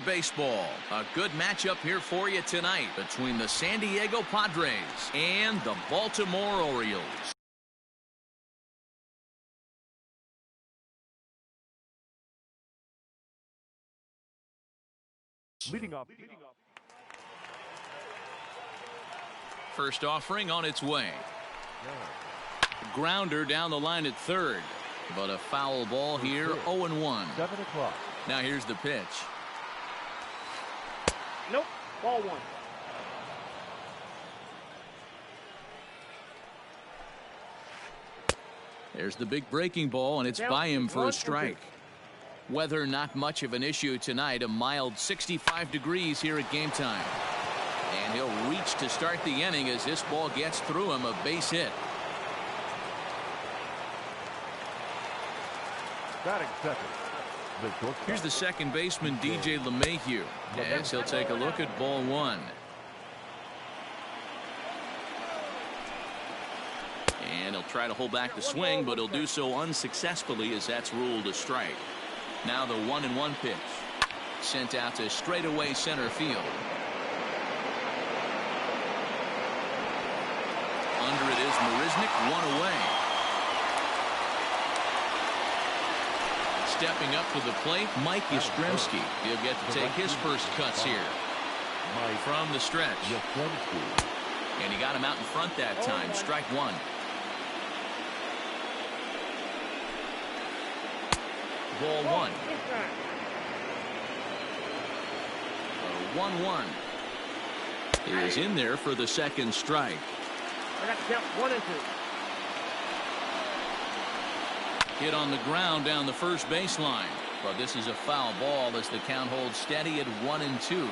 Baseball, a good matchup here for you tonight between the San Diego Padres and the Baltimore Orioles. Leading up. First offering on its way. Grounder down the line at third, but a foul ball here, 0-1. 7 o'clock. Now here's the pitch. Nope, ball one. There's the big breaking ball, and it's by him for a strike. Weather not much of an issue tonight. A mild 65 degrees here at game time. And he'll reach to start the inning as this ball gets through him, a base hit. Batting second. Here's the second baseman, DJ LeMahieu, as he'll take a look at ball one. And he'll try to hold back the swing, but he'll do so unsuccessfully as that's ruled a strike. Now the 1-1 pitch. Sent out to straightaway center field. Under it is Marisnick, one away. Stepping up to the plate, Mike Yastrzemski. He'll get to take his first cuts here. From the stretch. And he got him out in front that time. Strike one. Ball one. 1-1. He is in there for the second strike. I got to count 1 and 2. Hit on the ground down the first baseline, but this is a foul ball as the count holds steady at 1-2.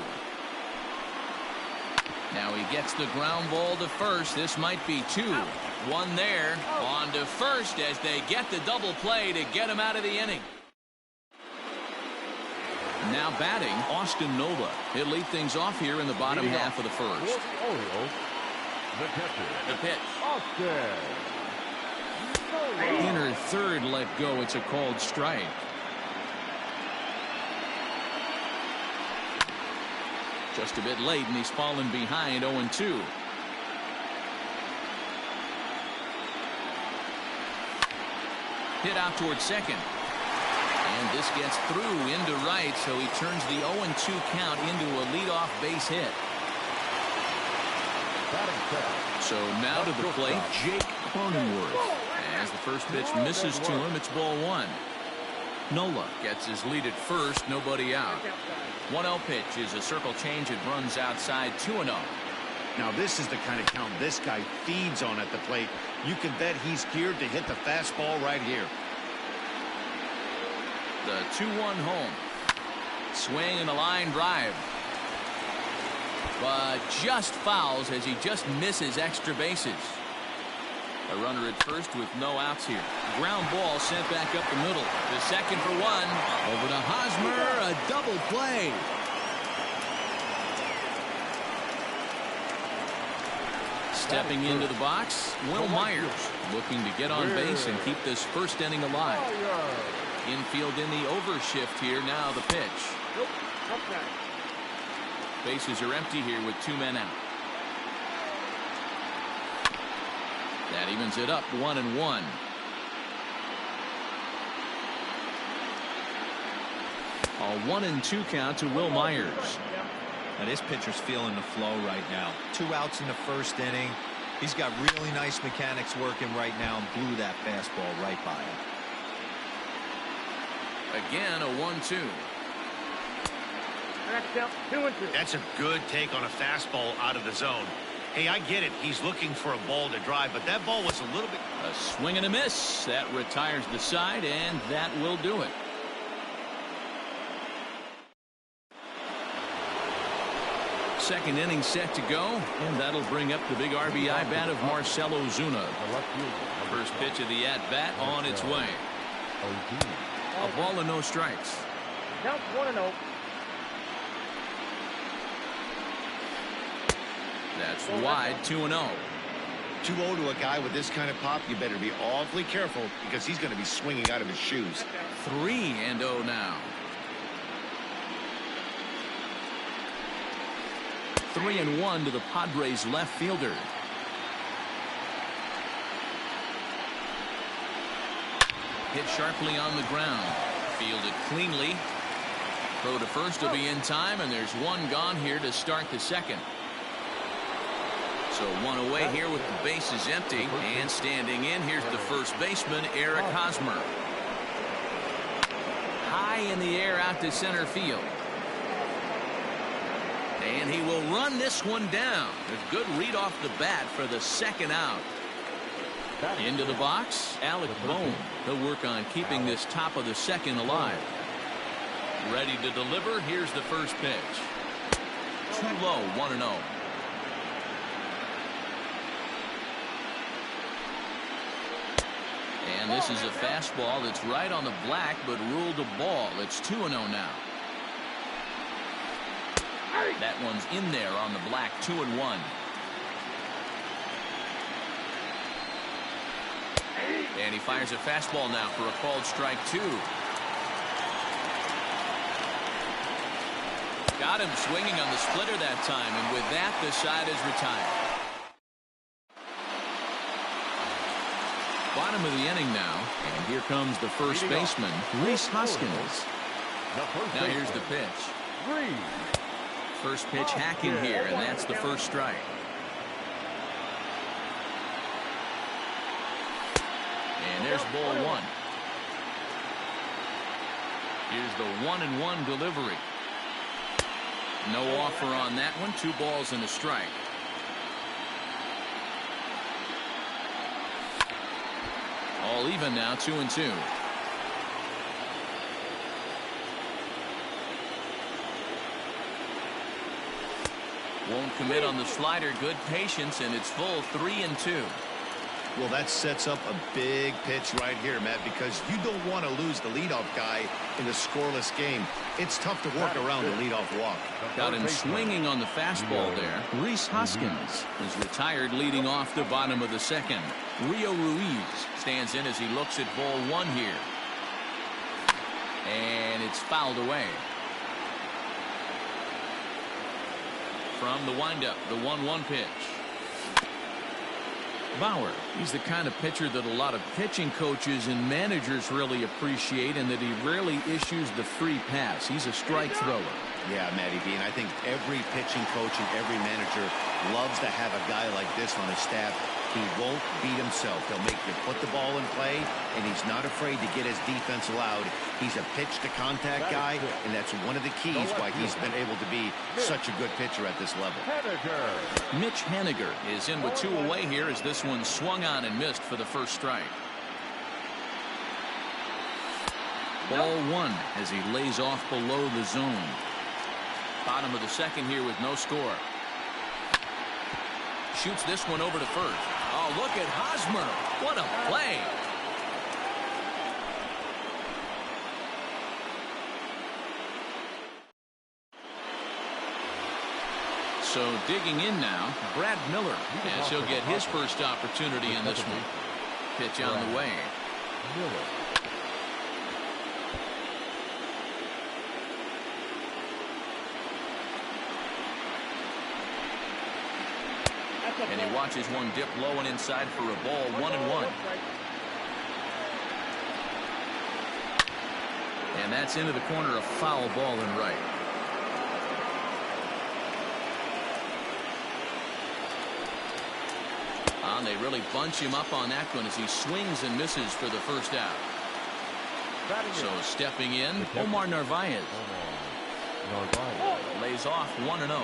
Now he gets the ground ball to first. This might be 2. One there. On to first as they get the double play to get him out of the inning. Now batting, Austin Nola. He'll lead things off here in the bottom half of the first. The pitch. Inner third let go. It's a called strike. Just a bit late, and he's fallen behind 0-2. Hit out towards second. And this gets through into right, so he turns the 0-2 count into a leadoff base hit. So now to the plate, Jake Cronenworth. As the first pitch misses to him, it's ball one. Nola gets his lead at first, nobody out. 1-0 pitch is a circle change. It runs outside 2-0. Now this is the kind of count this guy feeds on at the plate. You can bet he's geared to hit the fastball right here. The 2-1 home. Swing and a line drive. But just fouls as he just misses extra bases. A runner at first with no outs here. Ground ball sent back up the middle. The second for one. Over to Hosmer. A double play. Stepping into the box, Will Myers looking to get on base and keep this first inning alive. Infield in the overshift here. Now the pitch. Bases are empty here with 2 men out. That evens it up 1-1. A 1-2 count to Will Myers. Now this pitcher's feeling the flow right now. 2 outs in the first inning. He's got really nice mechanics working right now and blew that fastball right by him. Again, a 1-2. That's a good take on a fastball out of the zone. Hey, I get it. He's looking for a ball to drive, but that ball was a little bit... A swing and a miss. That retires the side, and that will do it. Second inning set to go, and that'll bring up the big RBI bat of Marcell Ozuna. First pitch of the at-bat on its way. A ball and no strikes. Count 1-0. That's wide, 2-0. 2-0 to a guy with this kind of pop, you better be awfully careful because he's going to be swinging out of his shoes. 3-0 now. 3-1 to the Padres left fielder. Hit sharply on the ground. Fielded cleanly. Throw to first will be in time, and there's one gone here to start the second. So one away here with the bases empty, and standing in, here's the first baseman, Eric Hosmer. High in the air out to center field. And he will run this one down. A good read off the bat for the second out. Into the box, Alec Bohm. He'll work on keeping this top of the second alive. Ready to deliver. Here's the first pitch. Too low, 1-0. And this is a fastball that's right on the black, but ruled a ball. It's 2-0 now. That one's in there on the black, 2-1. And he fires a fastball now for a called strike 2. Got him swinging on the splitter that time, and with that, the side is retired. Bottom of the inning now, and here comes the first baseman, Rhys Hoskins. Now here's the pitch. First pitch hacking here, and that's the first strike. And there's ball 1. Here's the 1-1 delivery. No offer on that one. 2 balls and a strike. All even now, 2-2. Won't commit on the slider. Good patience, and it's full, 3-2. Well, that sets up a big pitch right here, Matt, because you don't want to lose the leadoff guy in a scoreless game. It's tough to work around the leadoff walk. Got him swinging on the fastball there. Rhys Hoskins is retired leading off the bottom of the second. Rio Ruiz stands in as he looks at ball 1 here. And it's fouled away. From the windup, the 1-1 pitch. Bauer, he's the kind of pitcher that a lot of pitching coaches and managers really appreciate, and that he rarely issues the free pass. He's a strike thrower. Yeah, Matty B, and I think every pitching coach and every manager loves to have a guy like this on his staff. He won't beat himself. He'll make you put the ball in play, and he's not afraid to get his defense allowed. He's a pitch-to-contact guy, and that's one of the keys why he's been able to be such a good pitcher at this level. Mitch Haniger is in with 2 away here as this one swung on and missed for the first strike. Ball 1 as he lays off below the zone. Bottom of the second here with no score. Shoots this one over to first. Oh, look at Hosmer. What a play. So digging in now, Brad Miller, as he'll get his first opportunity in this one. Pitch on the way. And he watches one dip low and inside for a ball, 1-1. And that's into the corner, a foul ball and right. And they really bunch him up on that one as he swings and misses for the first out. So stepping in, Omar Narvaez. Lays off 1-0.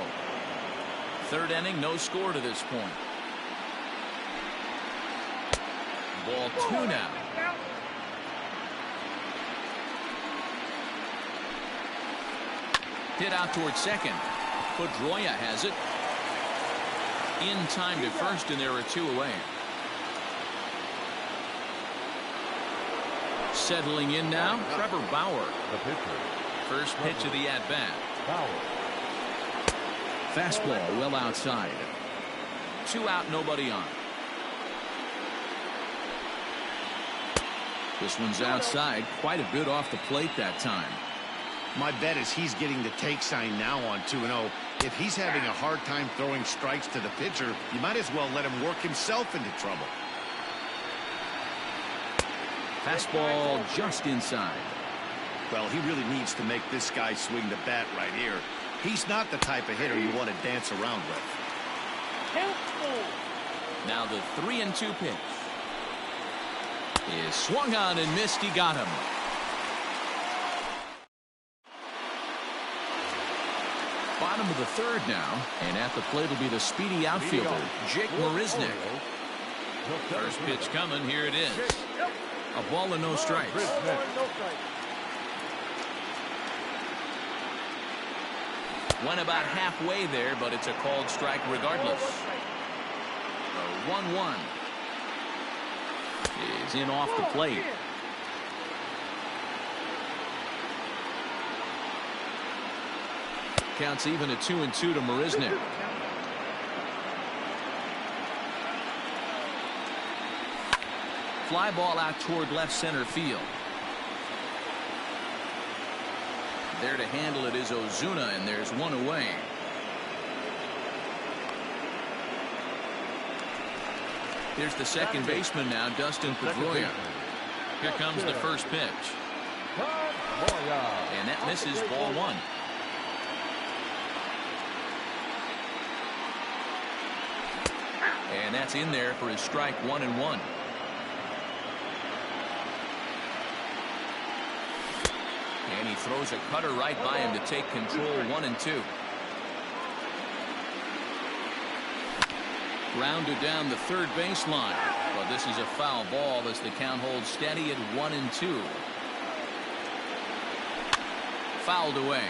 Third inning, no score to this point. Ball 2 now. Hit out towards second. Pedroia has it. In time to first, and there are 2 away. Settling in now, Trevor Bauer. First pitch of the at-bat. Fastball well outside. 2 out, nobody on. This one's outside, quite a bit off the plate that time. My bet is he's getting the take sign now on 2-0. If he's having a hard time throwing strikes to the pitcher, you might as well let him work himself into trouble. Fastball just inside. Well, he really needs to make this guy swing the bat right here. He's not the type of hitter you want to dance around with. Now the 3-2 pitch is swung on and missed. He got him. Bottom of the third now, and at the plate will be the speedy outfielder, Jake Marisnick. First pitch coming. Here it is. A ball and no strikes. Went about halfway there, but it's a called strike regardless. The 1-1 is in off the plate. Counts even at 2-2 to Marisnick. Fly ball out toward left center field. There to handle it is Ozuna, and there's one away. Here's the second baseman now, Dustin Pedroia. Here comes the first pitch. And that misses, ball one. And that's in there for his strike, 1-1. And he throws a cutter right by him to take control, 1-2. Rounded down the third baseline. But this is a foul ball as the count holds steady at 1-2. Fouled away.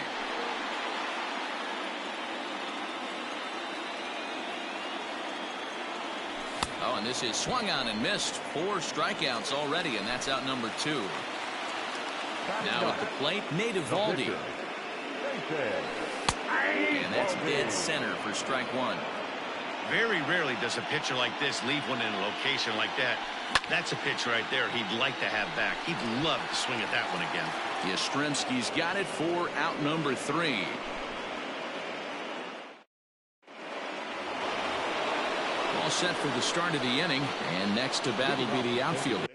Oh, and this is swung on and missed. 4 strikeouts already, and that's out number 2. Now at the plate, Nate Eovaldi. And that's dead center for strike 1. Very rarely does a pitcher like this leave one in a location like that. That's a pitch right there he'd like to have back. He'd love to swing at that one again. Yastrzemski's got it for out number 3. All set for the start of the inning, and next to bat will be the outfielder,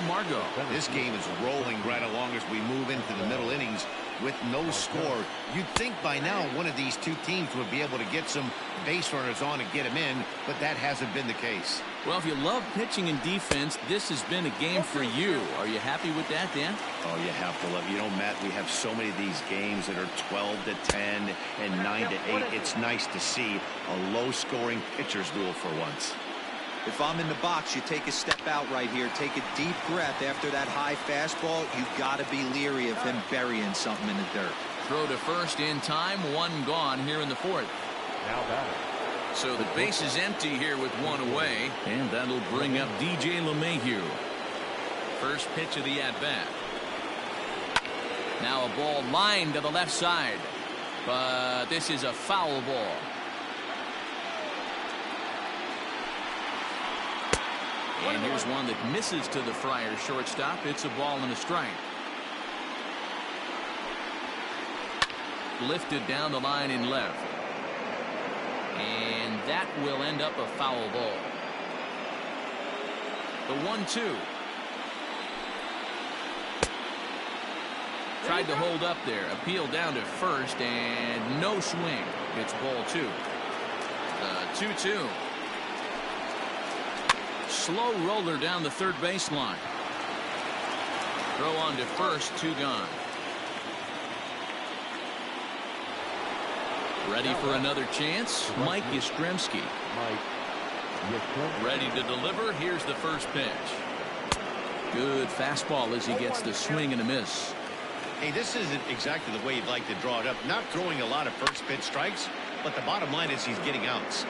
Margot. This game is rolling right along as we move into the middle innings with no score. You'd think by now one of these two teams would be able to get some base runners on and get them in, but that hasn't been the case. Well, if you love pitching and defense, this has been a game for you. Are you happy with that, Dan? Oh, you have to love. You know, Matt, we have so many of these games that are 12-10 and 9-8. It's nice to see a low-scoring pitcher's duel for once. If I'm in the box, you take a step out right here. Take a deep breath after that high fastball. You've got to be leery of him burying something in the dirt. Throw to first in time. 1 gone here in the 4th. Now batter. So the base is empty here with 1 away, and that'll bring up DJ LeMahieu. First pitch of the at-bat. Now a ball lined to the left side, but this is a foul ball. And here's one that misses to the Friars shortstop. It's a ball and a strike. Lifted down the line in left. And that will end up a foul ball. The 1-2. Tried to hold up there. Appeal down to first, and no swing. It's ball 2. The 2-2. Slow roller down the third baseline. Throw on to first, 2 gone. Ready for another chance, Mike Yastrzemski. Ready to deliver. Here's the first pitch. Good fastball as he gets the swing and a miss. Hey, this isn't exactly the way you'd like to draw it up. Not throwing a lot of first pitch strikes, but the bottom line is he's getting outs.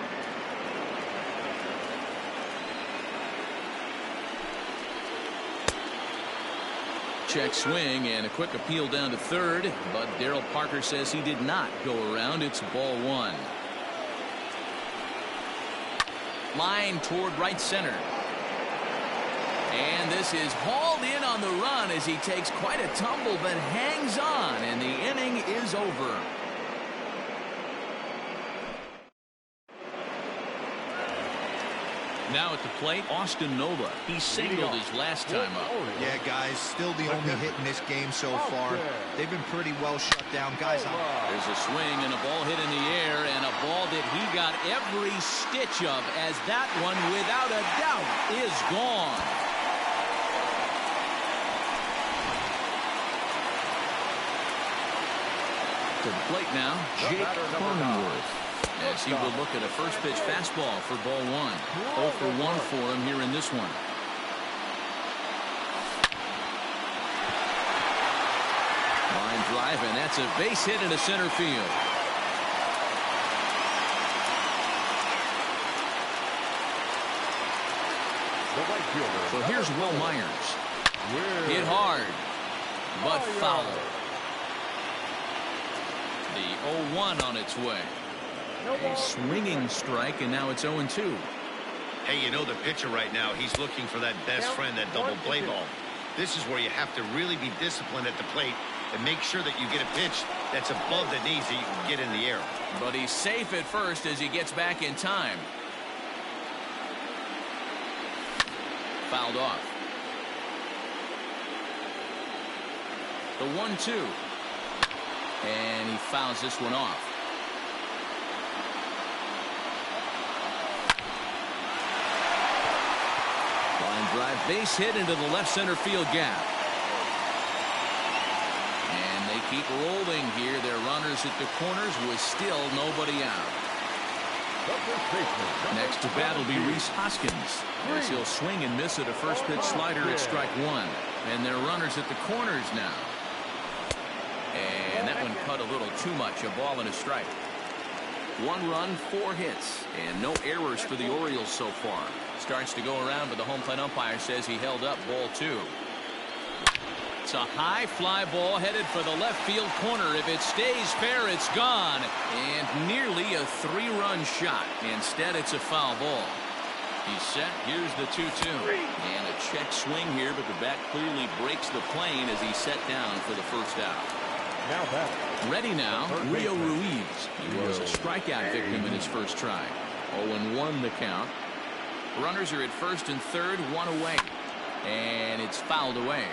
Check swing and a quick appeal down to third, but Darryl Parker says he did not go around. It's ball 1. Line toward right center. And this is hauled in on the run as he takes quite a tumble but hangs on, and the inning is over. Now at the plate, Austin Nola. He singled his last time up. Yeah, guys, still the only hit in this game so far. They've been pretty well shut down. Guys, there's a swing and a ball hit in the air, and a ball that he got every stitch of, as that one, without a doubt, is gone. To the plate now, Jake Cronenworth, as he will look at a first pitch fastball for ball one. 0 for 1 for him here in this one. Line drive, and that's a base hit into center field. So here's Will Myers. Hit hard, but foul. The 0-1 on its way. A swinging strike, and now it's 0-2. Hey, you know the pitcher right now, he's looking for that best friend, that double play ball. This is where you have to really be disciplined at the plate and make sure that you get a pitch that's above the knees that you can get in the air. But he's safe at first as he gets back in time. Fouled off. The 1-2. And he fouls this one off. Line drive, base hit into the left center field gap. And they keep rolling here. Their runners at the corners with still nobody out. Next to bat will be Rhys Hoskins, as he'll swing and miss at a first pitch slider at strike one. And their runners at the corners now. And that one cut a little too much. A ball and a strike. 1 run, 4 hits, and no errors for the Orioles so far. Starts to go around, but the home plate umpire says he held up ball 2. It's a high fly ball headed for the left field corner. If it stays fair, it's gone. And nearly a 3-run shot. Instead, it's a foul ball. He's set. Here's the 2-2. And a check swing here, but the bat clearly breaks the plane as he's set down for the first out. Ready now, Rio Ruiz. He was a strikeout victim in his first try. 0-1 the count. Runners are at first and third, 1 away. And it's fouled away.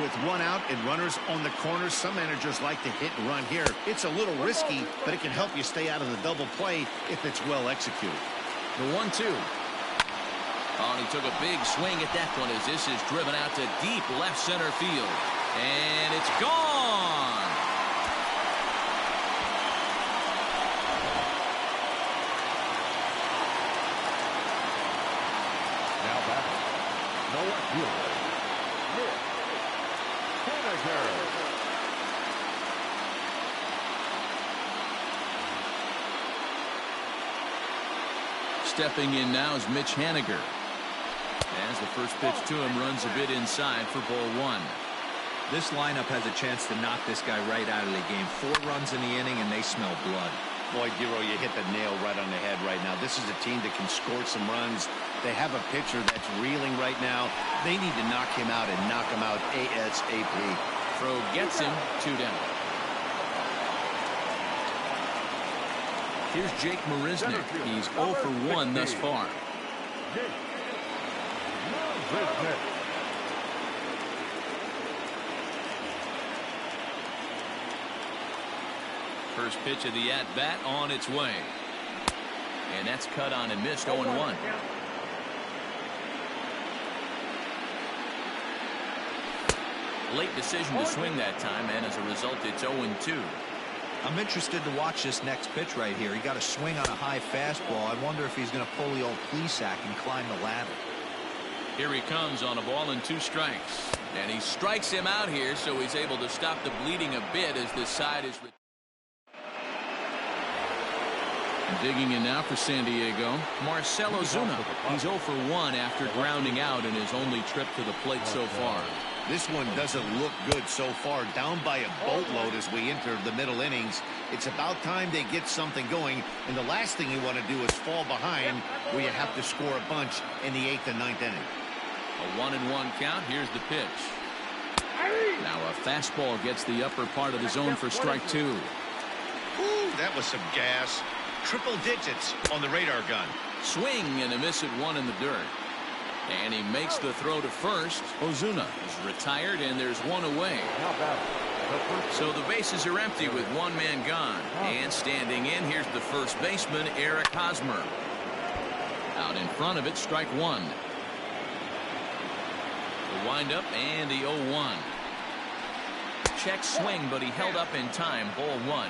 With 1 out and runners on the corners, some managers like to hit and run here. It's a little risky, but it can help you stay out of the double play if it's well executed. The 1-2. Oh, and he took a big swing at that one as this is driven out to deep left center field. And it's gone. Now back. No fielder. Stepping in now is Mitch Haniger. As the first pitch to him runs a bit inside for ball 1. this lineup has a chance to knock this guy right out of the game. 4 runs in the inning, and they smell blood. Boy, Giro, you hit the nail right on the head right now. This is a team that can score some runs. They have a pitcher that's reeling right now. They need to knock him out and knock him out ASAP. Throw gets him, 2 down. Here's Jake Marisnick. He's 0 for 1 thus far. First pitch of the at-bat on its way. And that's cut on and missed, 0-1. Late decision to swing that time, and as a result, it's 0-2. I'm interested to watch this next pitch right here. He got a swing on a high fastball. I wonder if he's going to pull the old Plesac and climb the ladder. Here he comes on a ball and 2 strikes. And he strikes him out here, so he's able to stop the bleeding a bit as this side is... Digging in now for San Diego, Marcell Ozuna. He's 0 for 1 after grounding out in his only trip to the plate so far. This one doesn't look good so far. Down by a boatload as we enter the middle innings. It's about time they get something going. And the last thing you want to do is fall behind where you have to score a bunch in the 8th and 9th inning. A 1-1 count. Here's the pitch. Now a fastball gets the upper part of the zone for strike 2. Ooh, that was some gas. Triple digits on the radar gun. Swing and a miss at 1 in the dirt. And he makes the throw to first. Ozuna is retired, and there's 1 away. So the bases are empty with 1 man gone. And standing in, here's the first baseman, Eric Hosmer. Out in front of it, strike 1. The windup and the 0-1. Check swing, but he held up in time. Ball 1.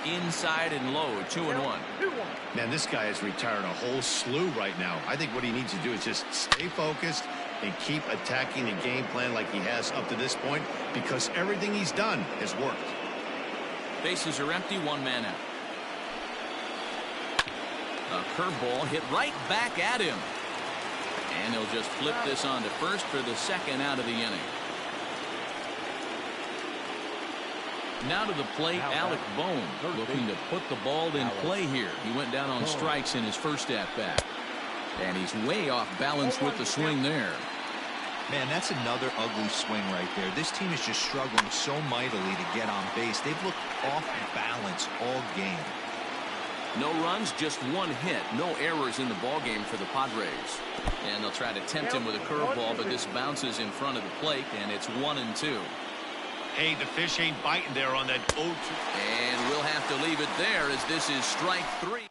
Inside and low, 2-1. Man, this guy has retired a whole slew right now. I think what he needs to do is just stay focused and keep attacking the game plan like he has up to this point, because everything he's done has worked. Bases are empty, 1 man out. A curveball hit right back at him. And he'll just flip this on to first for the 2nd out of the inning. Now to the plate, Alec Bohm, looking to put the ball in play here. He went down on strikes in his first at-bat. And he's way off balance with the swing there. Man, that's another ugly swing right there. This team is just struggling so mightily to get on base. They've looked off balance all game. No runs, just 1 hit. No errors in the ballgame for the Padres. And they'll try to tempt him with a curveball, but this bounces in front of the plate, and it's 1-2. Hey, the fish ain't biting there on that 0-2. And we'll have to leave it there as this is strike 3.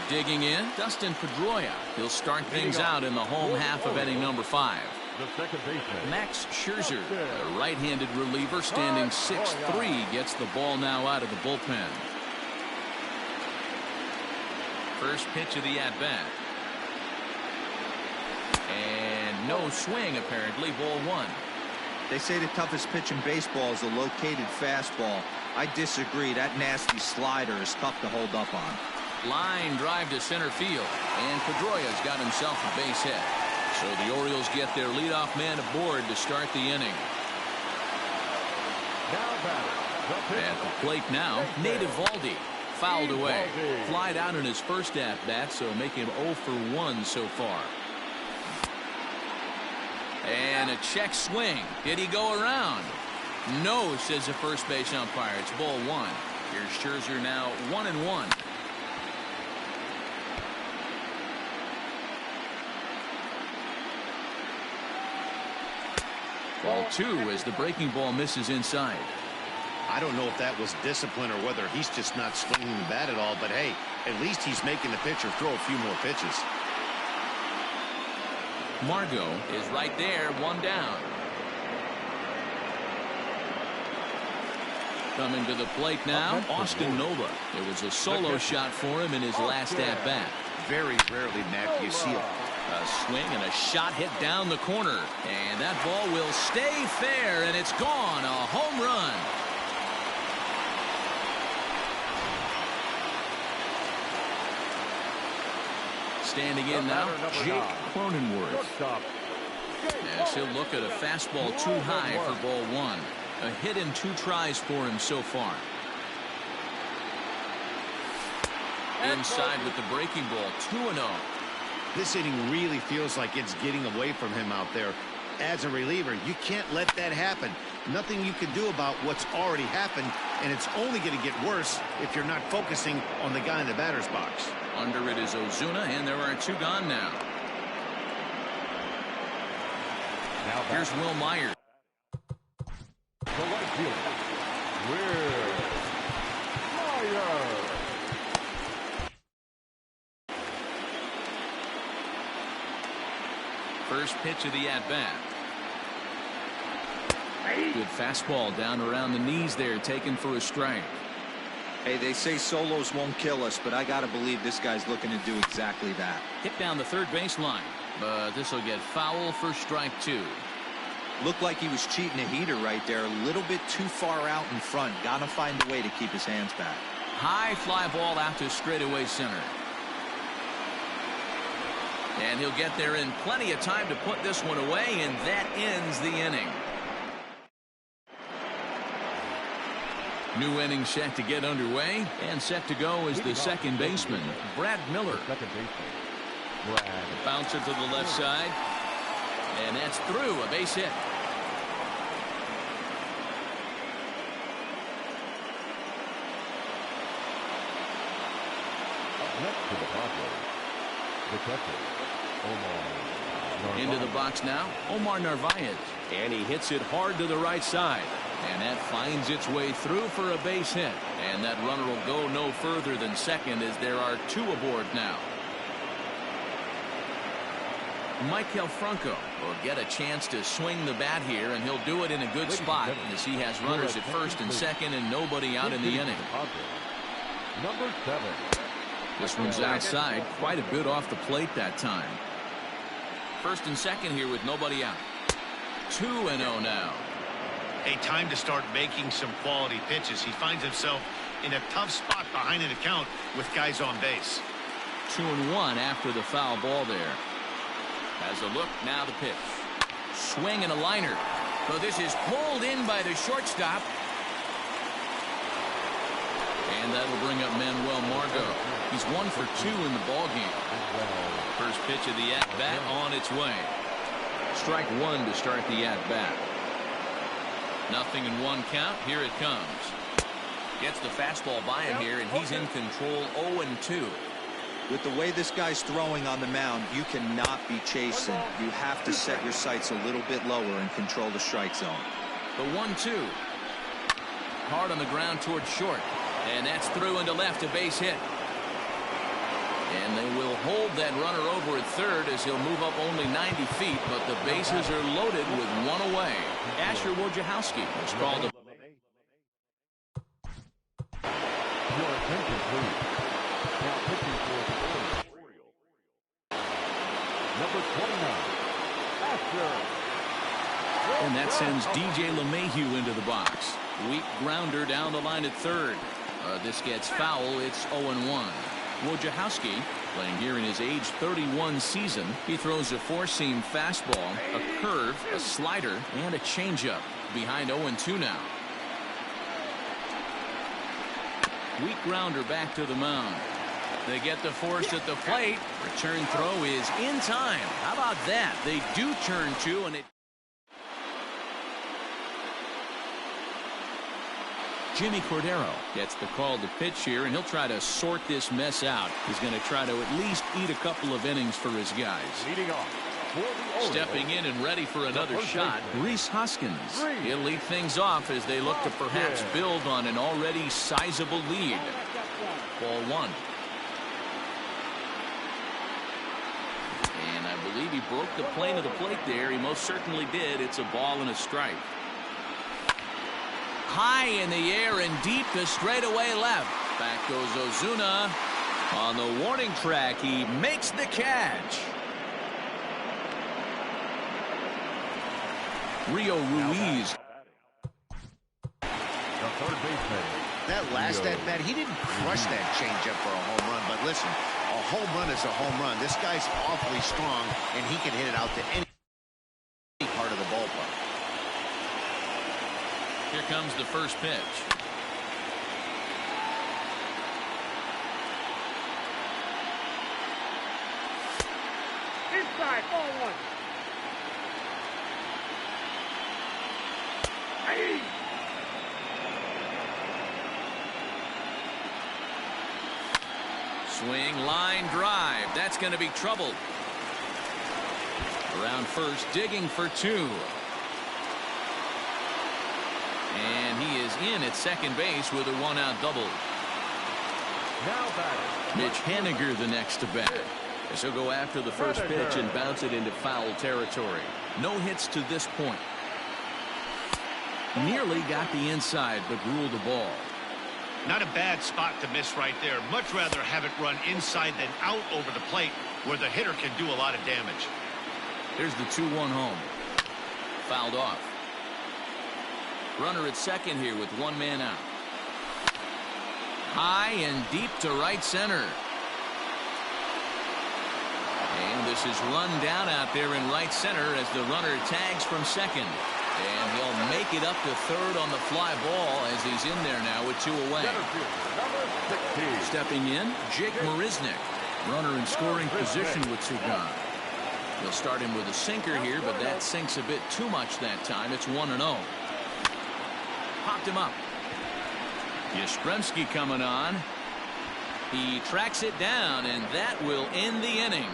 Digging in, Dustin Pedroia. He'll start things out in the home half of inning number 5. The second baseman, Max Scherzer, a right-handed reliever, standing 6'3", gets the ball now out of the bullpen. First pitch of the at-bat. And no swing, apparently. Ball 1. They say the toughest pitch in baseball is a located fastball. I disagree. That nasty slider is tough to hold up on. Line drive to center field, and Pedroia's got himself a base hit. So the Orioles get their leadoff man aboard to start the inning. At the plate now, Nate Eovaldi. Fouled away. Flied out in his first at-bat, so make him 0 for 1 so far. And a check swing. Did he go around? No, says the first base umpire. It's ball 1. Here's Scherzer now 1-1. Ball 2 as the breaking ball misses inside. I don't know if that was discipline or whether he's just not swinging the bat at all, but hey, at least he's making the pitcher throw a few more pitches. Margot is right there, 1 down. Coming to the plate now, Austin Nola. It was a solo shot for him in his last at-bat. Very rarely, Matt, do you see a swing and a shot hit down the corner. And that ball will stay fair, and it's gone. A home run. Standing in now, Jake Cronenworth. As he'll look at a fastball too high for ball 1. A hit in 2 tries for him so far. Inside with the breaking ball, 2-0. This inning really feels like it's getting away from him out there. As a reliever, you can't let that happen. Nothing you can do about what's already happened, and it's only going to get worse if you're not focusing on the guy in the batter's box. Under it is Ozuna, and there are 2 gone now. Here's Will Myers. the right fielder, Will Myers. First pitch of the at-bat. Good fastball down around the knees there, taken for a strike. Hey, they say solos won't kill us, but I gotta believe this guy's looking to do exactly that. Hit down the third baseline, but this will get foul for strike 2. Looked like he was cheating a heater right there, a little bit too far out in front. Gotta find a way to keep his hands back. High fly ball out to straightaway center. And he'll get there in plenty of time to put this one away, and that ends the inning. New inning set to get underway, and set to go is the second baseman, Brad Miller. Second baseman, Brad. Bouncer to the left side, and that's through, a base hit. Up next to the Padres, the catcher, Omar Into the box now, Omar Narvaez, and he hits it hard to the right side. And that finds its way through for a base hit. And that runner will go no further than second as there are two aboard now. Maikel Franco will get a chance to swing the bat here, and he'll do it in a good spot as he has runners at first and second and nobody out in the inning. Number 7. This one's outside, quite a bit off the plate that time. First and second here with nobody out. 2-0 now. Hey, time to start making some quality pitches. He finds himself in a tough spot behind an account with guys on base. 2-1 after the foul ball there. Has a look, now the pitch. Swing and a liner. But this is pulled in by the shortstop. And that'll bring up Manuel Margot. He's 1 for 2 in the ballgame. First pitch of the at-bat on its way. Strike one to start the at-bat. 0-1 count. Here it comes. Gets the fastball by him here, and he's in control. 0-2. With the way this guy's throwing on the mound, you cannot be chasing. You have to set your sights a little bit lower and control the strike zone. The 1-2. Hard on the ground towards short. And that's through into left, a base hit. And they will hold that runner over at third as he'll move up only 90 feet, but the bases are loaded with one away. Asher Wojciechowski was called up. Your attention, please. Now pitching for the Orioles. Number 29, Asher. And that sends DJ LeMahieu into the box. Weak grounder down the line at third. This gets foul. It's 0-1. Wojciechowski, playing here in his age 31 season, he throws a four-seam fastball, a curve, a slider, and a changeup. Behind 0-2 now. Weak grounder back to the mound. They get the force at the plate. Return throw is in time. How about that? They do turn two, and it. Jimmy Cordero gets the call to pitch here, and he'll try to sort this mess out. He's going to try to at least eat a couple of innings for his guys. Leading off for the Orioles. Stepping in and ready for another shot, Rhys Hoskins. He'll lead things off as they look to perhaps build on an already sizable lead. Ball one. And I believe he broke the plane of the plate there. He most certainly did. It's a ball and a strike. High in the air and deep to straightaway left. Back goes Ozuna. On the warning track, he makes the catch. Rio Ruiz. The third baseman. That last at-bat, he didn't crush that changeup for a home run, but listen, a home run is a home run. This guy's awfully strong, and he can hit it out to any part of the ballpark. Here comes the first pitch. Inside, ball one. Hey. Swing, line, drive. That's going to be trouble. Around first, digging for two. And he is in at second base with a one-out double. Now batting. Mitch Haniger the next to bat. As he'll go after the first pitch and bounce it into foul territory. No hits to this point. Nearly got the inside, but ruled the ball. Not a bad spot to miss right there. Much rather have it run inside than out over the plate where the hitter can do a lot of damage. Here's the 2-1 home. Fouled off. Runner at second here with one man out. High and deep to right center. And this is run down out there in right center as the runner tags from second. And he'll make it up to third on the fly ball as he's in there now with 2 away. Center fielder, number 16. Stepping in, Jake Marisnick. Runner in scoring position with 2 gone. He'll start him with a sinker here, but that sinks a bit too much that time. It's 1-0. Popped him up. Yastrzemski coming on. He tracks it down, and that will end the inning.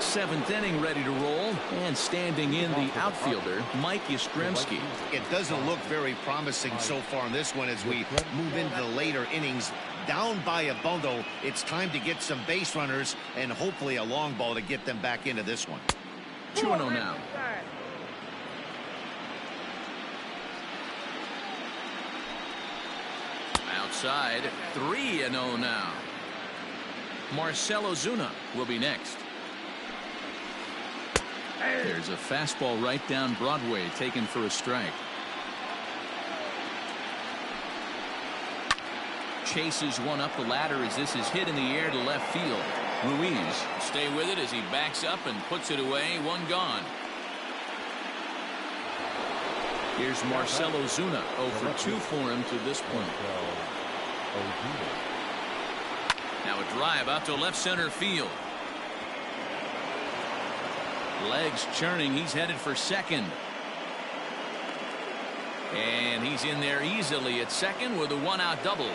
Seventh inning ready to roll, and standing in the outfielder, Mike Yastrzemski. It doesn't look very promising so far in this one as we move into the later innings. Down by a bundle, it's time to get some base runners and hopefully a long ball to get them back into this one. 2-0 now. Outside, 3-0 now. Marcell Ozuna will be next. There's a fastball right down Broadway taken for a strike. Chases one up the ladder as this is hit in the air to left field. Ruiz stay with it as he backs up and puts it away. 1 gone. Here's Marcell Ozuna, 0 for 2 for him to this point. Now a drive out to left center field. Legs churning. He's headed for second. And he's in there easily at second with a 1-out double.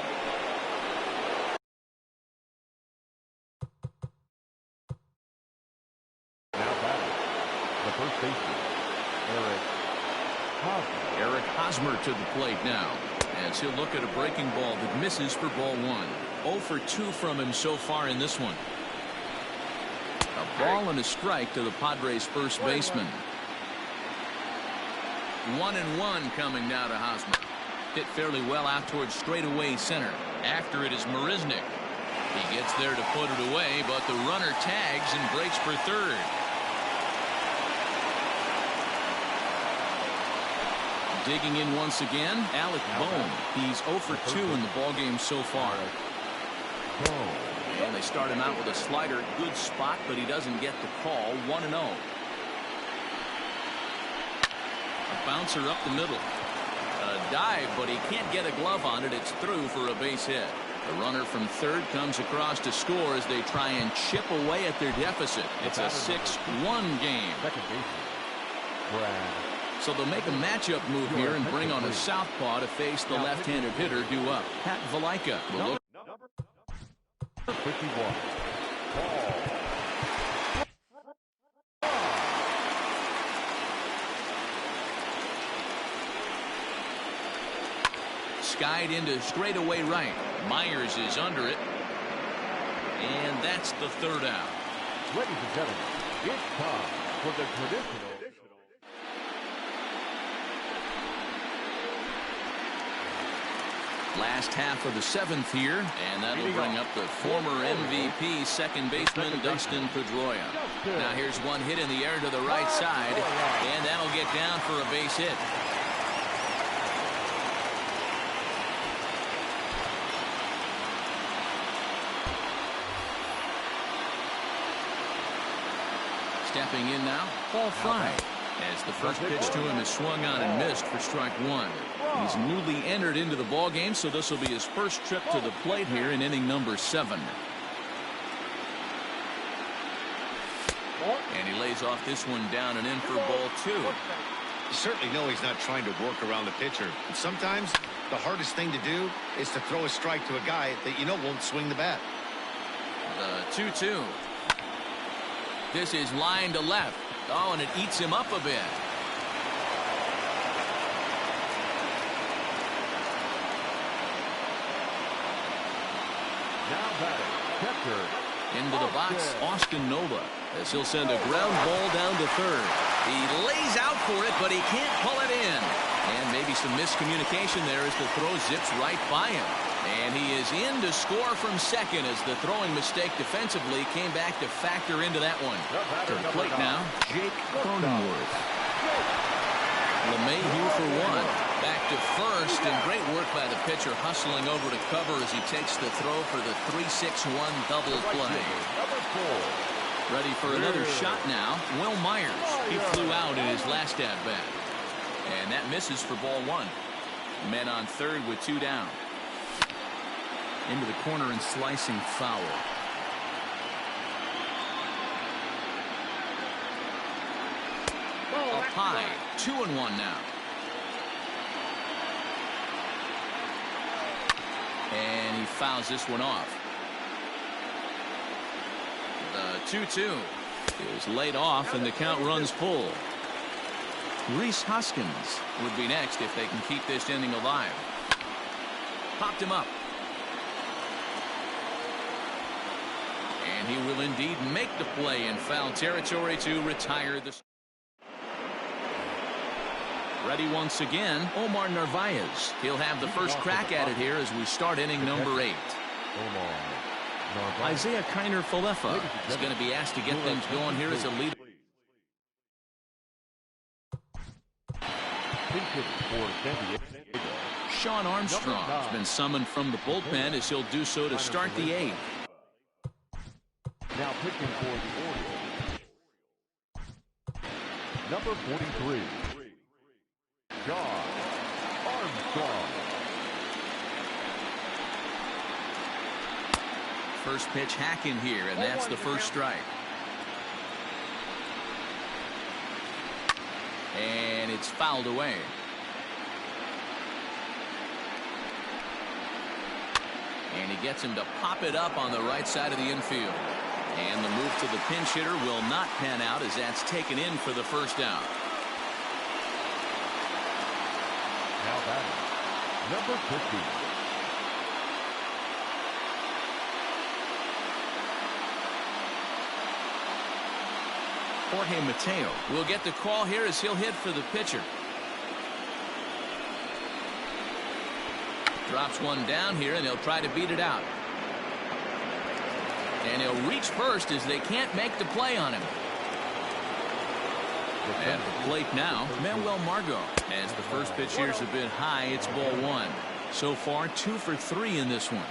Now batting, the first baseman, Eric Hosmer to the plate now, as he'll look at a breaking ball that misses for ball 1. 0 for 2 from him so far in this one. A ball and a strike to the Padres first baseman. 1-1 coming now to Hosmer. Hit fairly well out towards straightaway center. After it is Marisnick. He gets there to put it away, but the runner tags and breaks for third. Digging in once again, Alec Bohm. He's 0 for 2 in the ballgame so far. And they start him out with a slider. Good spot, but he doesn't get the call. 1-0. A bouncer up the middle. A dive, but he can't get a glove on it. It's through for a base hit. The runner from third comes across to score as they try and chip away at their deficit. It's a 6-1 game. So they'll make a matchup move here and bring on a southpaw to face the left-handed hitter due up. Pat Valaika will look. number 51. Skied into straightaway right. Myers is under it. And that's the 3rd out. Ladies and gentlemen, it's time for the traditional. Last half of the 7th here, and that'll bring up the former MVP second baseman Dustin Pedroia. Now here's one hit in the air to the right side, and that'll get down for a base hit. Stepping in now, Paul Fry. As the first pitch to him is swung on and missed for strike 1. He's newly entered into the ball game, so this will be his first trip to the plate here in inning number 7. And he lays off this one down and in for ball 2. You certainly know he's not trying to work around the pitcher. But sometimes the hardest thing to do is to throw a strike to a guy that you know won't swing the bat. The 2-2. This is line to left. Oh, and it eats him up a bit. Now batting, catcher. Into the box, Austin Nola, as he'll send a ground ball down to third. He lays out for it, but he can't pull it in. And maybe some miscommunication there as the throw zips right by him. And he is in to score from second as the throwing mistake defensively came back to factor into that one. To the plate now, Jake Cronenworth. LeMahieu for 1. Back to first, and great work by the pitcher hustling over to cover as he takes the throw for the 3-6-1 double play. Number 4. Ready for another shot now. Will Myers. He flew out in his last at-bat. And that misses for ball one. Men on third with two down. Into the corner and slicing foul. Up high. 2-1 now. And he fouls this one off. The 2-2 is laid off and the count runs full. Rhys Hoskins would be next if they can keep this inning alive. Popped him up. And he will indeed make the play in foul territory to retire the. Ready once again, Omar Narvaez. He'll have the first crack at it here as we start inning number 8. Isaiah Kiner-Falefa is going to be asked to get things going here as a leader. Sean Armstrong has been summoned from the bullpen as he'll do so to start the 8th. Now pitching for the Orioles. Number 43. Sean Armstrong. First pitch hacking here, and that's the first strike. And it's fouled away. And he gets him to pop it up on the right side of the infield. And the move to the pinch hitter will not pan out as that's taken in for the first out. Now batting, number 50. Jorge Mateo will get the call here as he'll hit for the pitcher. Drops one down here and he'll try to beat it out. And he'll reach first as they can't make the play on him. At the plate now, Manuel Margot. As the first pitch here's a bit high, it's ball one. So far, 2 for 3 in this one.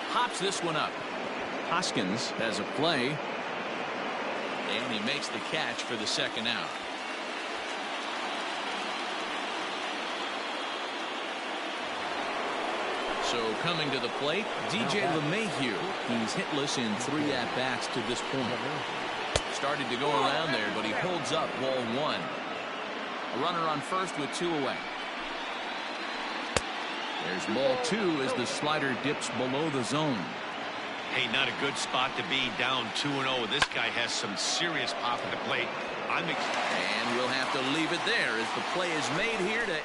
Hops this one up. Hoskins has a play. And he makes the catch for the second out. So coming to the plate, DJ LeMahieu. He's hitless in 3 at-bats to this point. Started to go around there, but he holds up ball one. A runner on first with 2 away. There's ball 2 as the slider dips below the zone. Hey, not a good spot to be, down 2-0. This guy has some serious pop at the plate. And we'll have to leave it there as the play is made here to.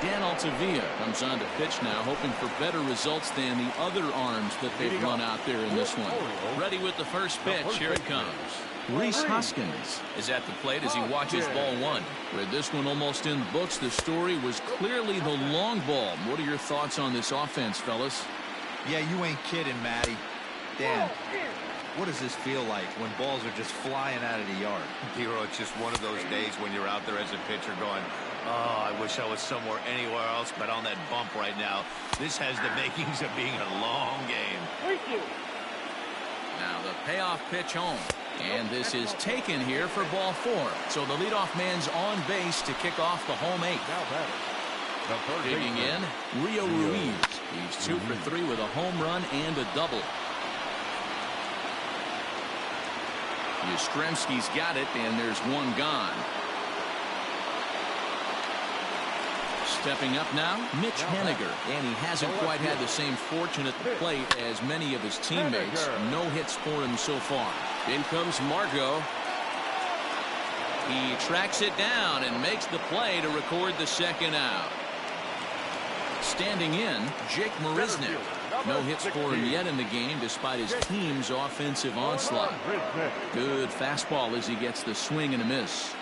Dan Altavilla comes on to pitch now, hoping for better results than the other arms that they've run out there in this one. Ready with the first pitch. Here it comes. Rhys Hoskins is at the plate as he watches ball one. With this one almost in the books, the story was clearly the long ball. What are your thoughts on this offense, fellas? Yeah, you ain't kidding, Matty. Dan, what does this feel like when balls are just flying out of the yard? Hero, it's just one of those days when you're out there as a pitcher going, oh, I wish I was somewhere anywhere else but on that bump right now. This has the makings of being a long game. Thank you. Now the payoff pitch home. And this is taken here for ball 4. So the leadoff man's on base to kick off the home 8th. Now batting, Digging in, Rio Ruiz. He's 2 for 3 with a home run and a double. Yastrzemski's got it, and there's one gone. Stepping up now, Mitch Haniger, and he hasn't quite had the same fortune at the plate as many of his teammates. No hits for him so far. In comes Margot. He tracks it down and makes the play to record the second out. Standing in, Jake Marisnick. No hits for him yet in the game despite his team's offensive onslaught. Good fastball as he gets the swing and a miss.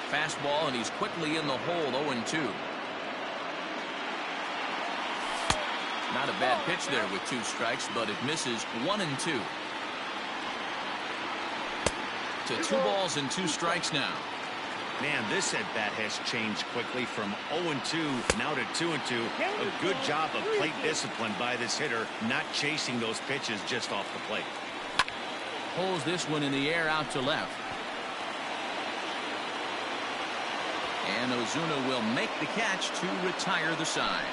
Fastball, and he's quickly in the hole, 0-2. Not a bad pitch there with 2 strikes, but it misses 1-2. To 2 balls and 2 strikes now. Man, this at-bat has changed quickly from 0-2 now to 2-2. A good job of plate discipline by this hitter, not chasing those pitches just off the plate. Pulls this one in the air out to left. And Ozuna will make the catch to retire the side.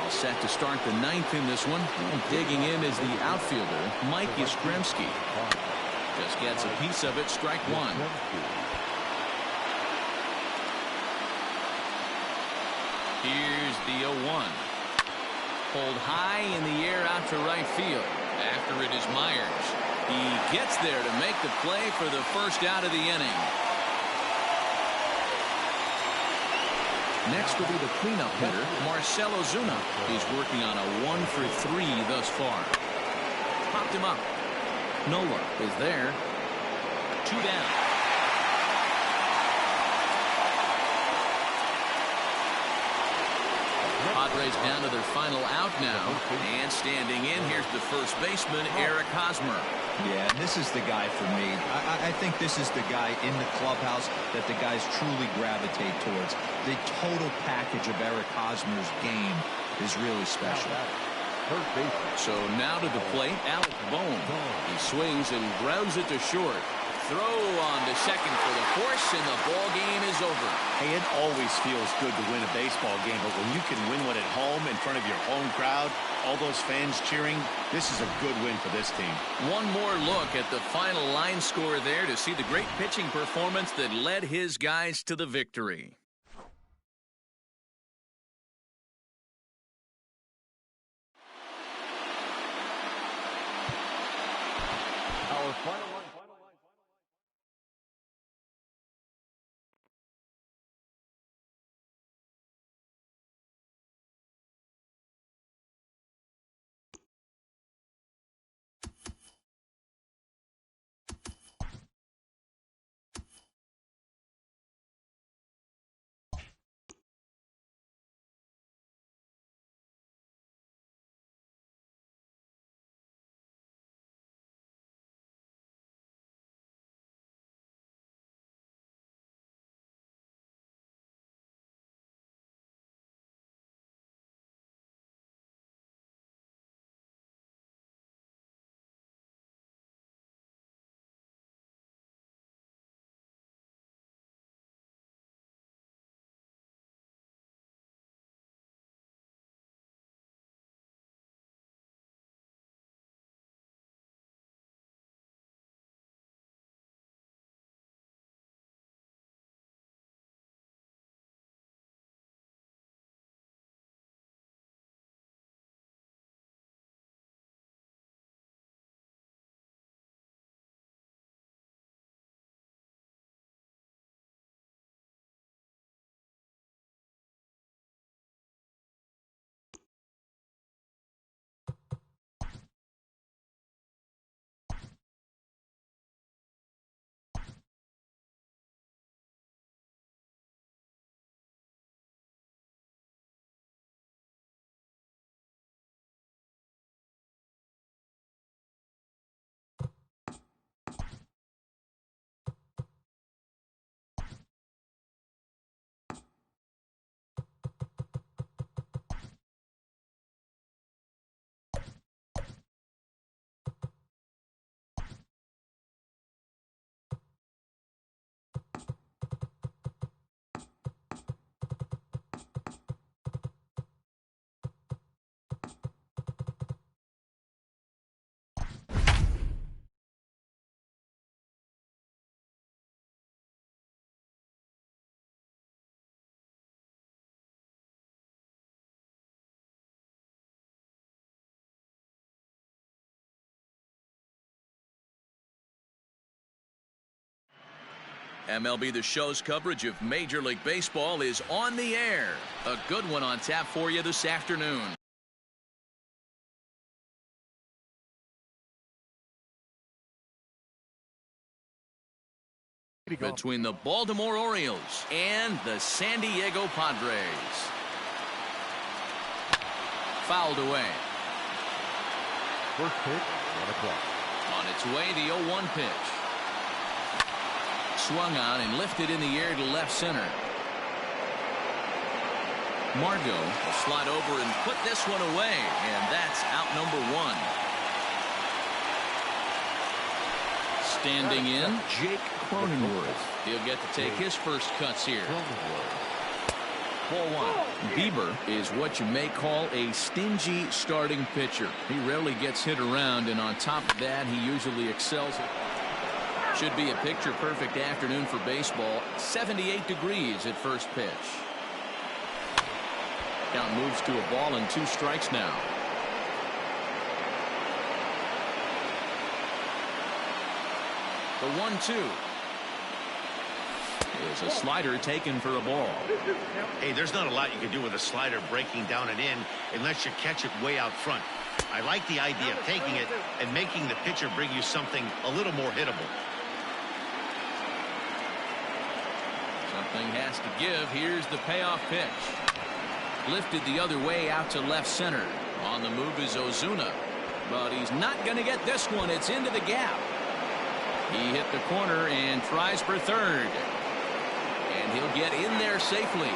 All set to start the ninth in this one. And digging in is the outfielder, Mike Yastrzemski. Just gets a piece of it, strike one. Here's the 0-1. Pulled high in the air out to right field. After it is Myers. He gets there to make the play for the first out of the inning. Next will be the cleanup hitter, Marcell Ozuna. He's working on a 1-for-3 thus far. Popped him up. Nola is there. 2 down. Padres down to their final out now. And standing in, here's the first baseman, Eric Hosmer. Yeah, this is the guy for me. I think this is the guy in the clubhouse that the guys truly gravitate towards. The total package of Eric Hosmer's game is really special. So now to the plate, Alec Bohm. He swings and grounds it to short. Throw on to second for the force, and the ball game is over. Hey, it always feels good to win a baseball game, but when you can win one at home in front of your home crowd, all those fans cheering, this is a good win for this team. One more look at the final line score there to see the great pitching performance that led his guys to the victory. Our final line. MLB The Show's coverage of Major League Baseball is on the air. A good one on tap for you this afternoon. Between the Baltimore Orioles and the San Diego Padres. Fouled away. First pitch, 1 o'clock. On its way, the 0-1 pitch. swung on and lifted in the air to left center. Margot will slide over and put this one away, and that's out number one. Standing in, Jake Cronenworth. He'll get to take his first cuts here. Ball one. Bieber is what you may call a stingy starting pitcher. He rarely gets hit around, and on top of that, he usually excels. Should be a picture-perfect afternoon for baseball. 78 degrees at first pitch. Count moves to a ball and 2 strikes now. The 1-2 is a slider taken for a ball. Hey, there's not a lot you can do with a slider breaking down and in unless you catch it way out front. I like the idea of taking it and making the pitcher bring you something a little more hittable. Something has to give. Here's the payoff pitch. Lifted the other way out to left center. On the move is Ozuna, but he's not going to get this one. It's into the gap. He hit the corner and tries for third, and he'll get in there safely.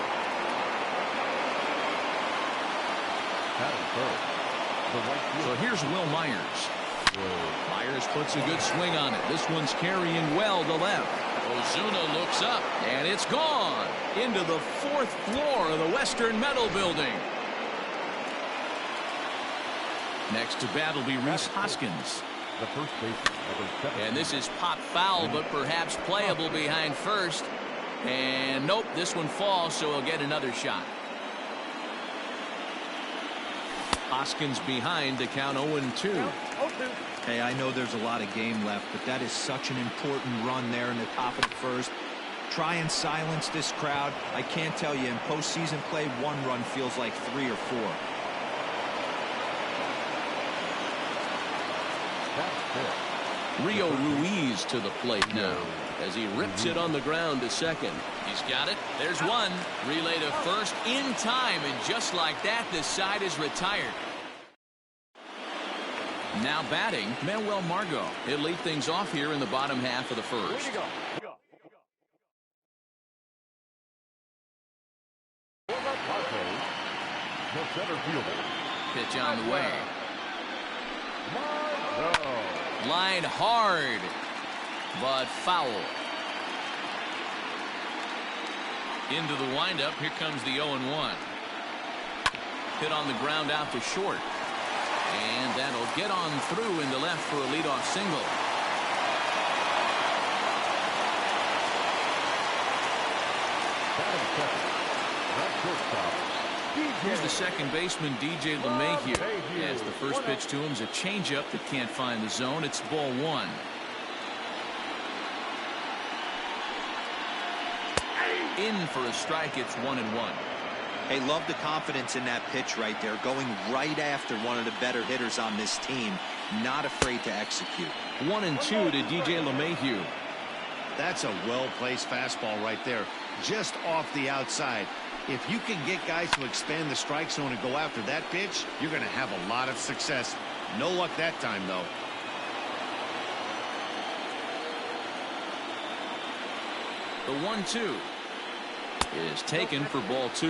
So here's Will Myers. Myers puts a good swing on it. This one's carrying well to left. Ozuna looks up, and it's gone into the 4th floor of the Western Metal Building. Next to bat will be Rhys Hoskins. The first baseman, And this is pop foul, but perhaps playable behind first. And nope, this one falls, so he'll get another shot. Hoskins behind to count 0-2. Hey, I know there's a lot of game left, but that is such an important run there in the top of the first. Try and silence this crowd. I can't tell you, in postseason play, 1 run feels like 3 or 4. Rio Ruiz to the plate now as he rips it on the ground to second. He's got it. There's one. Relay to first in time, and just like that, the side is retired. Now batting, Manuel Margot. He'll lead things off here in the bottom half of the first. the center fielder. Pitch on the way. Line hard, but foul. Into the windup. Here comes the 0-1. Hit on the ground out to short. And that'll get on through into left for a leadoff single. Here's the second baseman, DJ LeMahieu. As the first pitch to him is a changeup that can't find the zone. It's ball 1. In for a strike. It's 1-1. Hey, love the confidence in that pitch right there, going right after one of the better hitters on this team. Not afraid to execute. 1-2 to DJ LeMahieu. That's a well-placed fastball right there, just off the outside. If you can get guys to expand the strike zone and go after that pitch, you're going to have a lot of success. No luck that time, though. The 1-2 is taken for ball 2.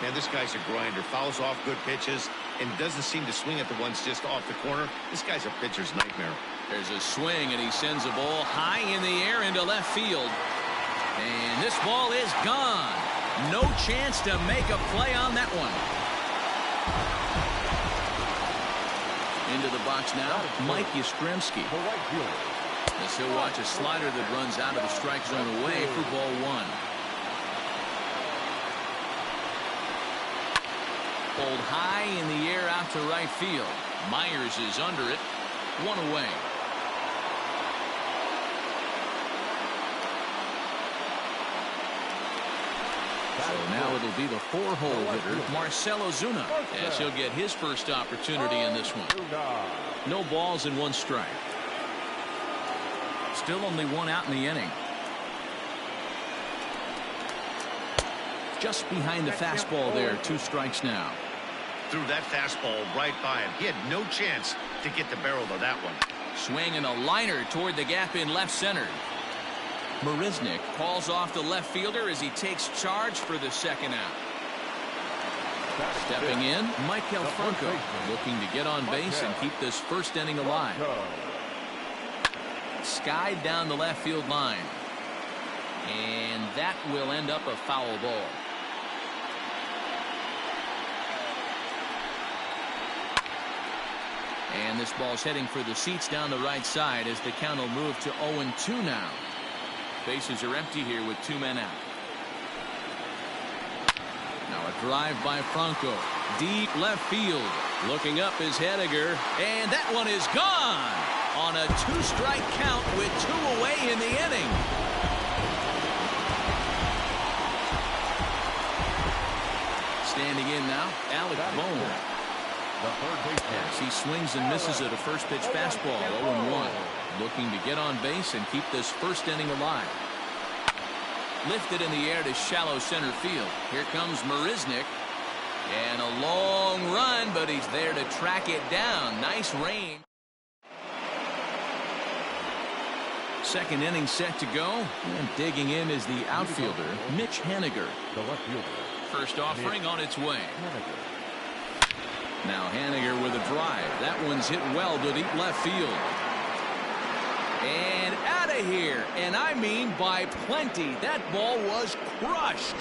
Man, this guy's a grinder. Fouls off good pitches and doesn't seem to swing at the ones just off the corner. This guy's a pitcher's nightmare. There's a swing, and he sends a ball high in the air into left field. And this ball is gone. No chance to make a play on that one. Into the box now, Mike Yastrzemski. As he'll watch a slider that runs out of the strike zone away for ball 1. Pulled high in the air out to right field. Myers is under it. 1 away. So now it'll be the 4-hole hitter, Marcell Ozuna, as he'll get his first opportunity in this one. No balls and 1 strike. Still only 1 out in the inning. Just behind the fastball there, 2 strikes now. Threw that fastball right by him. He had no chance to get the barrel of that one. Swing and a liner toward the gap in left center. Marisnik calls off the left fielder as he takes charge for the second out. Stepping in, Michael Franco, looking to get on base and keep this first inning alive. Skied down the left field line. And that will end up a foul ball. And this ball's heading for the seats down the right side as the count will move to 0-2 now. Bases are empty here with 2 men out. Now a drive by Franco. Deep left field. Looking up is Henniger. And that one is gone on a 2-strike count with 2 away in the inning. Standing in now, Alec Bohm. As he swings and misses at a first pitch fastball, 0-1. Looking to get on base and keep this first inning alive. Lifted in the air to shallow center field. Here comes Marisnik. And a long run, but he's there to track it down. Nice range. Second inning set to go. And digging in is the outfielder, Mitch Henniger. The left fielder. First offering on its way. Now Henniger with a drive. That one's hit well to deep left field. And out of here. And I mean by plenty. That ball was crushed.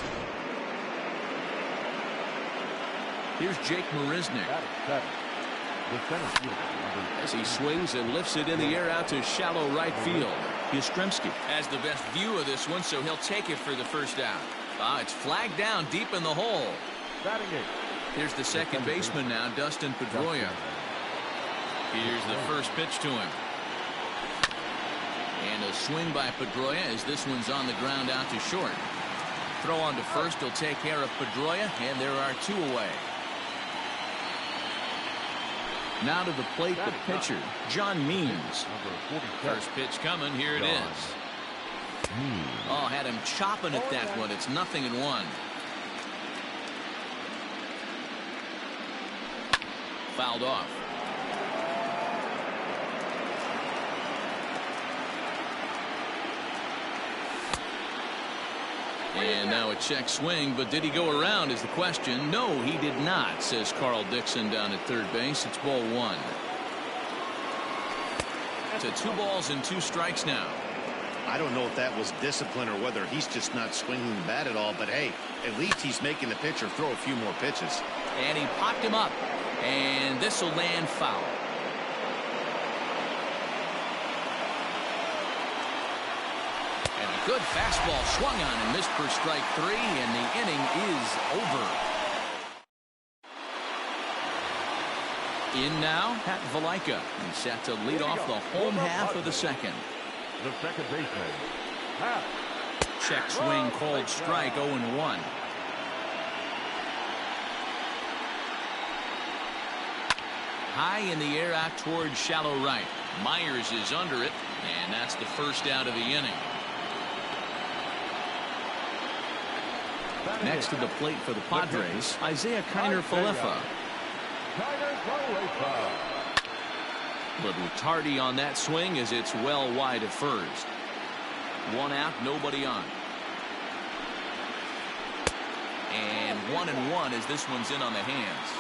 Here's Jake Marisnik. As he swings and lifts it in the air out to shallow right field. Yastrzemski has the best view of this one, so he'll take it for the first out. It's flagged down deep in the hole. Here's the second baseman now, Dustin Pedroia. Here's the first pitch to him. And a swing by Pedroia as this one's on the ground out to short. Throw on to first will take care of Pedroia, and there are 2 away. Now to the plate, the pitcher, John Means. First pitch coming, here it is. Oh, had him chopping at that one. It's 0-1. Fouled off. And now a check swing, but did he go around is the question. No, he did not, says Carl Dixon down at third base. It's ball 1. To 2 balls and 2 strikes now. I don't know if that was discipline or whether he's just not swinging the bat at all, but hey, at least he's making the pitcher throw a few more pitches. And he popped him up, and this will land foul. And a good fastball swung on and missed for strike 3, and the inning is over. In now, Pat Valaika. He's set to lead off the home half of the second. The second baseman. Check swing called strike, 0-1. High in the air out towards shallow right. Myers is under it, and that's the first out of the inning. Next to the plate for the Padres, Isaiah Kiner-Falefa. Little tardy on that swing as it's well wide of first. 1 out, nobody on. And 1-1 as this one's in on the hands.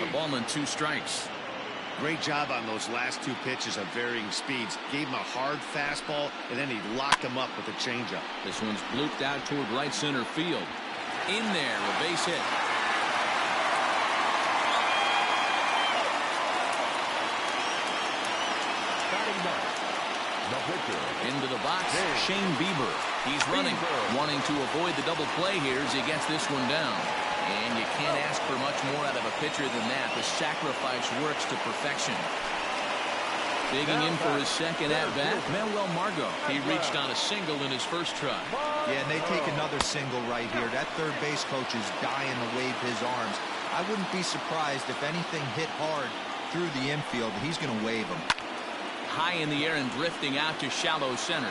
The ball and 2 strikes. Great job on those last 2 pitches of varying speeds. Gave him a hard fastball, and then he locked him up with a changeup. This one's blooped out toward right center field. In there, a base hit. Into the box, Shane Bieber. He's running, wanting to avoid the double play here as he gets this one down. And you can't ask for much more out of a pitcher than that. The sacrifice works to perfection. Digging in for his second at-bat, Manuel Margot. He reached on a single in his first try. Yeah, and they take another single right here. That third base coach is dying to wave his arms. I wouldn't be surprised if anything hit hard through the infield. He's going to wave them. High in the air and drifting out to shallow center.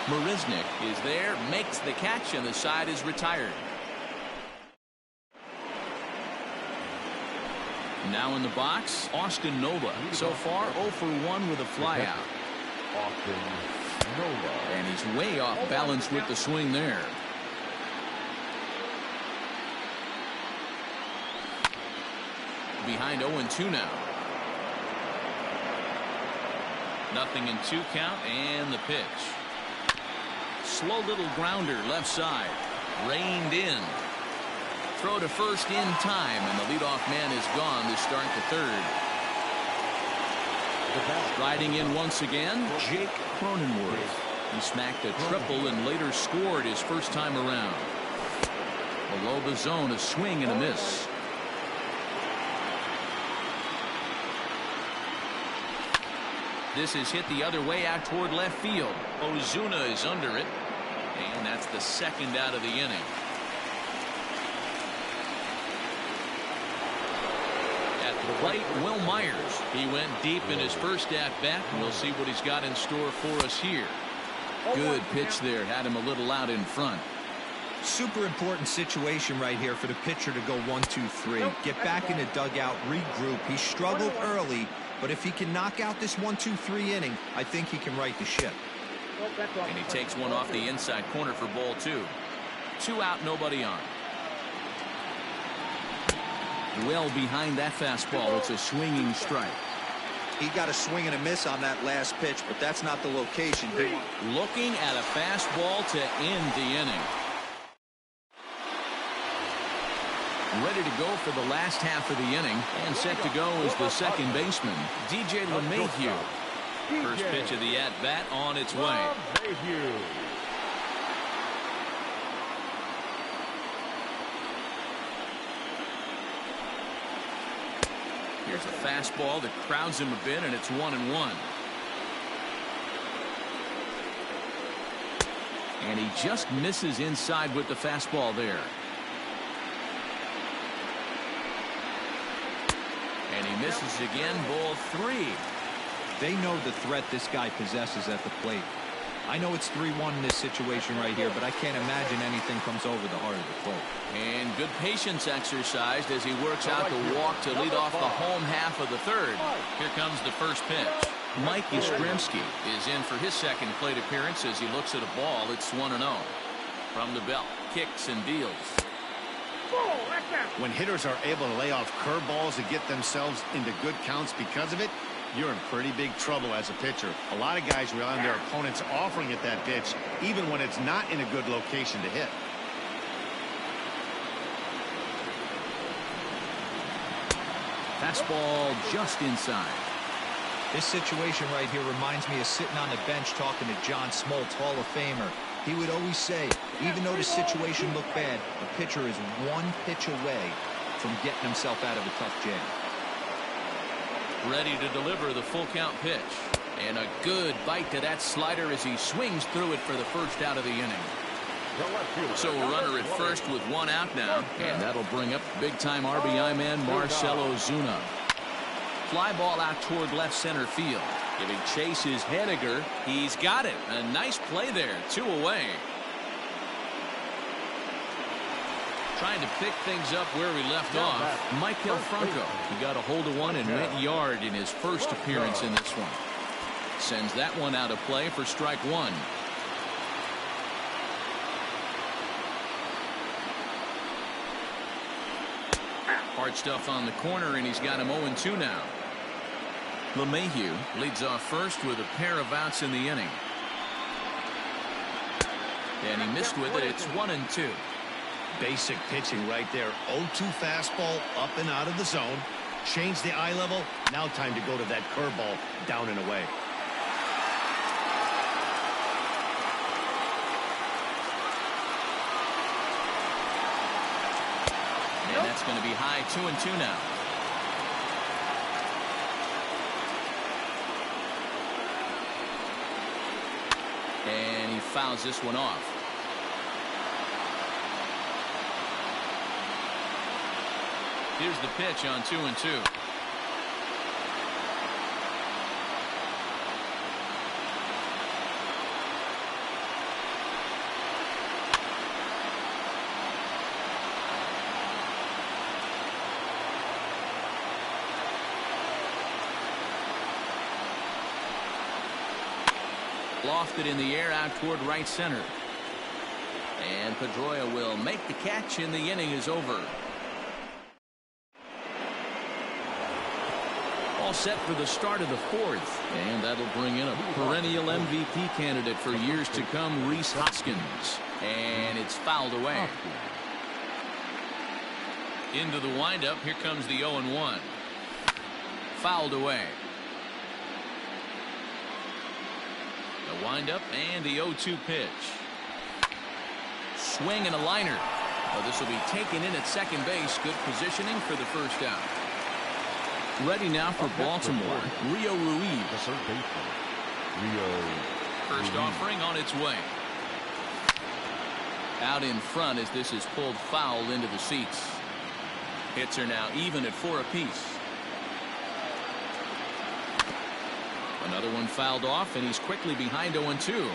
Marisnik is there, makes the catch, and the side is retired. Now in the box, Austin Nola. So far, 0 for 1 with a flyout. Austin Nola. And he's way off balance with the swing there. Behind 0-2 now. 0-2 count and the pitch. Slow little grounder left side. Reined in. Throw to first in time, and the leadoff man is gone to start the third. Riding in once again, Jake Cronenworth. He smacked a triple and later scored his first time around. Below the zone, a swing and a miss. This is hit the other way out toward left field. Ozuna is under it, and that's the second out of the inning. At the plate, Will Myers. He went deep in his first at-bat, and we'll see what he's got in store for us here. Good pitch there, had him a little out in front. Super important situation right here for the pitcher to go 1-2-3. Get back in the dugout, regroup. He struggled early, but if he can knock out this 1-2-3 inning, I think he can right the ship. And he takes one off the inside corner for ball 2. 2 out, nobody on. Well behind that fastball. It's a swinging strike. He got a swing and a miss on that last pitch, but that's not the location. Looking at a fastball to end the inning. Ready to go for the last half of the inning, and set to go is the second baseman, DJ LeMahieu. First pitch of the at-bat on its way. Here's a fastball that crowds him a bit, and it's 1-1. And he just misses inside with the fastball there. And he misses again, ball 3. They know the threat this guy possesses at the plate. I know it's 3-1 in this situation right here, but I can't imagine anything comes over the heart of the plate. And good patience exercised as he works out the walk to lead off the home half of the third. Here comes the first pitch. Mike Yastrzemski is in for his second plate appearance as he looks at a ball. It's 1-0. From the belt, kicks and deals. When hitters are able to lay off curveballs and get themselves into good counts because of it, you're in pretty big trouble as a pitcher. A lot of guys rely on their opponents offering at that pitch, even when it's not in a good location to hit. Fastball just inside. This situation right here reminds me of sitting on the bench talking to John Smoltz, Hall of Famer. He would always say, even though the situation looked bad, a pitcher is one pitch away from getting himself out of a tough jam. Ready to deliver the full count pitch. And a good bite to that slider as he swings through it for the first out of the inning. So a runner at first with 1 out now. And that'll bring up big-time RBI man Marcell Ozuna. Fly ball out toward left center field. Giving chase is Hediger. He's got it. A nice play there. 2 away. Trying to pick things up where we left off. Michael Franco. He got a hold of one and went yard in his first appearance in this one. Sends that one out of play for strike 1. Hard stuff on the corner, and he's got him 0-2 now. LeMahieu leads off first with a pair of outs in the inning. And he missed with it. It's 1-2. Basic pitching right there. 0-2 fastball up and out of the zone. Change the eye level. Now time to go to that curveball down and away. And that's going to be high. 2-2 now. And he fouls this one off. Here's the pitch on 2-2. Lofted in the air out toward right center. And Pedroia will make the catch, and the inning is over. All set for the start of the fourth, and that'll bring in a perennial MVP candidate for years to come, Rhys Hoskins, and it's fouled away. Into the windup. Here comes the 0-1. Fouled away. The windup and the 0-2 pitch. Swing and a liner. Well, this will be taken in at second base. Good positioning for the first out. Ready now for Baltimore, Rio Ruiz. The third baseman, Rio. First offering on its way. Out in front as this is pulled foul into the seats. Hits are now even at 4 apiece. Another one fouled off, and he's quickly behind 0-2.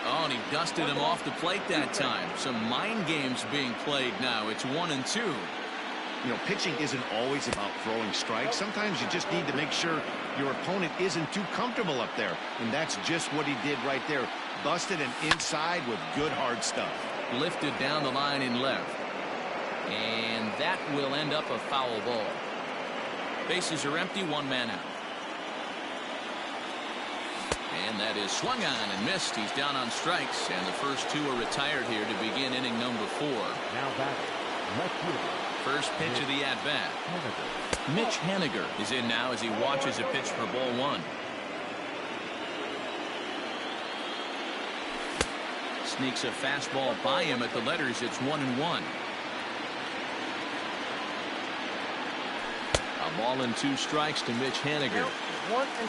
Oh, and he dusted him off the plate that time. Some mind games being played now. It's 1-2. You know, pitching isn't always about throwing strikes. Sometimes you just need to make sure your opponent isn't too comfortable up there. And that's just what he did right there. Busted him inside with good hard stuff. Lifted down the line in left. And that will end up a foul ball. Bases are empty, one man out. And that is swung on and missed. He's down on strikes, and the first two are retired here to begin inning number 4. Now batting, left fielder. First pitch of the at-bat. Mitch Haniger is in now as he watches a pitch for ball 1. Sneaks a fastball by him at the letters. It's 1-1. A ball and 2 strikes to Mitch Haniger.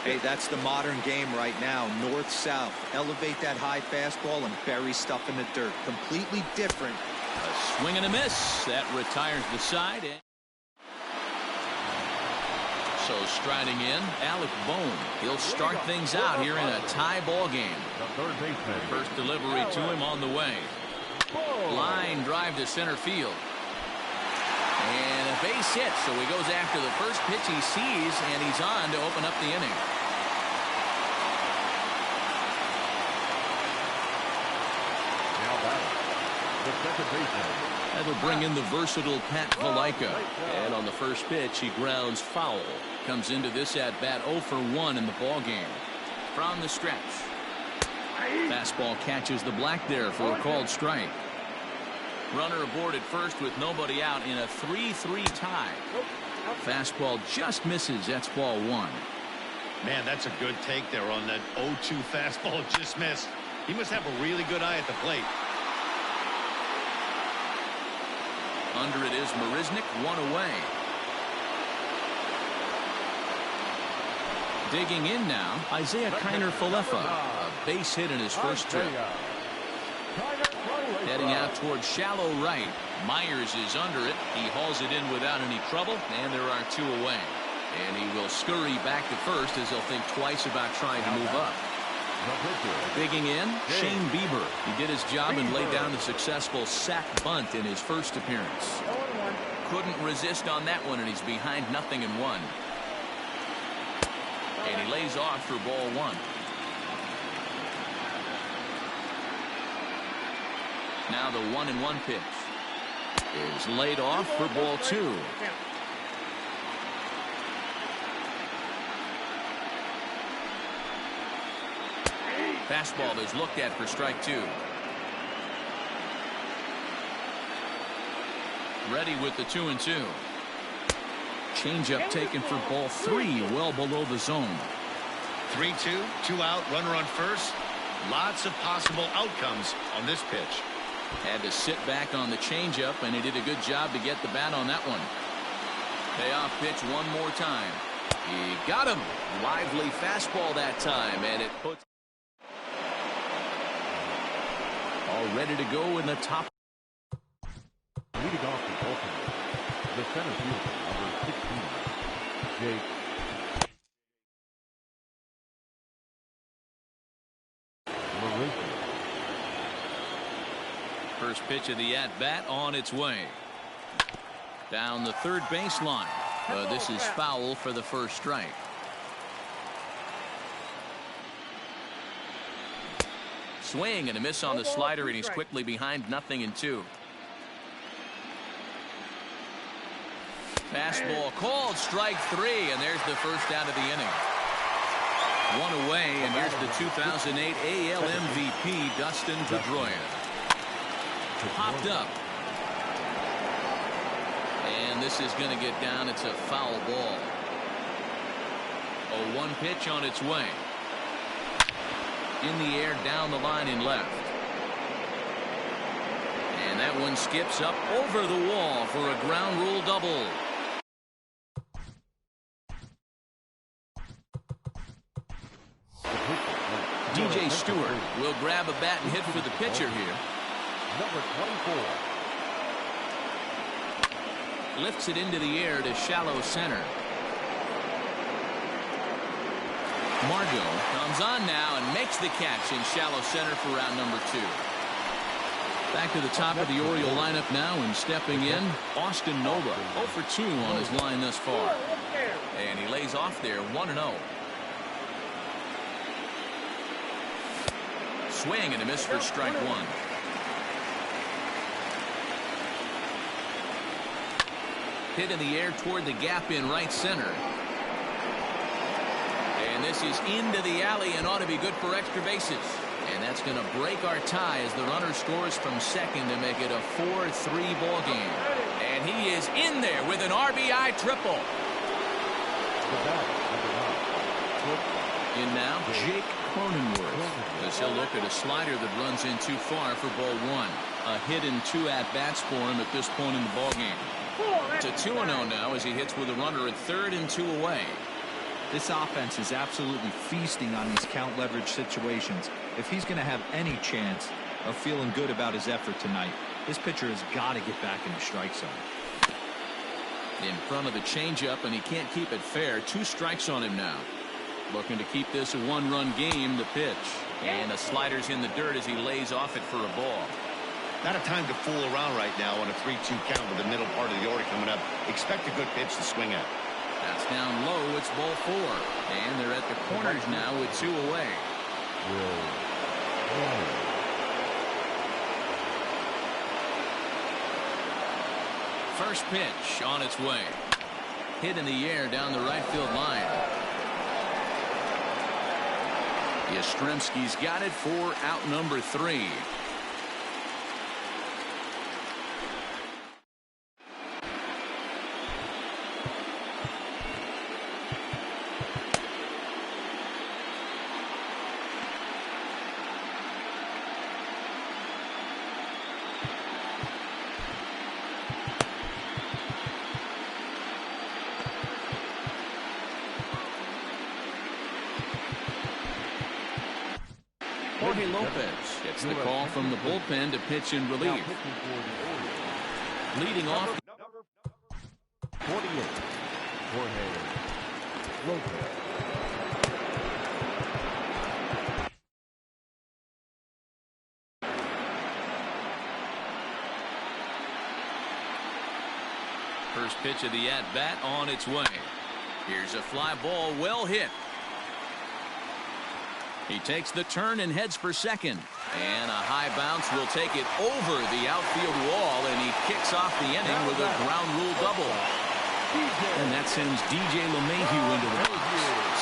Hey, that's the modern game right now. North-south. Elevate that high fastball and bury stuff in the dirt. Completely different. A swing and a miss. That retires the side. So striding in, Alec Bohm. He'll start things out here in a tie ball game. The third baseman. First delivery to him on the way. Line drive to center field. And a base hit, so he goes after the first pitch he sees, and he's on to open up the inning. Now batting, the second baseman. That'll bring in the versatile Pat Valaika. And on the first pitch, he grounds foul. Comes into this at-bat 0 for 1 in the ball game. From the stretch. Fastball catches the black there for a called strike. Runner aboard at first with nobody out in a 3-3 tie. Fastball just misses. That's ball 1. Man, that's a good take there on that 0-2 fastball just missed. He must have a really good eye at the plate. Under it is Marisnik, 1 away. Digging in now, Isaiah Kiner-Falefa. A base hit in his first trip. Heading out towards shallow right. Myers is under it. He hauls it in without any trouble, and there are 2 away. And he will scurry back to first as he'll think twice about trying to move up. Digging in, Shane Bieber. He did his job and laid down a successful sac bunt in his first appearance. Couldn't resist on that one, and he's behind 0-1. And he lays off for ball 1. Now the 1-1 pitch is laid off for ball 2. Fastball is looked at for strike 2. Ready with the 2-2. Changeup taken for ball 3, well below the zone. 3-2, 2 out, runner on first. Lots of possible outcomes on this pitch. Had to sit back on the changeup, and he did a good job to get the bat on that one. Payoff pitch one more time. He got him. Lively fastball that time, and it puts all ready to go in the top. Leading off the Baltimore, the center fielder, number 16, Jake. First pitch of the at-bat on its way. Down the third baseline. This is foul for the first strike. Swing and a miss on the slider, and he's quickly behind 0-2. Fastball called, strike 3, and there's the first out of the inning. One away, and here's the 2008 AL MVP, Dustin Pedroia. Popped up. And this is going to get down. It's a foul ball. 0-1 pitch on its way. In the air, down the line in left. And that one skips up over the wall for a ground rule double. DJ Stewart will grab a bat and hit for the pitcher here. Number 24. Lifts it into the air to shallow center. Margot comes on now and makes the catch in shallow center for round number 2. Back to the top of the Oriole lineup now, and stepping in, Austin Nola, 0 for 2 on his line thus far. And he lays off there, 1-0. Swing and a miss for strike 1. Hit in the air toward the gap in right center. And this is into the alley and ought to be good for extra bases. And that's going to break our tie as the runner scores from second to make it a 4-3 ball game. And he is in there with an RBI triple. In now, Jake Cronenworth, as he'll look at a slider that runs in too far for ball 1. A hit and 2 at-bats for him at this point in the ball game. It's a 2-0 now as he hits with a runner at third and 2 away. This offense is absolutely feasting on these count leverage situations. If he's going to have any chance of feeling good about his effort tonight, this pitcher has got to get back in the strike zone. In front of the changeup, and he can't keep it fair. 2 strikes on him now. Looking to keep this a 1-run game. The pitch, and the slider's in the dirt as he lays off it for a ball. Not a time to fool around right now on a 3-2 count with the middle part of the order coming up. Expect a good pitch to swing at. That's down low. It's ball 4, and they're at the corners now with 2 away. First pitch on its way. Hit in the air down the right field line. Yastrzemski's got it for out number 3. Jorge Lopez gets the call from the bullpen to pitch in relief. Leading off. 48. Jorge Lopez. First pitch of the at-bat on its way. Here's a fly ball, well hit. He takes the turn and heads for second. And a high bounce will take it over the outfield wall, and he kicks off the inning with a ground rule double. And that sends DJ LeMahieu into the box.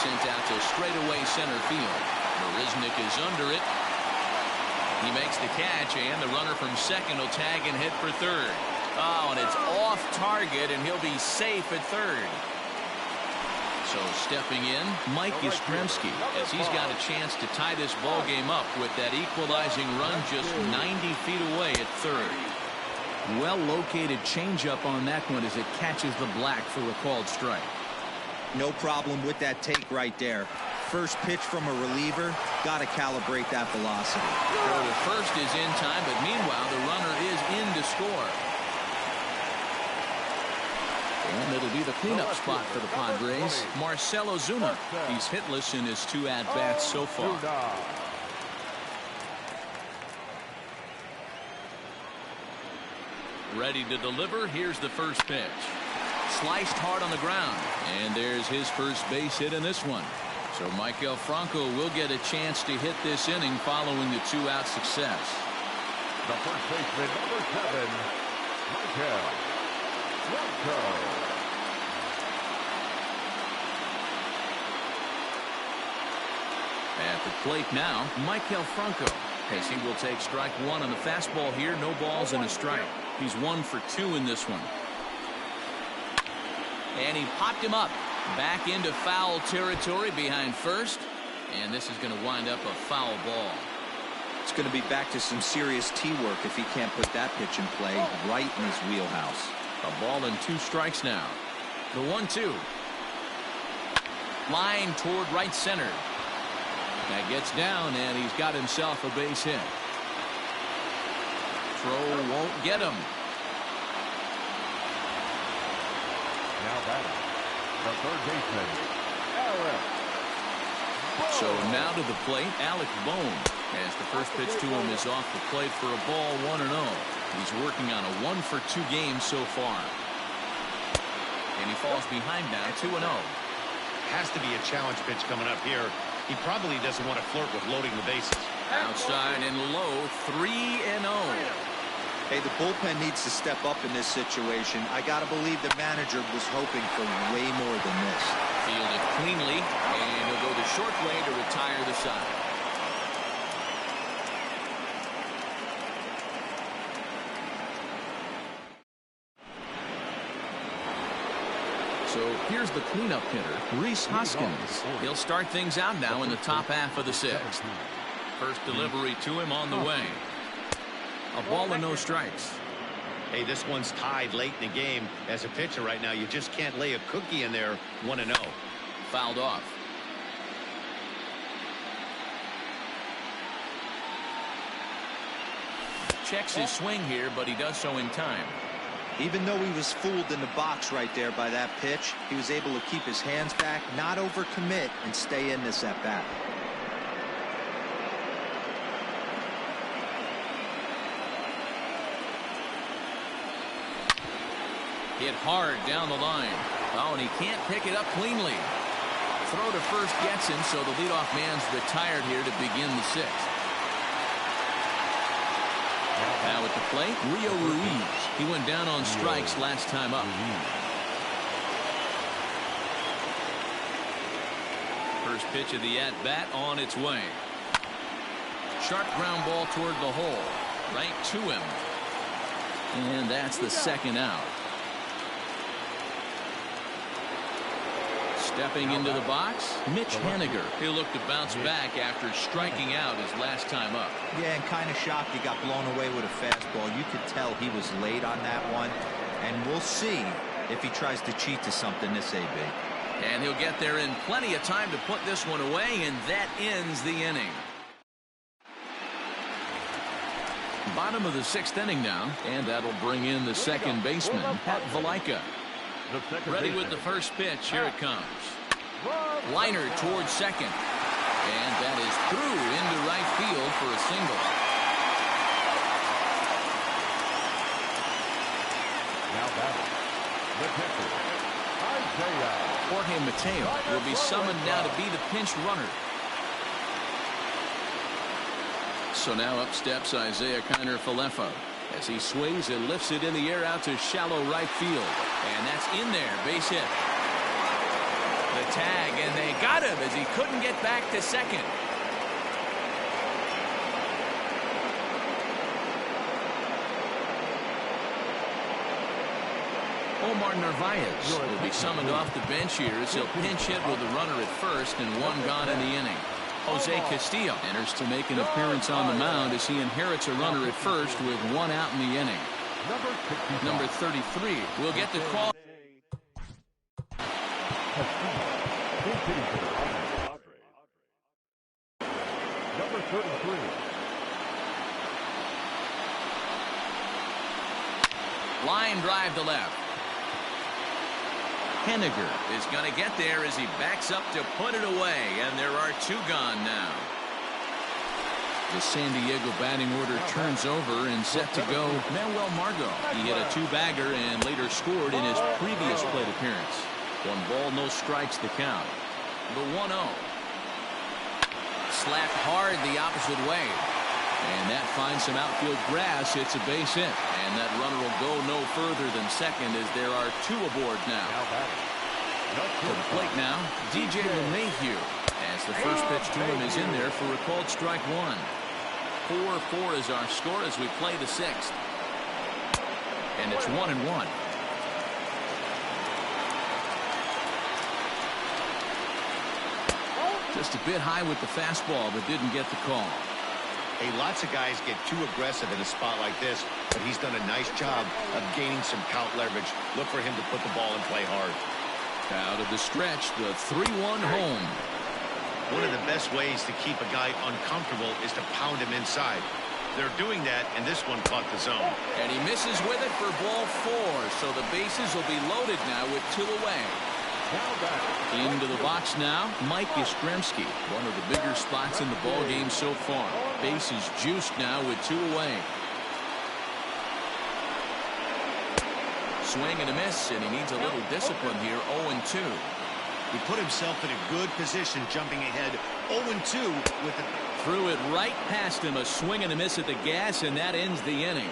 Sent out to straightaway center field. Marisnik is under it. He makes the catch, and the runner from second will tag and hit for third. Oh, and it's off target, and he'll be safe at third. So stepping in, Mike Yastrzemski, as he's got a chance to tie this ball game up with that equalizing run just 90 feet away at third. Well-located changeup on that one as it catches the black for a called strike. No problem with that take right there. First pitch from a reliever, got to calibrate that velocity. Well, the first is in time, but meanwhile the runner is in to score. And it'll be the cleanup spot for the Padres. Marcell Ozuna. He's hitless in his 2 at-bats so far. Ready to deliver. Here's the first pitch. Sliced hard on the ground. And there's his first base hit in this one. So Michael Franco will get a chance to hit this inning following the 2-out success. The first baseman, number 7, Michael Franco. At the plate now, Michael Franco, as he will take strike 1 on the fastball here. No balls and a strike. He's 1 for 2 in this one. And he popped him up. Back into foul territory behind first. And this is going to wind up a foul ball. It's going to be back to some serious tee work if he can't put that pitch in play right in his wheelhouse. A ball and 2 strikes now. The 1-2. Line toward right center. That gets down, and he's got himself a base hit. Throw won't get him. Now batting, the third baseman, Alec. So now to the plate, Alec Bone, as the first pitch to him is off the plate for a ball, 1-0. He's working on a 1-for-2 game so far. And he falls behind now, 2-0. Has to be a challenge pitch coming up here. He probably doesn't want to flirt with loading the bases. Outside and low, 3-0. Hey, the bullpen needs to step up in this situation. I got to believe the manager was hoping for way more than this. Fielded cleanly, and he'll go the short way to retire the side. So here's the cleanup hitter, Rhys Hoskins. He'll start things out now in the top half of the 6th. First delivery to him on the way. A ball and no strikes. Hey, this one's tied late in the game. As a pitcher right now, you just can't lay a cookie in there. 1-0. Fouled off. Checks his swing here, but he does so in time. Even though he was fooled in the box right there by that pitch, he was able to keep his hands back, not overcommit, and stay in this at-bat. Hit hard down the line. Oh, and he can't pick it up cleanly. Throw to first gets him, so the leadoff man's retired here to begin the 6th. Now at the plate, Rio Ruiz. He went down on strikes last time up. First pitch of the at-bat on its way. Sharp ground ball toward the hole. Right to him. And that's the 2nd out. Stepping into the box, Mitch Haniger. He'll look to bounce back after striking out his last time up. Yeah, and kind of shocked he got blown away with a fastball. You could tell he was late on that one. And we'll see if he tries to cheat to something this AB. And he'll get there in plenty of time to put this one away, and that ends the inning. Bottom of the 6th inning now, and that'll bring in the second baseman, Pat Valaika. Ready with the first pitch. Here it comes. Liner towards second. And that is through into right field for a single. Now batting, the pitcher, Jorge Mateo will be summoned now to be the pinch runner. So now up steps Isaiah Kiner-Falefa as he sways and lifts it in the air out to shallow right field. And that's in there, base hit. The tag, and they got him as he couldn't get back to second. Omar Narvaez will be summoned off the bench here as he'll pinch hit with a runner at first and 1 gone in the inning. Jose Castillo enters to make an appearance on the mound as he inherits a runner at first with 1 out in the inning. Number 33 will get the call. Number 33. Line drive to left. Haniger is going to get there as he backs up to put it away, and there are 2 gone now. The San Diego batting order turns over and set to go Manuel Margot. He hit a 2-bagger and later scored in his previous plate appearance. 1 ball, no strikes the count. The 1-0. slapped hard the opposite way. And that finds some outfield grass. It's a base hit. And that runner will go no further than second as there are two aboard now. To the plate now, DJ LeMahieu, as the first pitch to him is in there for a called strike one. 4-4 is our score as we play the sixth. And it's 1-1. Just a bit high with the fastball, but didn't get the call. Hey, lots of guys get too aggressive in a spot like this, but he's done a nice job of gaining some count leverage. Look for him to put the ball and play hard. Out of the stretch, the 3-1 home. One of the best ways to keep a guy uncomfortable is to pound him inside. They're doing that, and this one caught the zone. And he misses with it for ball 4, so the bases will be loaded now with 2 away. Into the box now, Mike Yastrzemski, one of the bigger spots in the ball game so far. Bases juiced now with 2 away. Swing and a miss, and he needs a little discipline here. 0-2. He put himself in a good position, jumping ahead 0-2 with the... Threw it right past him, a swing and a miss at the gas, and that ends the inning.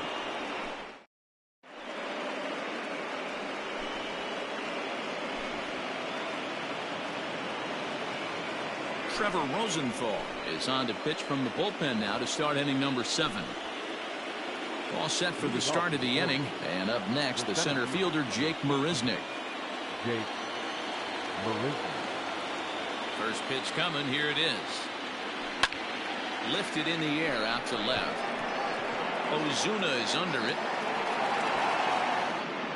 Trevor Rosenthal is on to pitch from the bullpen now to start inning number 7. All set for the start of the inning, and up next the center fielder Jake Marisnick. First pitch coming, here it is. Lifted in the air out to left. Ozuna is under it,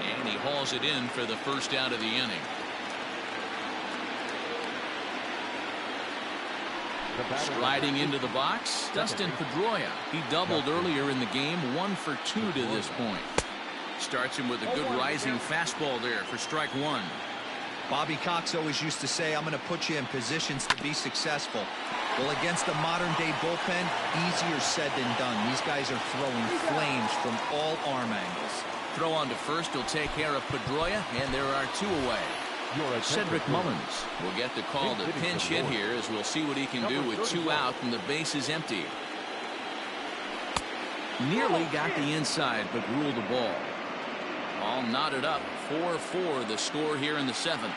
and he hauls it in for the first out of the inning. Striding into the box, Dustin Pedroia. He doubled earlier in the game, 1 for 2 to this point. Starts him with a good rising fastball there for strike 1. Bobby Cox always used to say, I'm going to put you in positions to be successful. Well, against the modern-day bullpen, easier said than done. These guys are throwing flames from all arm angles. Throw on to first will take care of Pedroia, and there are 2 away. Cedric Mullins will get the call to pinch hit here, as we'll see what he can do with 2 out and the base is empty. Nearly got the inside, but ruled the ball. All knotted up, 4-4 the score here in the 7th.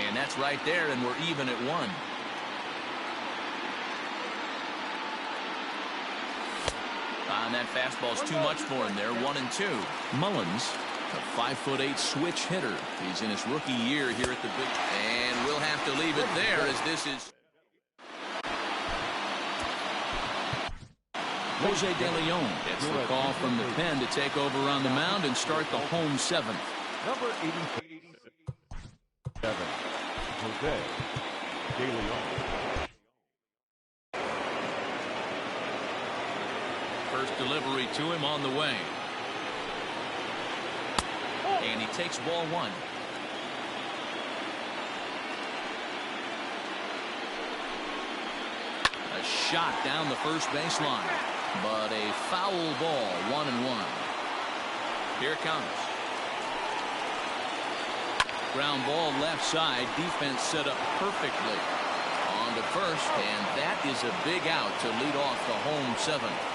And that's right there, and we're even at 1. And that fastball's too much for him there. 1-2. Mullins, a 5'8" switch hitter. He's in his rookie year here at the big. And we'll have to leave it there as this is Jose De Leon gets the call from the pen to take over on the mound and start the home 7th. Number 87, Jose De Leon. First delivery to him on the way. And he takes ball 1. A shot down the first baseline, but a foul ball. 1-1. Here it comes. Ground ball left side. Defense set up perfectly. On to first, and that is a big out to lead off the home 7th.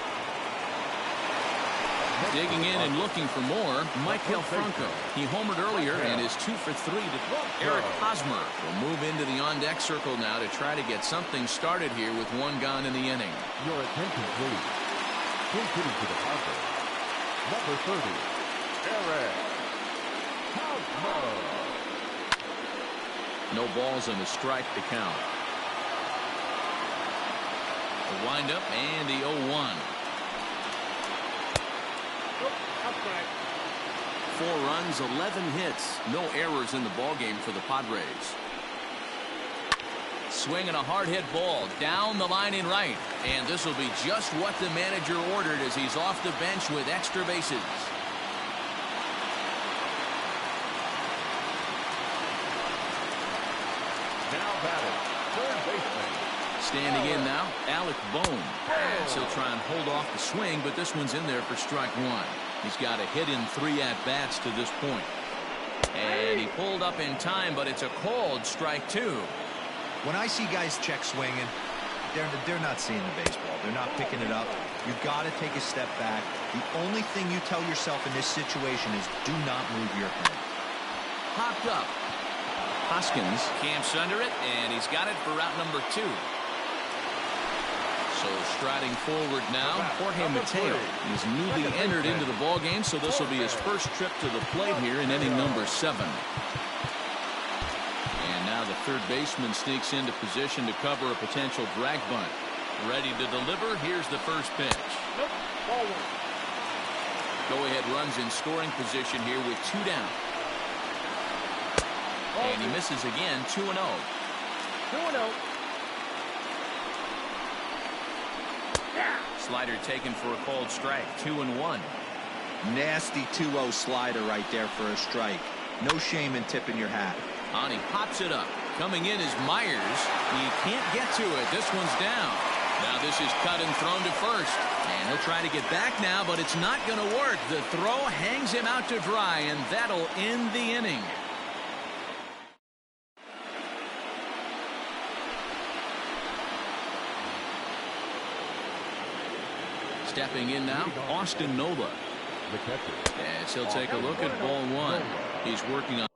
Digging in and looking for more, Michael Franco. He homered earlier and is 2 for 3 to Eric Hosmer will move into the on-deck circle now to try to get something started here with 1 gone in the inning. Your attention, please. Who's hitting to the Padres? Number 30, Eric Hosmer. No balls and a strike to count. The windup and the 0-1. 4 runs, 11 hits, no errors in the ballgame for the Padres. Swinging a hard hit ball down the line in right, and this will be just what the manager ordered as he's off the bench with extra bases. Now batting, third baseman. Standing in now, Alec Bohm. As he'll try and hold off the swing, but this one's in there for strike 1. He's got a hit in 3 at-bats to this point. And he pulled up in time, but it's a called strike 2. When I see guys check swinging, they're not seeing the baseball. They're not picking it up. You've got to take a step back. The only thing you tell yourself in this situation is do not move your head. Popped up. Hoskins camps under it, and he's got it for route number 2. So striding forward now, Jorge Mateo is newly entered into the ball game, so this will be his first trip to the plate here in inning number 7. And now the third baseman sneaks into position to cover a potential drag bunt. Ready to deliver. Here's the first pitch. Nope. Ball 1. Go-ahead runs in scoring position here with 2 down. And he misses again, 2-0. 2-0. Slider taken for a called strike, 2-1. Nasty 2-0 slider right there for a strike. No shame in tipping your hat. And he pops it up. Coming in is Myers. He can't get to it. This one's down. Now this is cut and thrown to first. And he'll try to get back now, but it's not going to work. The throw hangs him out to dry, and that'll end the inning. Stepping in now, Austin Nola. The catcher. As he'll take a look at ball 1. He's working on.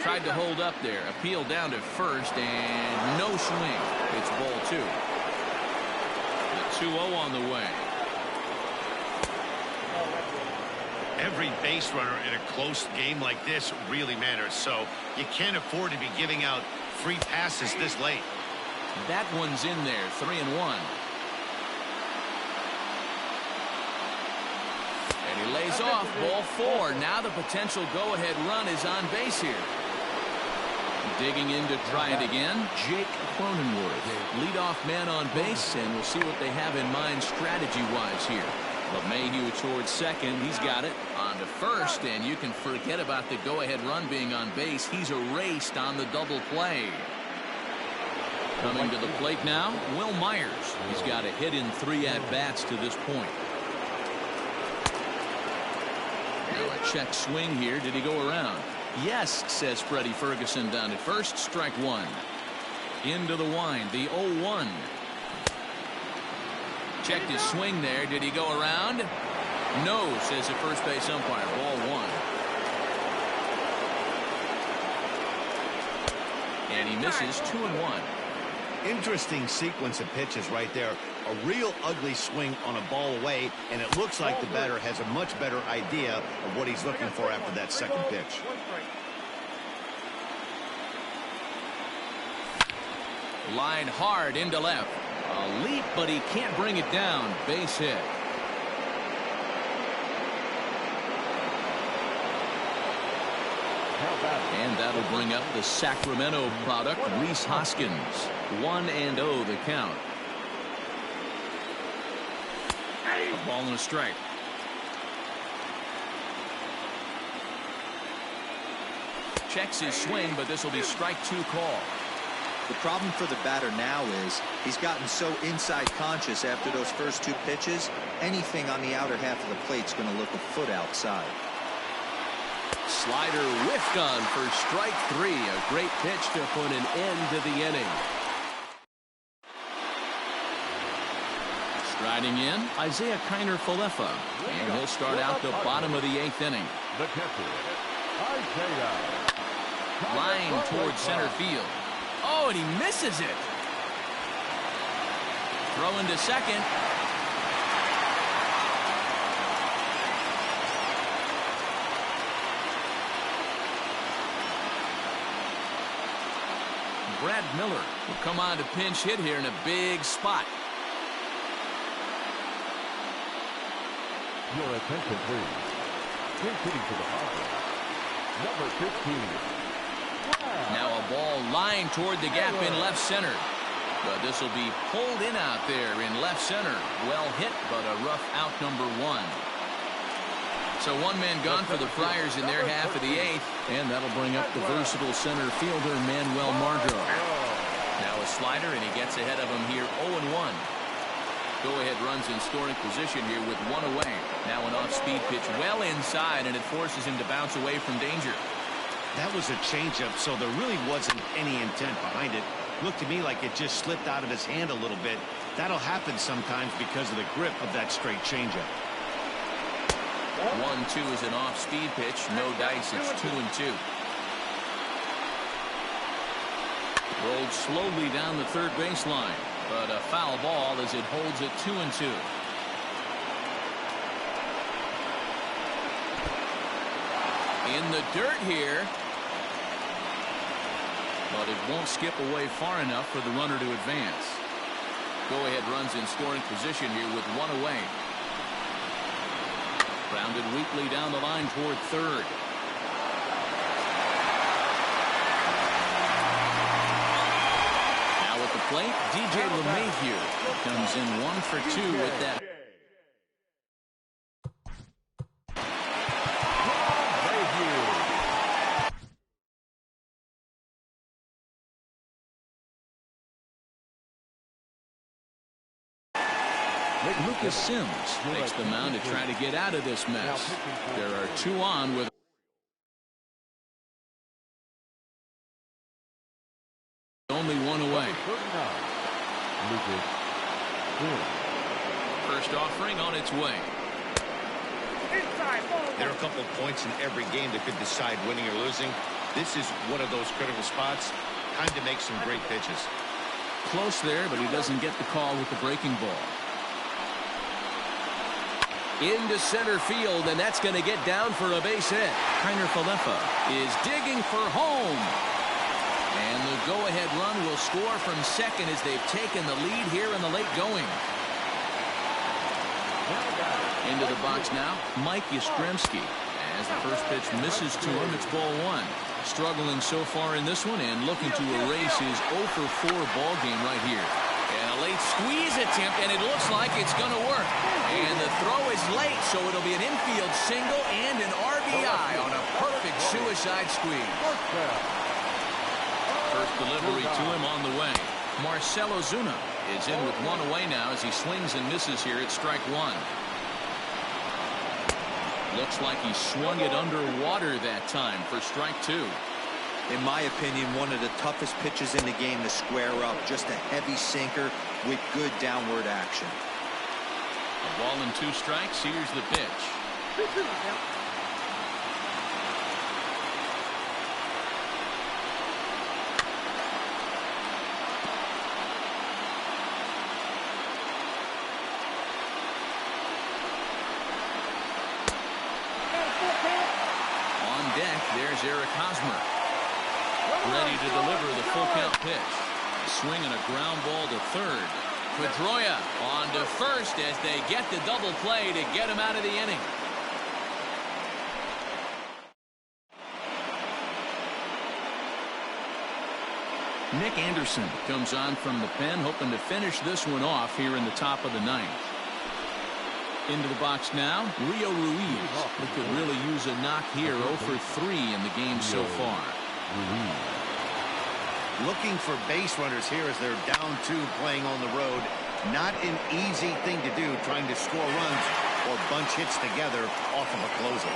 Tried to hold up there. Appeal down to first, and no swing. It's ball 2. The 2-0 on the way. Every base runner in a close game like this really matters, so you can't afford to be giving out free passes this late. That one's in there, 3-1. And he lays off, ball 4. Now the potential go-ahead run is on base here. Digging in to try it again, Jake Cronenworth. Leadoff man on base, and we'll see what they have in mind strategy-wise here. LeMahieu towards second. He's got it. On to first, and you can forget about the go-ahead run being on base. He's erased on the double play. Coming to the plate now, Will Myers. He's got a hit in 3 at-bats to this point. Now a check swing here. Did he go around? Yes, says Freddie Ferguson down at first. Strike 1. Into the wind, the 0-1. Checked his swing there. Did he go around? No, says the first base umpire. Ball 1. And he misses, 2-1. Interesting sequence of pitches right there. A real ugly swing on a ball away, and it looks like the batter has a much better idea of what he's looking for after that second pitch. Line hard into left. A leap, but he can't bring it down. Base hit. And that'll bring up the Sacramento product, Rhys Hoskins. 1-0 the count. A ball and a strike. Checks his swing, but this will be strike 2 call. The problem for the batter now is he's gotten so inside conscious after those first 2 pitches. Anything on the outer half of the plate's going to look a foot outside. Slider whiffed on for strike 3. A great pitch to put an end to the inning. Striding in, Isaiah Kiner-Falefa. And he'll start out the bottom of the 8th inning. The catcher, Isaiah. Line towards center field. Oh, and he misses it. Throw into second. Brad Miller will come on to pinch hit here in a big spot. Your attention, please. Pinch hitting to the bottom. Number 15. Now a ball lined toward the gap in left center. But this will be pulled in out there in left center. Well hit, but a rough out, number 1. So one man gone for the Friars in their half of the 8th, and that'll bring up the versatile center fielder Manuel Margot. Now a slider, and he gets ahead of him here 0-1. Go-ahead runs in scoring position here with 1 away. Now an off-speed pitch well inside, and it forces him to bounce away from danger. That was a changeup, so there really wasn't any intent behind it. Looked to me like it just slipped out of his hand a little bit. That'll happen sometimes because of the grip of that straight changeup. 1-2 is an off-speed pitch. No dice. It's 2-2. Rolled slowly down the third baseline, but a foul ball as it holds it 2-2. In the dirt here, but it won't skip away far enough for the runner to advance. Go-ahead runs in scoring position here with 1 away. Grounded weakly down the line toward third. Now at the plate, DJ LeMahieu comes in 1 for 2 with that. Lucas Sims takes the mound to try to get out of this mess. There are 2 on with only 1 away. First offering on its way. There are a couple of points in every game that could decide winning or losing. This is one of those critical spots. Time to make some great pitches. Close there, but he doesn't get the call with the breaking ball. Into center field, and that's going to get down for a base hit. Kiner Falefa is digging for home. And the go-ahead run will score from second as they've taken the lead here in the late going. Into the box now, Mike Yastrzemski. As the first pitch misses to him, it's ball 1. Struggling so far in this one and looking to erase his 0 for 4 ball game right here. And a late squeeze attempt, and it looks like it's going to work. And the throw is late, so it'll be an infield single and an RBI on a perfect suicide squeeze. First delivery to him on the way. Marcell Ozuna is in with 1 away now as he swings and misses here at strike 1. Looks like he swung it underwater that time for strike 2. In my opinion, one of the toughest pitches in the game to square up. Just a heavy sinker with good downward action. A ball and 2 strikes. Here's the pitch. On deck, there's Eric Hosmer. Ready to deliver the full count pitch. A swing and a ground ball to third. Pedroia on to first as they get the double play to get him out of the inning. Nick Anderson comes on from the pen, hoping to finish this one off here in the top of the 9th. Into the box now, Rio Ruiz. He could really use a knock here. 0 for 3 in the game so far. Looking for base runners here as they're down 2 playing on the road. Not an easy thing to do, trying to score runs or bunch hits together off of a closer.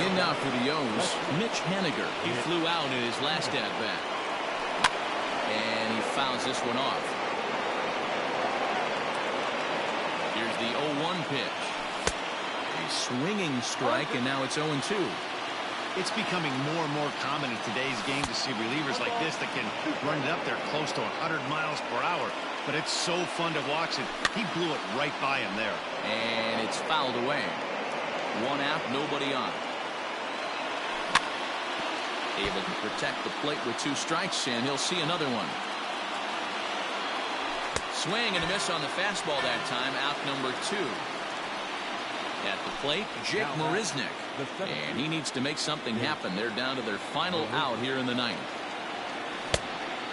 In now for the O's, Mitch Haniger. He flew out in his last at-bat. And he fouls this one off. Here's the 0-1 pitch. A swinging strike, and now it's 0-2. It's becoming more and more common in today's game to see relievers like this that can run it up there close to 100 miles per hour. But it's so fun to watch it. He blew it right by him there. And it's fouled away. 1 out, nobody on. Able to protect the plate with 2 strikes, and he'll see another one. Swing and a miss on the fastball that time. Out number 2. At the plate, Jake Marisnick. And he needs to make something happen. They're down to their final out here in the 9th.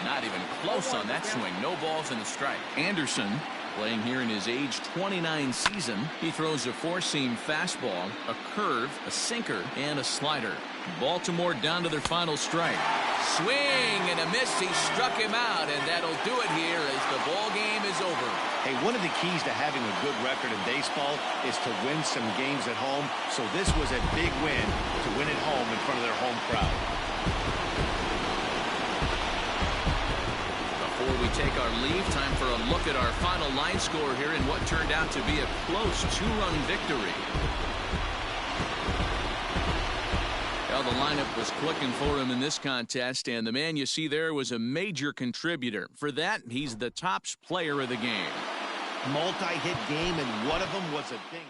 Not even close on that swing. No balls and a strike. Anderson Playing here in his age 29 season, he throws a four-seam fastball, a curve, a sinker, and a slider. Baltimore down to their final strike. Swing and a miss. He struck him out, and that'll do it here as the ball game is over. Hey, one of the keys to having a good record in baseball is to win some games at home. So this was a big win to win at home in front of their home crowd. Before we take our leave, time for a look at our final line score here in what turned out to be a close two-run victory. Well, the lineup was clicking for him in this contest, and the man you see there was a major contributor. For that, he's the top player of the game. Multi-hit game, and one of them was a dinger.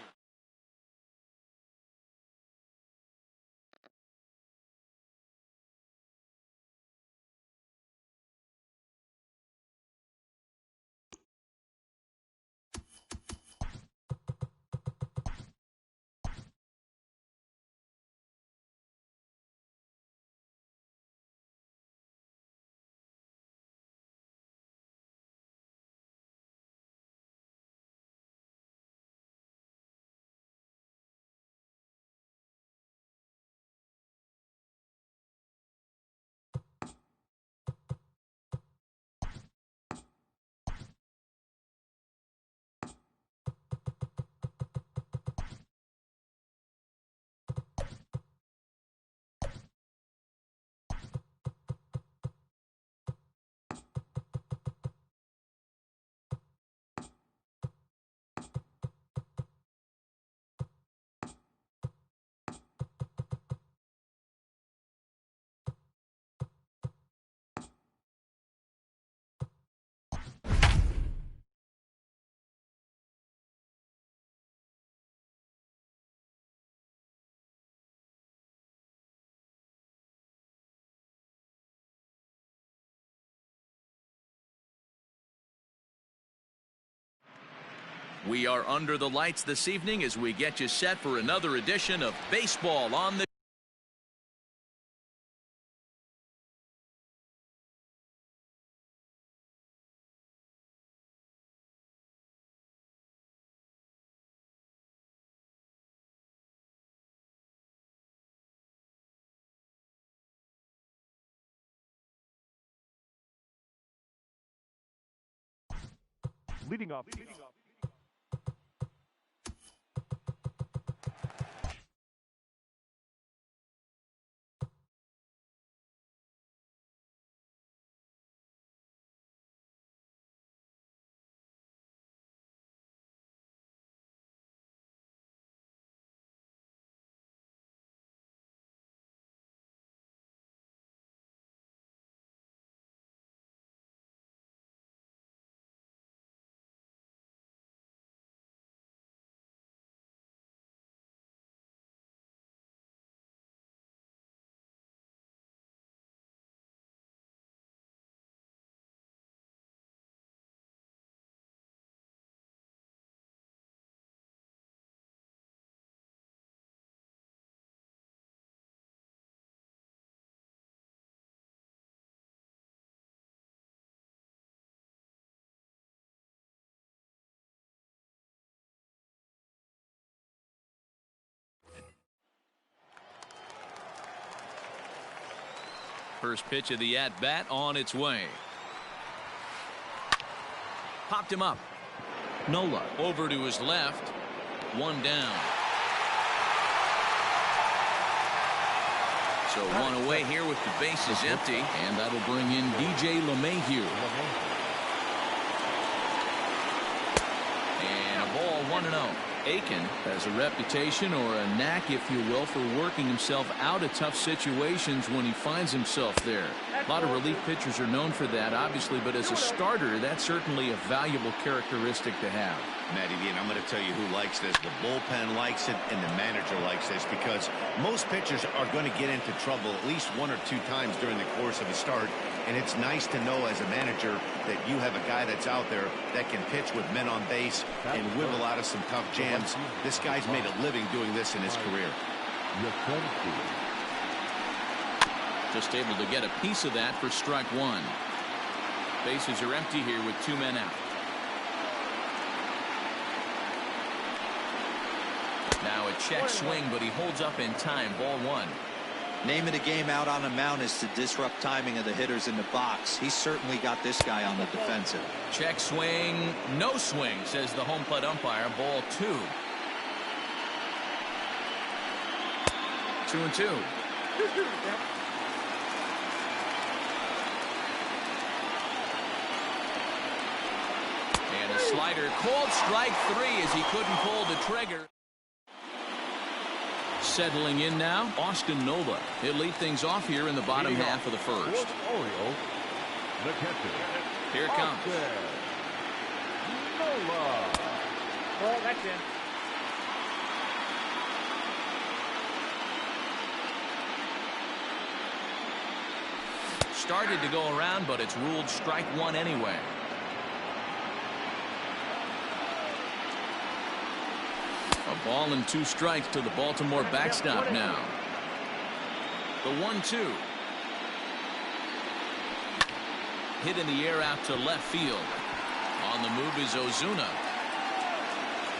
We are under the lights this evening as we get you set for another edition of Baseball on the Leading off. First pitch of the at-bat on its way. Popped him up. Nola over to his left. One down. So one away here with the bases empty, and that'll bring in DJ LeMahieu. And a ball 1-0. Aiken has a reputation, or a knack if you will, for working himself out of tough situations when he finds himself there. A lot of relief pitchers are known for that, obviously, but as a starter, that's certainly a valuable characteristic to have. Matty V, and I'm going to tell you who likes this. The bullpen likes it, and the manager likes this, because most pitchers are going to get into trouble at least one or two times during the course of a start, and it's nice to know as a manager that you have a guy that's out there that can pitch with men on base and whittle out of some tough jams. This guy's made a living doing this in his career. Just able to get a piece of that for strike one. Bases are empty here with two men out. Now a check swing, but he holds up in time. Ball one. Name of the game out on the mound is to disrupt timing of the hitters in the box. He's certainly got this guy on the defensive. Check swing, no swing, says the home plate umpire. Ball two. 2-2. And a slider called strike three as he couldn't pull the trigger. Settling in now, Austin Nola. He'll lead things off here in the bottom half of the first. Orioles, the catcher. Here it comes. Nola. Ball, that's in. Started to go around, but it's ruled strike one anyway. A ball and 2 strikes to the Baltimore backstop now. The 1-2. Hit in the air out to left field. On the move is Ozuna.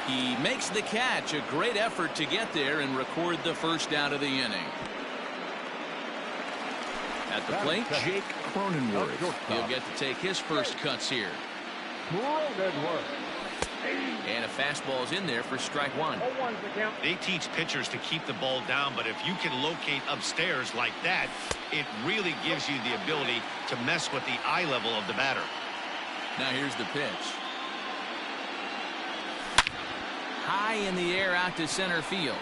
He makes the catch. A great effort to get there and record the first out of the inning. At the plate, Jake Cronenworth. He'll get to take his first cuts here. And a fastball's in there for strike one. 0-1's the count. They teach pitchers to keep the ball down, but if you can locate upstairs like that, it really gives you the ability to mess with the eye level of the batter. Now here's the pitch. High in the air out to center field.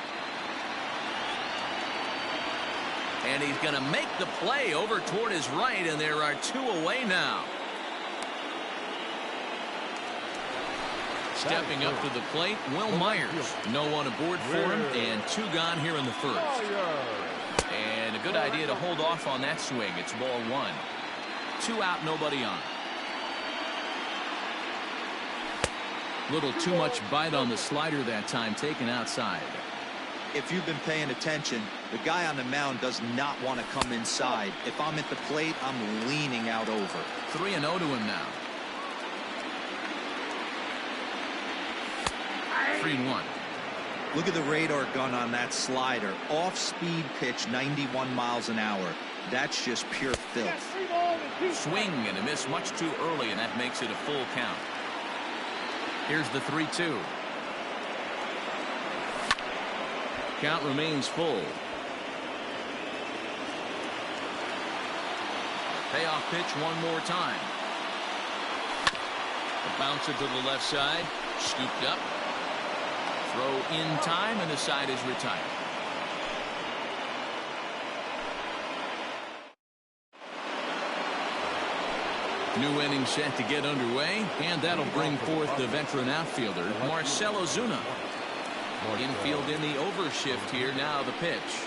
And he's going to make the play over toward his right, and there are 2 away now. Stepping up to the plate, Will Myers. No one aboard for him, and 2 gone here in the first. And a good idea to hold off on that swing. It's ball 1. 2 out, nobody on. Little too much bite on the slider that time, taken outside. If you've been paying attention, the guy on the mound does not want to come inside. If I'm at the plate, I'm leaning out over. 3-0 to him now. 3-1. Look at the radar gun on that slider. Off-speed pitch, 91 miles an hour. That's just pure filth. Swing and a miss much too early, and that makes it a full count. Here's the 3-2. Count remains full. Payoff pitch one more time. A bouncer to the left side. Scooped up. Throw in time, and the side is retired. New inning set to get underway, and that'll bring forth the veteran outfielder, Marcell Ozuna. Infield in the overshift here. Now the pitch.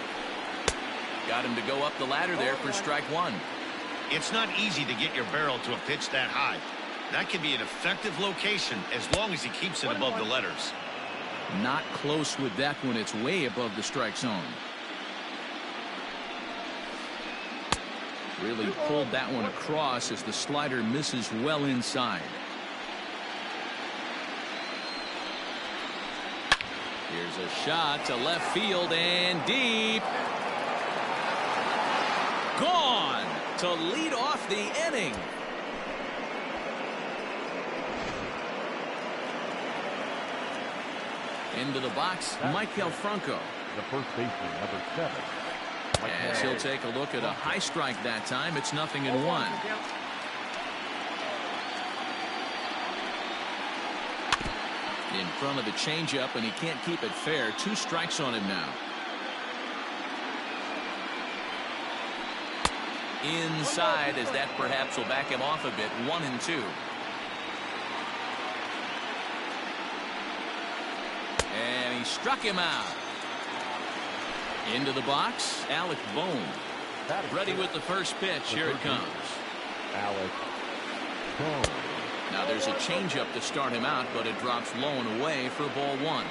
Got him to go up the ladder there for strike one. It's not easy to get your barrel to a pitch that high. That can be an effective location as long as he keeps it above the letters. Not close with that one. It's way above the strike zone. Really pulled that one across as the slider misses well inside. Here's a shot to left field and deep. Gone to lead off the inning. Into the box, Michael Franco. The first baseman, number 7. As he'll take a look at a high strike that time. It's 0-1. In front of the changeup, and he can't keep it fair. 2 strikes on him now. Inside, as that perhaps will back him off a bit. 1-2. And he struck him out. Into the box, Alec Bohm. Ready with the first pitch. Here it comes. Alec Bohm. Now there's a changeup to start him out, but it drops low and away for ball 1.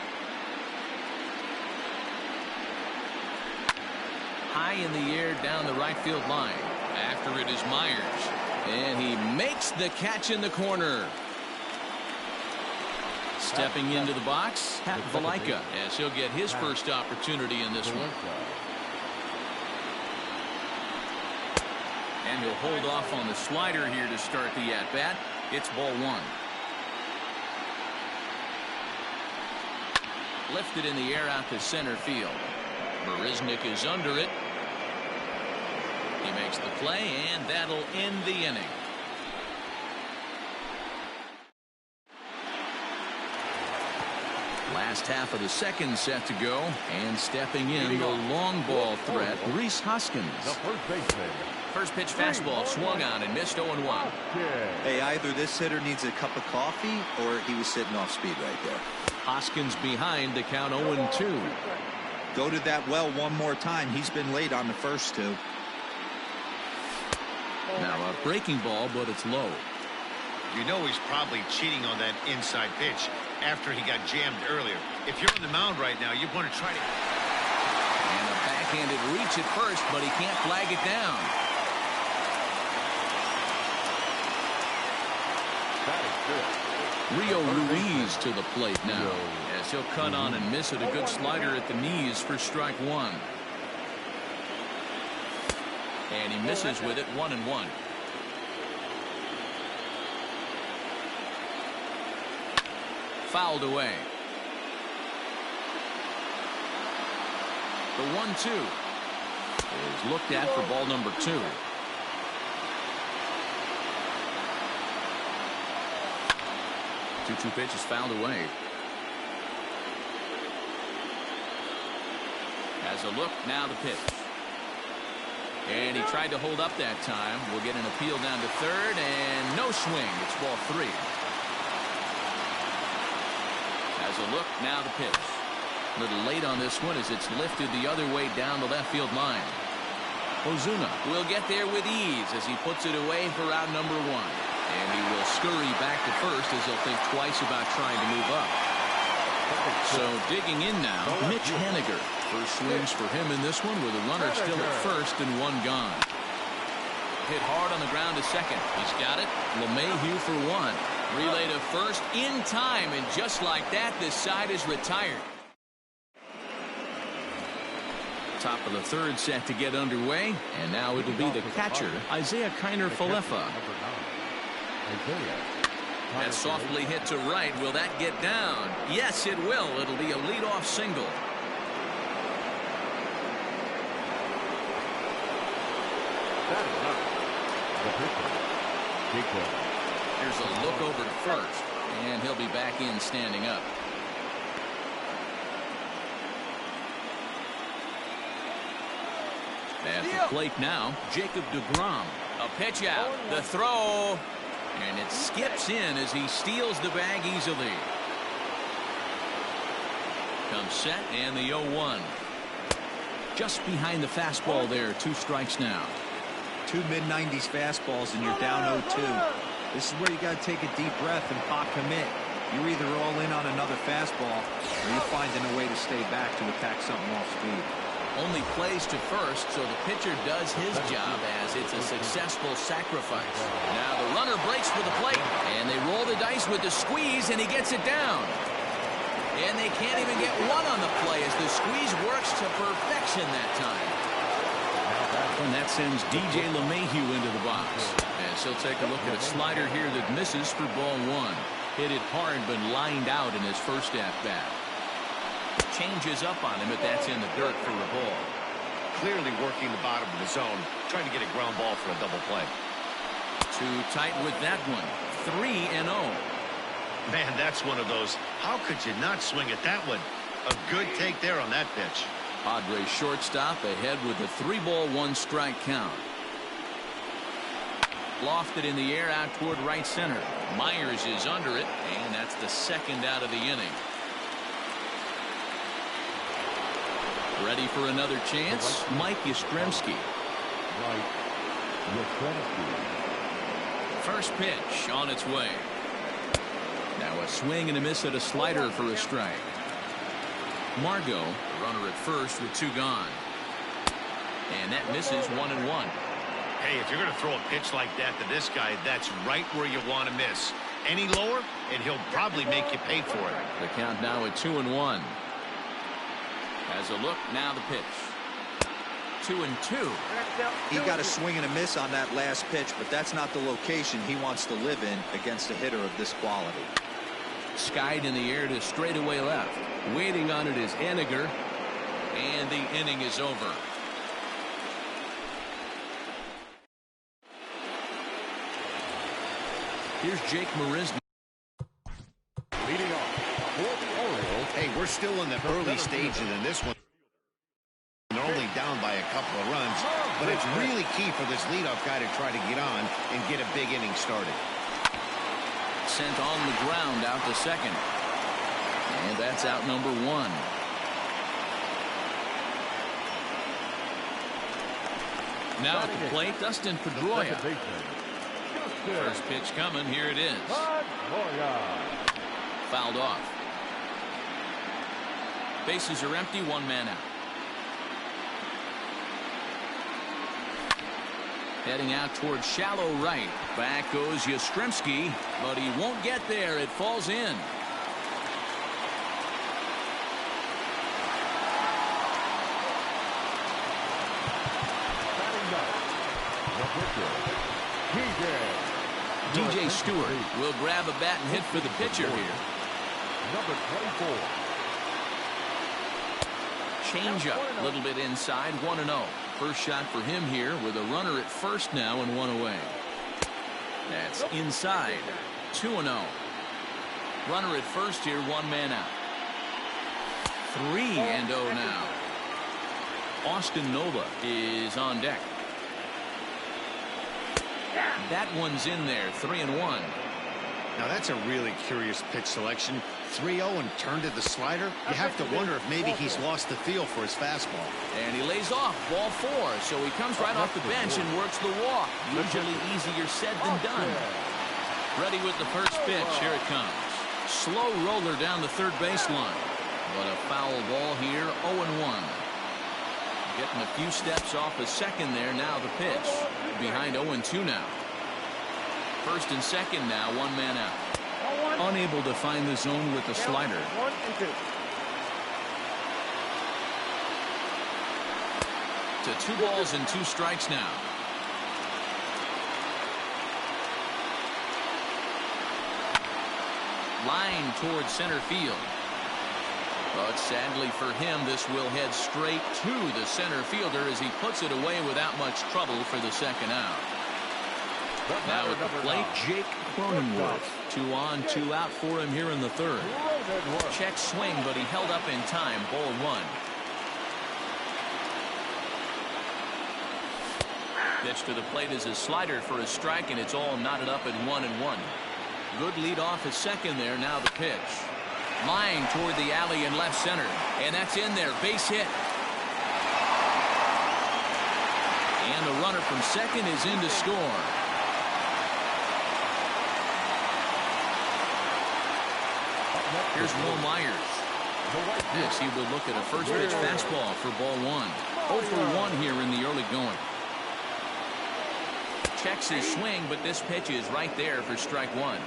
High in the air down the right field line. After it is Myers. And he makes the catch in the corner. Stepping into the box, Pat Valaika, as he'll get his first opportunity in this one. And he'll hold off on the slider here to start the at-bat. It's ball one. Lifted in the air out to center field. Marisnik is under it. He makes the play, and that'll end the inning. Last half of the second set to go, and stepping in the long ball threat, Rhys Hoskins. The first baseman. First pitch fastball swung on and missed 0-1. Hey, either this hitter needs a cup of coffee or he was sitting off speed right there. Hoskins behind the count 0-2. Go to that well one more time. He's been late on the first two. Now a breaking ball, but it's low. You know he's probably cheating on that inside pitch after he got jammed earlier. If you're on the mound right now, you want to try to... And a backhanded reach at first, but he can't flag it down. That is good. Rio Ruiz to the plate now, as he'll cut on and miss it. A good slider at the knees for strike one. And he misses with it, 1-1. Fouled away. The 1-2 is looked at for ball number 2. Two pitch is fouled away. Has a look, now the pitch. And he tried to hold up that time. We'll get an appeal down to third, and no swing. It's ball 3. Has a look, now the pitch. A little late on this one as it's lifted the other way down the left field line. Ozuna will get there with ease as he puts it away for out number 1. And he will scurry back to first as he'll think twice about trying to move up. So digging in now, Mitch Haniger. First swings for him in this one with a runner still at first and 1 gone. Hit hard on the ground to second. He's got it. LeMahieu for 1. Relay to first in time, and just like that, this side is retired. Top of the third set to get underway, and now it'll be the catcher, Isaiah Kiner-Falefa. That softly hit to right. Will that get down? Yes, it will. It'll be a leadoff single. That is not the pitcher. Here's a look over to first, and he'll be back in standing up. At the plate now, Jacob deGrom. A pitch out. The throw. And it skips in as he steals the bag easily. Comes set, and the 0-1. Just behind the fastball there. 2 strikes now. 2 mid-90s fastballs, and you're down 0-2. This is where you got to take a deep breath and pot commit. You're either all in on another fastball, or you're finding a way to stay back to attack something off speed. Only plays to first, so the pitcher does his job as it's a successful sacrifice. Now the runner breaks for the plate, and they roll the dice with the squeeze, and he gets it down. And they can't even get one on the play as the squeeze works to perfection that time. And that sends DJ LeMahieu into the box. As he'll take a look at a slider here that misses for ball 1. Hit it hard, but lined out in his first at-bat. Changes up on him, but that's in the dirt for a ball. Clearly working the bottom of the zone, trying to get a ground ball for a double play. Too tight with that one. 3-0. Man, that's one of those. How could you not swing at that one? A good take there on that pitch. Padres shortstop ahead with a 3-ball 1-strike count. Lofted in the air out toward right center. Myers is under it, and that's the second out of the inning. Ready for another chance? Mike Yastrzemski. First pitch on its way. Now a swing and a miss at a slider for a strike. Margot, runner at first with 2 gone. And that misses 1-1. Hey, if you're going to throw a pitch like that to this guy, that's right where you want to miss. Any lower, and he'll probably make you pay for it. The count now at 2-1. As a look, now the pitch. 2-2. He got a swing and a miss on that last pitch, but that's not the location he wants to live in against a hitter of this quality. Skied in the air to straightaway left. Waiting on it is Eniger. And the inning is over. Here's Jake Marisny. Leading off for the Orioles. Hey, we're still in the early stages in this one. They're only down by a couple of runs, but it's really key for this leadoff guy to try to get on and get a big inning started. Sent on the ground out to second. And that's out number 1. Now at the plate, Dustin Pedroia. First pitch coming. Here it is. Fouled off. Bases are empty. 1 man out. Heading out towards shallow right. Back goes Yastrzemski, but he won't get there. It falls in. DJ Stewart will grab a bat and hit for the pitcher here. Number 24. Change up a little bit inside. 1-0. First shot for him here with a runner at first now and 1 away. That's inside. 2-0. Runner at first here. 1 man out. 3-0 now. Austin Nola is on deck. That one's in there. 3-1. Now that's a really curious pitch selection. 3-0 and turned to the slider. You have to wonder if maybe he's lost the feel for his fastball. And he lays off. Ball 4. So he comes right off the bench and works the walk. Usually easier said than done. Ready with the first pitch. Here it comes. Slow roller down the third baseline. But a foul ball here. 0-1. Getting a few steps off a second there. Now the pitch. Behind 0-2 now. First and second now. 1 man out. Unable to find the zone with the slider. 1 and 2. To 2 balls and 2 strikes now. Line towards center field. But sadly for him, this will head straight to the center fielder as he puts it away without much trouble for the second out. Now at the plate, Jake Cronenworth. 2 on, 2 out for him here in the third. Check swing, but he held up in time. Ball 1. Pitch to the plate is a slider for a strike, and it's all knotted up at 1-1. Good lead off at second there. Now the pitch. Line toward the alley in left center. And that's in there. Base hit. And the runner from second is in to score. Here's Will Myers. This, he will look at a first pitch fastball for ball 1. 0 for 1 here in the early going. Checks his swing, but this pitch is right there for strike 1.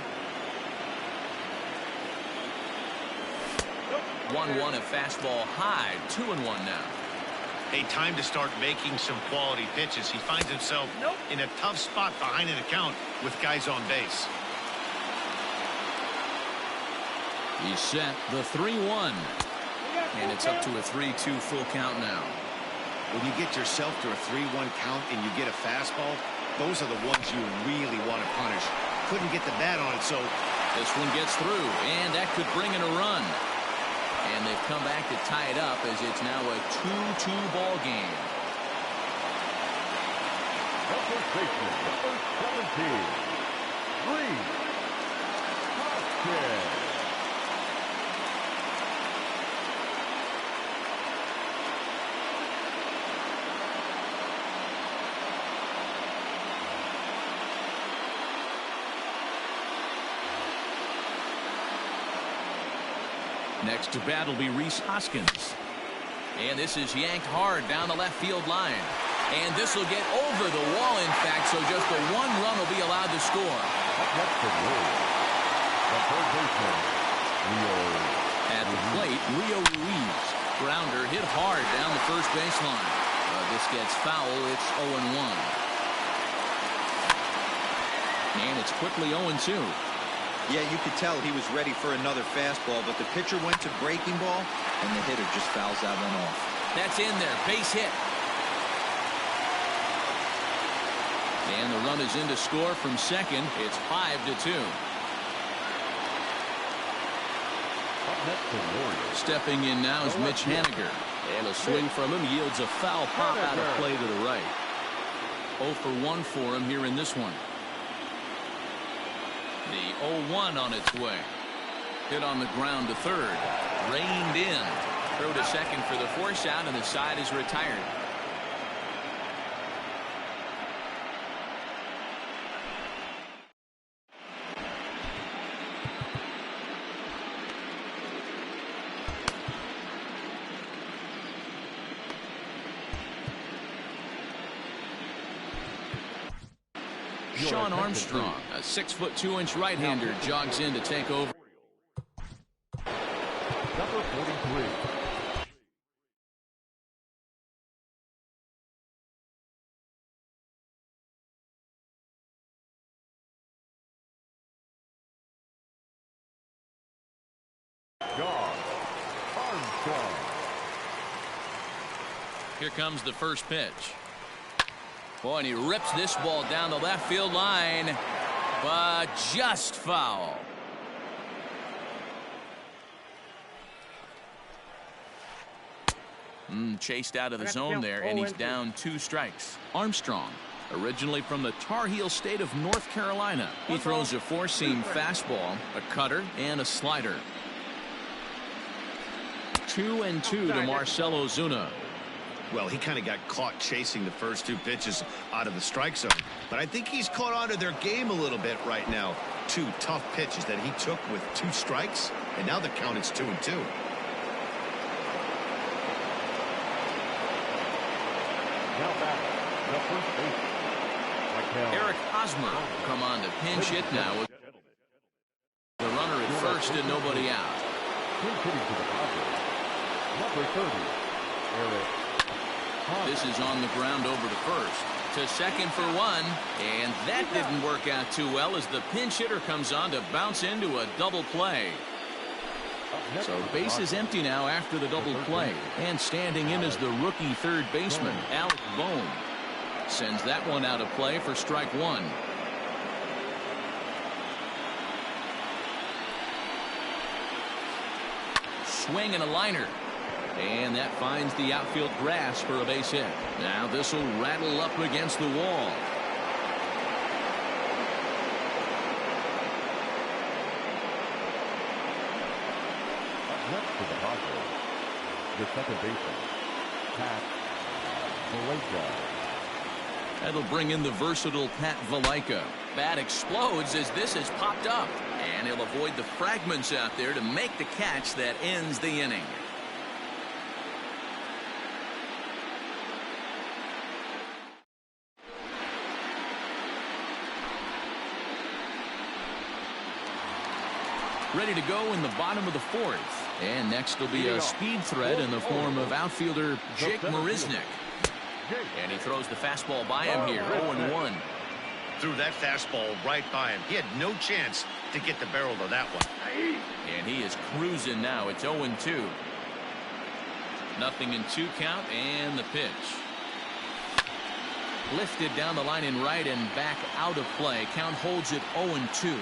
1-1 a fastball high. 2-1 now. Hey, time to start making some quality pitches. He finds himself in a tough spot behind an account with guys on base. He's set. The 3-1. And it's up to a 3-2 full count now. When you get yourself to a 3-1 count and you get a fastball, those are the ones you really want to punish. Couldn't get the bat on it, so this one gets through, and that could bring in a run. And they've come back to tie it up as it's now a 2-2 ball game. First baseman, number 17, Reed Hoskins. Next to bat will be Rhys Hoskins. And this is yanked hard down the left field line. And this will get over the wall, in fact, so just the one run will be allowed to score. Up next for the Warriors, the third baseman, Rio. At the plate, Rio Ruiz. Grounder hit hard down the first baseline. This gets foul. It's 0-1. And it's quickly 0-2. Yeah, you could tell he was ready for another fastball, but the pitcher went to breaking ball, and the hitter just fouls that one off. That's in there. Base hit. And the run is in to score from second. It's 5-2. Up next for the Warriors. Stepping in now is Mitch Haniger. And a swing from him yields a foul pop out of play to the right. 0 for 1 for him here in this one. The 0-1 on its way. Hit on the ground to third. Reined in. Throw to second for the force out, and the side is retired. Sean Armstrong, a 6'2" right-hander, jogs in to take over. Number 43. John Armstrong. Here comes the first pitch. Boy, and he rips this ball down the left field line, but just foul. Chased out of the zone there, and he's down 2 strikes. Armstrong, originally from the Tar Heel state of North Carolina. He throws a 4-seam fastball, a cutter, and a slider. 2-2 to Marcell Ozuna. Well, he kind of got caught chasing the first 2 pitches out of the strike zone. But I think he's caught on to their game a little bit right now. 2 tough pitches that he took with 2 strikes, and now the count is 2-2. Now back, the first baseman, Eric Hosmer come on to pinch hit now with the runner at first and nobody out. Pinch hitting to the Padres. Number 30, Eric. This is on the ground over to first. To second for 1. And that didn't work out too well as the pinch hitter comes on to bounce into a double play. So base is empty now after the double play. And standing in is the rookie third baseman, Alec Bohm. Sends that one out of play for strike 1. Swing and a liner. And that finds the outfield grass for a base hit. Now this will rattle up against the wall. Up next to the Padres, the second baseman, Pat Valaika. That'll bring in the versatile Pat Valaika. Bat explodes as this is popped up. And he'll avoid the fragments out there to make the catch that ends the inning. Ready to go in the bottom of the 4th. And next will be a speed threat in the form of outfielder Jake Marisnick. And he throws the fastball by him here, 0-1. Threw that fastball right by him. He had no chance to get the barrel of that one. And he is cruising now. It's 0-2. Nothing in 2 count, and the pitch. Lifted down the line in right and back out of play. Count holds it 0-2.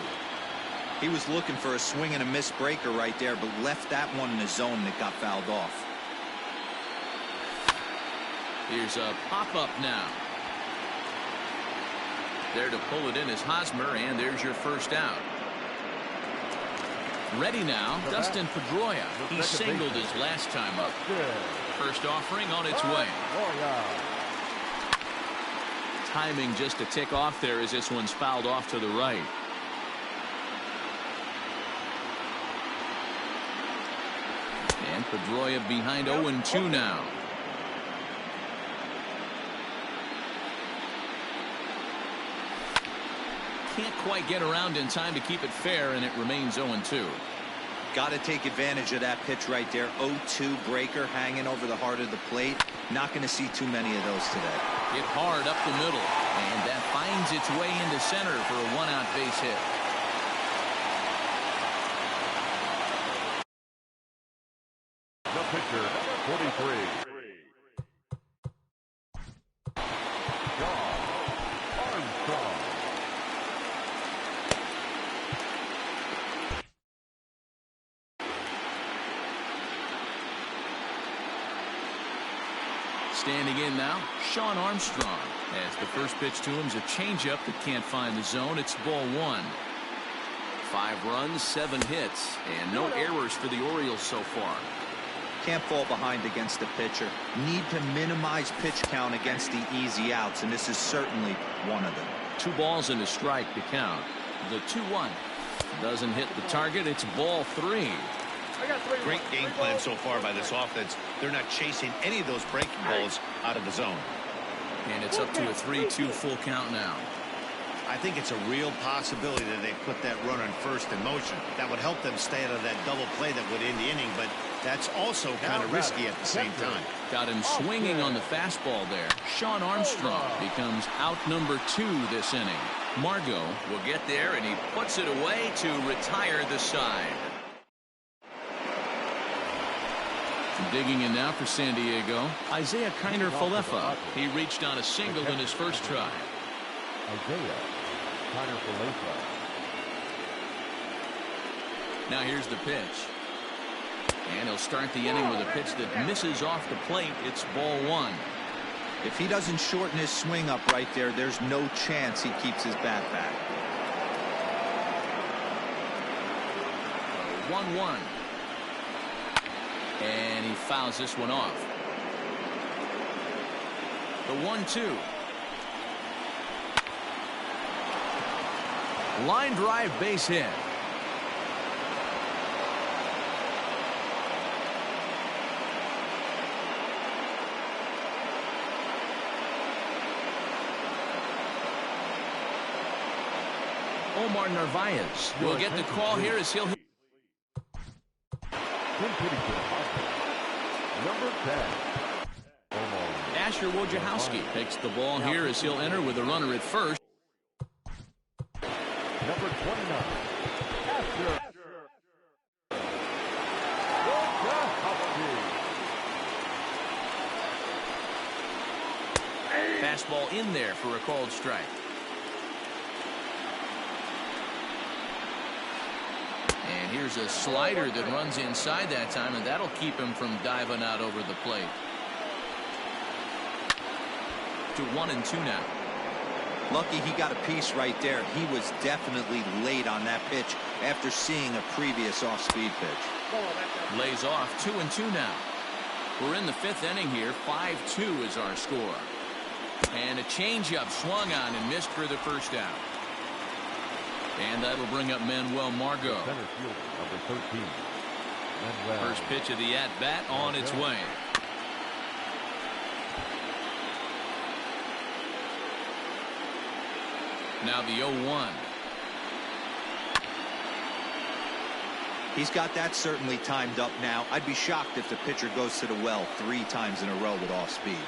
He was looking for a swing and a miss breaker right there, but left that one in the zone that got fouled off. Here's a pop-up now. There to pull it in is Hosmer, and there's your first out. Ready now, Dustin Pedroia. He singled his last time up. First offering on its way. Timing just a tick off there as this one's fouled off to the right. And Pedroia behind 0-2 now. quite get around in time to keep it fair, and it remains 0-2. Got to take advantage of that pitch right there. 0-2 breaker hanging over the heart of the plate. Not going to see too many of those today. Hit hard up the middle, and that finds its way into center for a one-out base hit. The pitcher, number 43. Standing in now, Sean Armstrong. As the first pitch to him is a changeup that can't find the zone. It's ball 1. 5 runs, 7 hits, and no errors for the Orioles so far. Can't fall behind against the pitcher. Need to minimize pitch count against the easy outs, and this is certainly one of them. 2 balls and a strike to count. The 2-1 doesn't hit the target. It's ball 3. Great game plan so far by this offense. They're not chasing any of those breaking balls out of the zone. And it's up to a 3-2 full count now. I think it's a real possibility that they put that runner in first in motion. That would help them stay out of that double play that would end the inning, but that's also kind of risky at the same time. Got him swinging on the fastball there. Sean Armstrong becomes out number 2 this inning. Margot will get there, and he puts it away to retire the side. Digging in now for San Diego, Isaiah Kiner-Falefa. He reached on a single in his first try. Isaiah Kiner-Falefa. Now here's the pitch. And he'll start the inning with a pitch that misses off the plate. It's ball 1. If he doesn't shorten his swing up right there, there's no chance he keeps his bat back. 1-1. And he fouls this one off. The 1-2. Line drive base hit. Omar Narvaez will get the call here as he'll hit. Number 10. Asher Wojciechowski takes the ball here as he'll enter with a runner at first. Number 29. Asher Wojciechowski. Fastball in there for a called strike. And here's a slider that runs inside that time, and that'll keep him from diving out over the plate. To 1-2 now. Lucky he got a piece right there. He was definitely late on that pitch after seeing a previous off-speed pitch. Lays off. 2-2 now. We're in the 5th inning here. 5-2 is our score. And a changeup swung on and missed for the first out. And that'll bring up Manuel Margot. Center fielder, number 13. Manuel. First pitch of the at-bat on its way. Now the 0-1. He's got that certainly timed up now. I'd be shocked if the pitcher goes to the well 3 times in a row with off speed.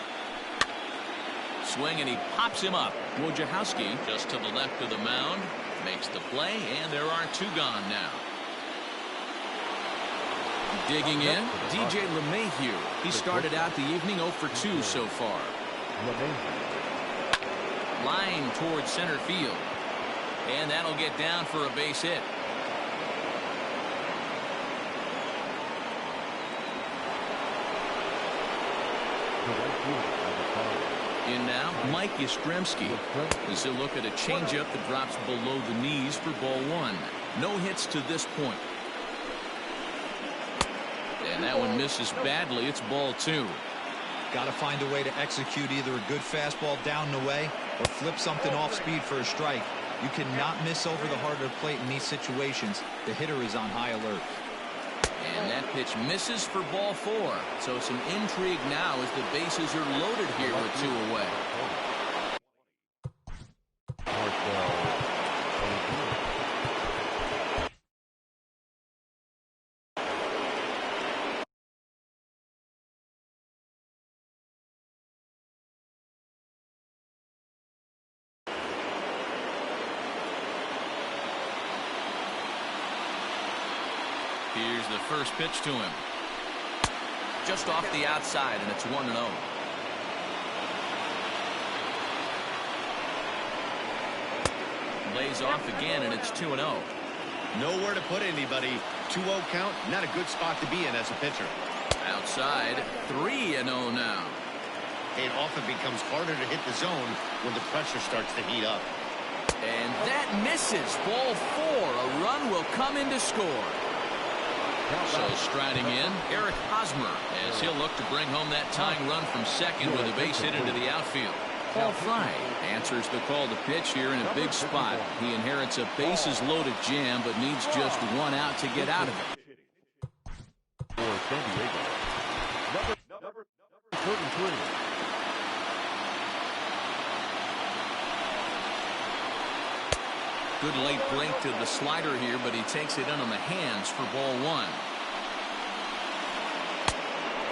Swing, and he pops him up. Wojciechowski just to the left of the mound. Makes the play, and there are 2 gone now. Digging in, DJ LeMahieu. He started out the evening 0 for 2 so far. Line towards center field. And that'll get down for a base hit. In now, Mike Yastrzemski as he'll look at a changeup that drops below the knees for ball 1. No hits to this point. And that one misses badly. It's ball 2. Got to find a way to execute either a good fastball down the way or flip something off speed for a strike. You cannot miss over the heart of the plate in these situations. The hitter is on high alert. And that pitch misses for ball 4. So some intrigue now as the bases are loaded here with 2 away. Here's the first pitch to him. Just off the outside, and it's 1-0. Lays off again, and it's 2-0. Nowhere to put anybody. 2-0 count, not a good spot to be in as a pitcher. Outside, 3-0 now. It often becomes harder to hit the zone when the pressure starts to heat up. And that misses. Ball 4. A run will come in to score. So striding in, Eric Hosmer, as he'll look to bring home that tying run from second with a base hit into the outfield. Paul Fry answers the call to pitch here in a big spot. He inherits a bases-loaded jam, but needs just one out to get out of it. For San Diego, number 33. Good late break to the slider here, but he takes it in on the hands for ball 1.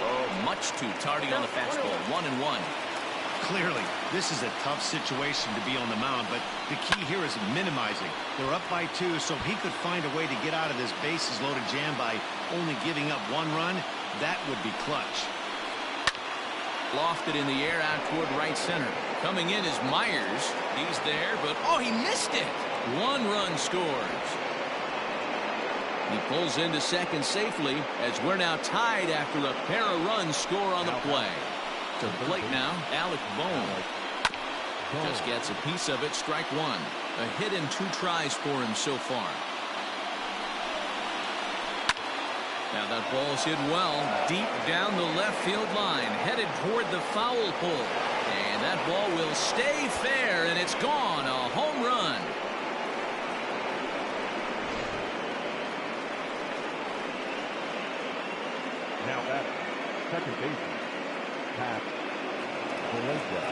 Oh, much too tardy on the fastball. 1-1. Clearly, this is a tough situation to be on the mound, but the key here is minimizing. They're up by 2, so if he could find a way to get out of this bases-loaded jam by only giving up 1 run, that would be clutch. Lofted in the air out toward right center. Coming in is Myers. He's there, but oh, he missed it. 1 run scores. He pulls into second safely as we're now tied after a pair of runs score on the play. To the plate now, Alec Bohm. Just gets a piece of it, strike 1. A hit in 2 tries for him so far. Now that ball's hit well, deep down the left field line, headed toward the foul pole. And that ball will stay fair, and it's gone. A home run. Now that second baseman, Pat Valencia.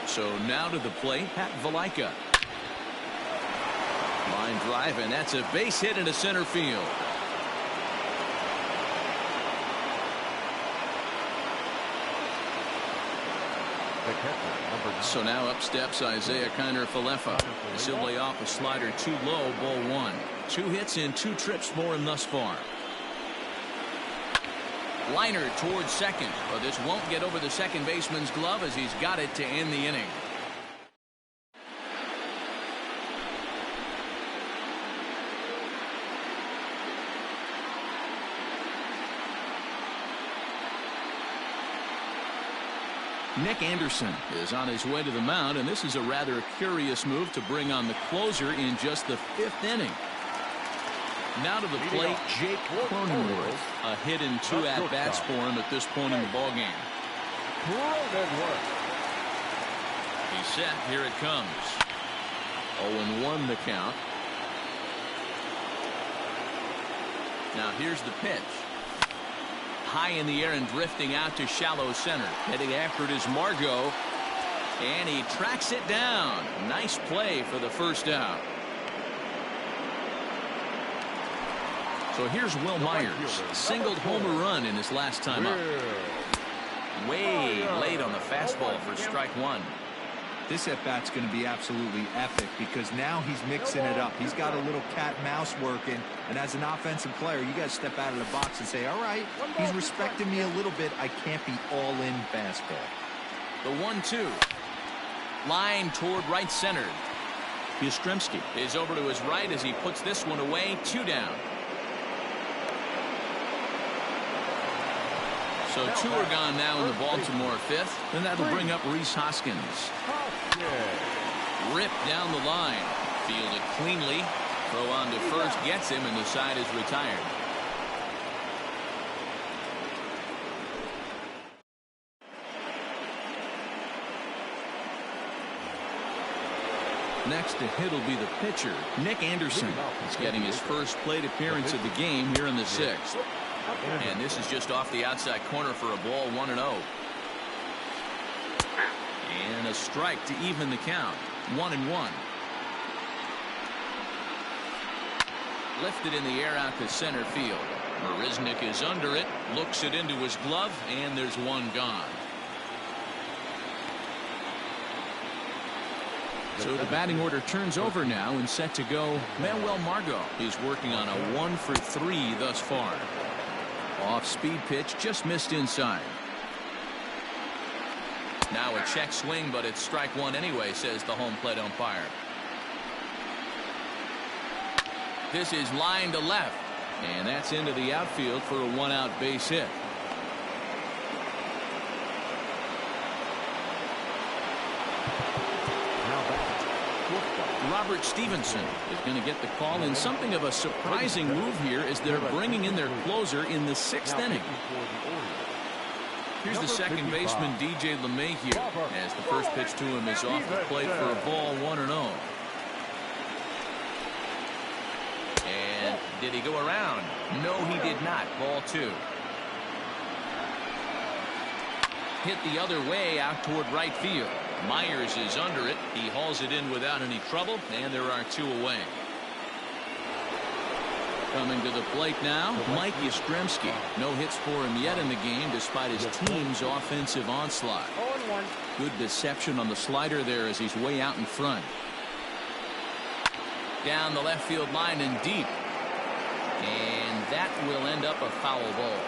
So now to the plate, Pat Valaika. Line drive, and that's a base hit into center field. So now up steps Isaiah Kiner-Falefa. He'll lay off a slider too low, ball 1. 2 hits in 2 trips for him thus far. Liner towards second, but this won't get over the second baseman's glove as he's got it to end the inning. Nick Anderson is on his way to the mound, and this is a rather curious move to bring on the closer in just the 5th inning. Now to the plate, Jake Cronenworth. A hit in 2 at-bats for him at this point in the ballgame. He's set. Here it comes. 0-1 the count. Now here's the pitch. High in the air and drifting out to shallow center. Heading after it is Margot. And he tracks it down. Nice play for the first out. So here's Will Myers. Singled homer run in his last time up. Way late on the fastball for strike 1. This at-bat's going to be absolutely epic because now he's mixing it up. He's got a little cat-mouse working, and as an offensive player, you got to step out of the box and say, all right, he's respecting me a little bit. I can't be all-in fastball. The 1-2. Line toward right center. Yastrzemski is over to his right as he puts this one away. 2 down. So 2 are gone now in the Baltimore 5th, and that'll bring up Rhys Hoskins. Ripped down the line. Fielded cleanly. Throw on to first gets him, and the side is retired. Next to hit will be the pitcher, Nick Anderson. He's getting his first plate appearance of the game here in the 6th. And this is just off the outside corner for a ball, 1-0. And a strike to even the count, 1-1. Lifted in the air out to center field. Marisnik is under it, looks it into his glove, and there's 1 gone. So the batting order turns over now and set to go. Manuel Margot is working on a 1 for 3 thus far. Off-speed pitch just missed inside. Now a check swing, but it's strike one anyway, says the home plate umpire. This is line to left, and that's into the outfield for a 1-out base hit. Robert Stevenson is going to get the call in something of a surprising move here as they're bringing in their closer in the 6th inning. Here's the second baseman, DJ LeMahieu, as the first pitch to him is off the plate for a ball 1-0. And did he go around? No, he did not. Ball 2. Hit the other way out toward right field. Myers is under it. He hauls it in without any trouble, and there are 2 away. Coming to the plate now, Mike Yastrzemski. No hits for him yet in the game despite his team's offensive onslaught. 0-1. Good deception on the slider there as he's way out in front. Down the left field line and deep. And that will end up a foul ball.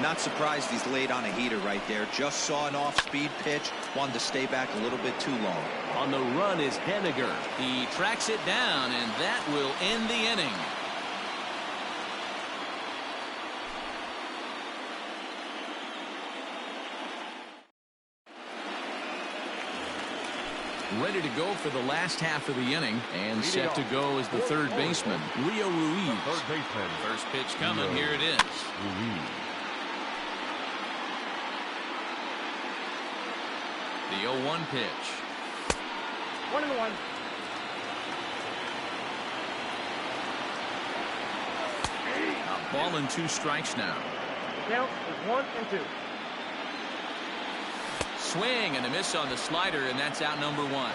Not surprised he's laid on a heater right there. Just saw an off-speed pitch. Wanted to stay back a little bit too long. On the run is Henniger. He tracks it down, and that will end the inning. Ready to go for the last half of the inning, and set to go is the third baseman, Rio Ruiz. Third baseman. First pitch coming. Here it is. Ruiz. The 0-1 pitch. 1-1. A ball and 2 strikes now. Count is 1-2. Swing and a miss on the slider, and that's out number 1.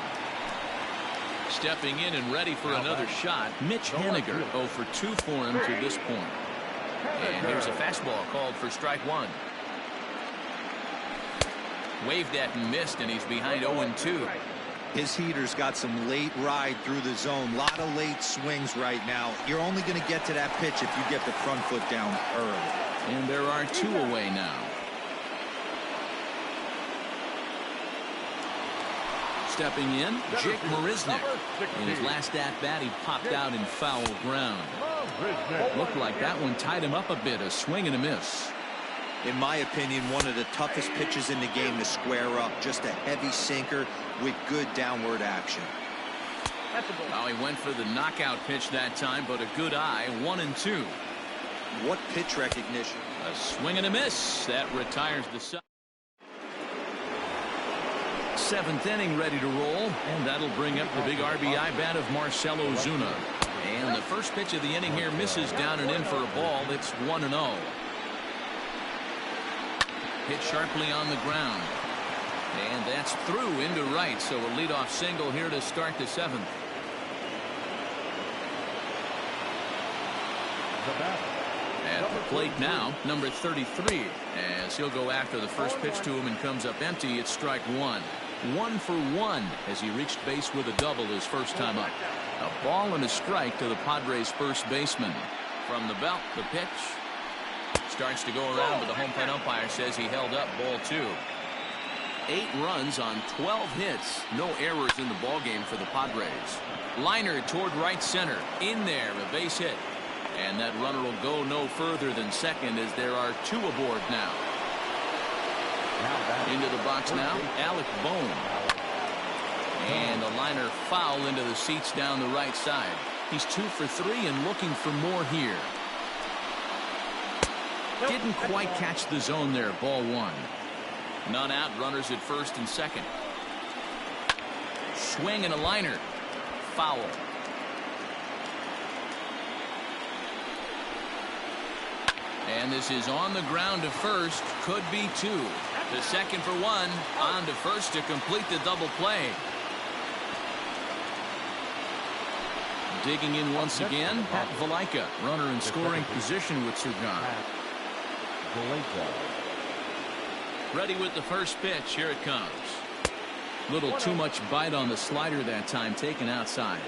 Stepping in and ready for another shot, Mitch Henniger. 0 for 2 for him to this point. And here's a fastball called for strike 1. Waved at and missed, and he's behind 0-2. His heater's got some late ride through the zone. A lot of late swings right now. You're only going to get to that pitch if you get the front foot down early. And there are 2 away now. Stepping in, Jake Marisnick. In his last at-bat, he popped out in foul ground. Looked like that one tied him up a bit, a swing and a miss. In my opinion, one of the toughest pitches in the game to square up. Just a heavy sinker with good downward action. Oh, he went for the knockout pitch that time, but a good eye. 1-2. What pitch recognition. A swing and a miss. That retires the side. 7th inning ready to roll, and that'll bring up the big RBI bat of Marcell Ozuna. And the first pitch of the inning here misses down and in for a ball. It's 1-0. Hit sharply on the ground. And that's through into right, so a leadoff single here to start the 7th. At the plate now, number 33, as he'll go after the first pitch to him and comes up empty. It's strike 1. 1 for 1 as he reached base with a double his first time up. A ball and a strike to the Padres' first baseman. From the belt, the pitch starts to go around, but the home plate umpire says he held up. Ball 2. 8 runs on 12 hits. No errors in the ballgame for the Padres. Liner toward right center. In there, a base hit. And that runner will go no further than second as there are 2 aboard now. Into the box now, Alec Bohm. And a liner foul into the seats down the right side. He's 2 for 3 and looking for more here. Didn't quite catch the zone there. Ball 1. None out. Runners at first and second. Swing and a liner. Foul. And this is on the ground to first. Could be 2. The second for 1. On to first to complete the double play. Digging in once again, Pat Valaika. Runner in scoring position with Sugan. Ready with the first pitch. Here it comes. Little too much bite on the slider that time, taken outside.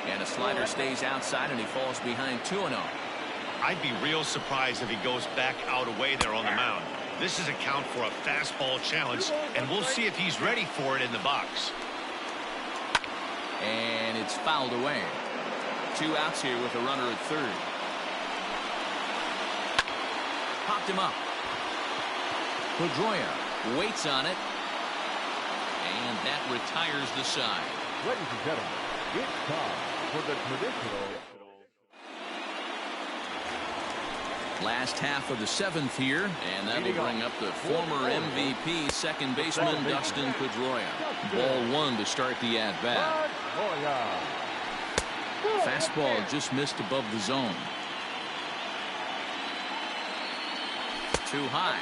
And a slider stays outside, and he falls behind 2-0. I'd be real surprised if he goes back out away there on the mound. This is a count for a fastball challenge, and we'll see if he's ready for it in the box. And it's fouled away. 2 outs here with a runner at third. Popped him up. Pedroia waits on it, and that retires the side. Ladies and gentlemen, it's time for the traditional. Last half of the 7th here, and that'll bring up the former MVP second baseman Dustin Pedroia. Ball 1 to start the at-bat. Fastball just missed above the zone. Too high,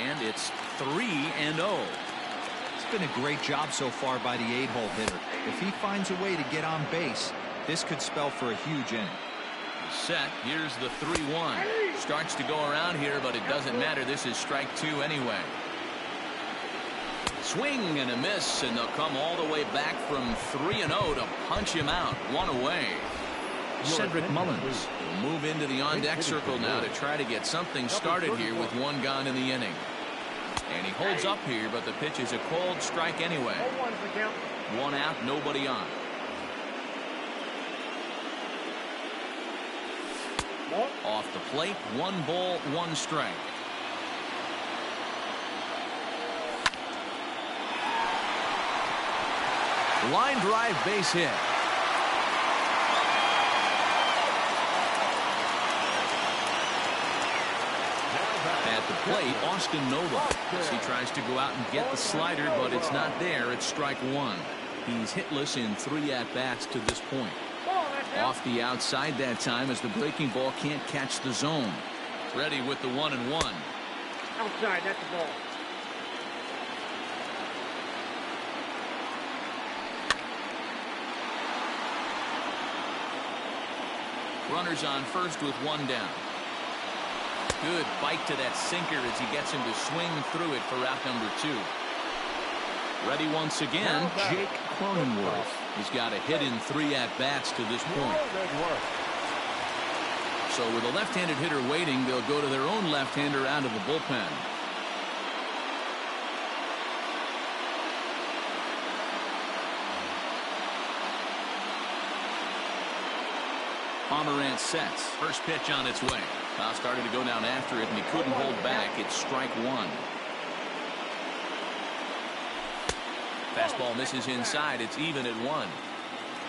and it's 3-0. It's been a great job so far by the 8-hole hitter. If he finds a way to get on base, this could spell for a huge inning. Set. Here's the 3-1. Starts to go around here, but it doesn't matter. This is strike 2 anyway. Swing and a miss, and they'll come all the way back from 3-0 to punch him out. 1 away. Cedric Mullins will move into the on-deck circle now to try to get something started here with 1 gone in the inning. And he holds up here, but the pitch is a cold strike anyway. 1 out, nobody on. Off the plate, 1 ball, 1 strike. Line drive, base hit. At the plate, Austin Nola, as he tries to go out and get the slider, but it's not there. It's strike 1. He's hitless in 3 at-bats to this point. Off the outside that time, as the breaking ball can't catch the zone. Ready with the 1-1. Outside, that's the ball. Runners on first with 1 down. Good bite to that sinker as he gets him to swing through it for out number 2. Ready once again, Jake Cronenworth. He's got a hit in 3 at-bats to this point. So with a left-handed hitter waiting, they'll go to their own left-hander out of the bullpen. Pomerantz sets. First pitch on its way. Foul started to go down after it, and he couldn't hold back. It's strike 1. Fastball misses inside. It's even at 1.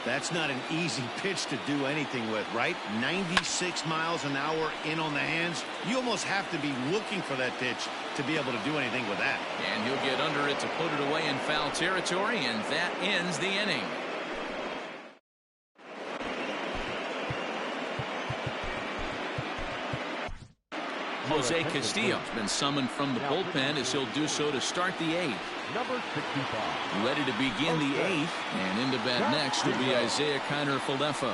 That's not an easy pitch to do anything with, right? 96 miles an hour in on the hands. You almost have to be looking for that pitch to be able to do anything with that. And he'll get under it to put it away in foul territory, and that ends the inning. Jose Castillo has been summoned from the bullpen as he'll do so to start the 8th. Number 65. Ready to begin the 8th, and into bat next will be Isaiah Kiner-Falefa.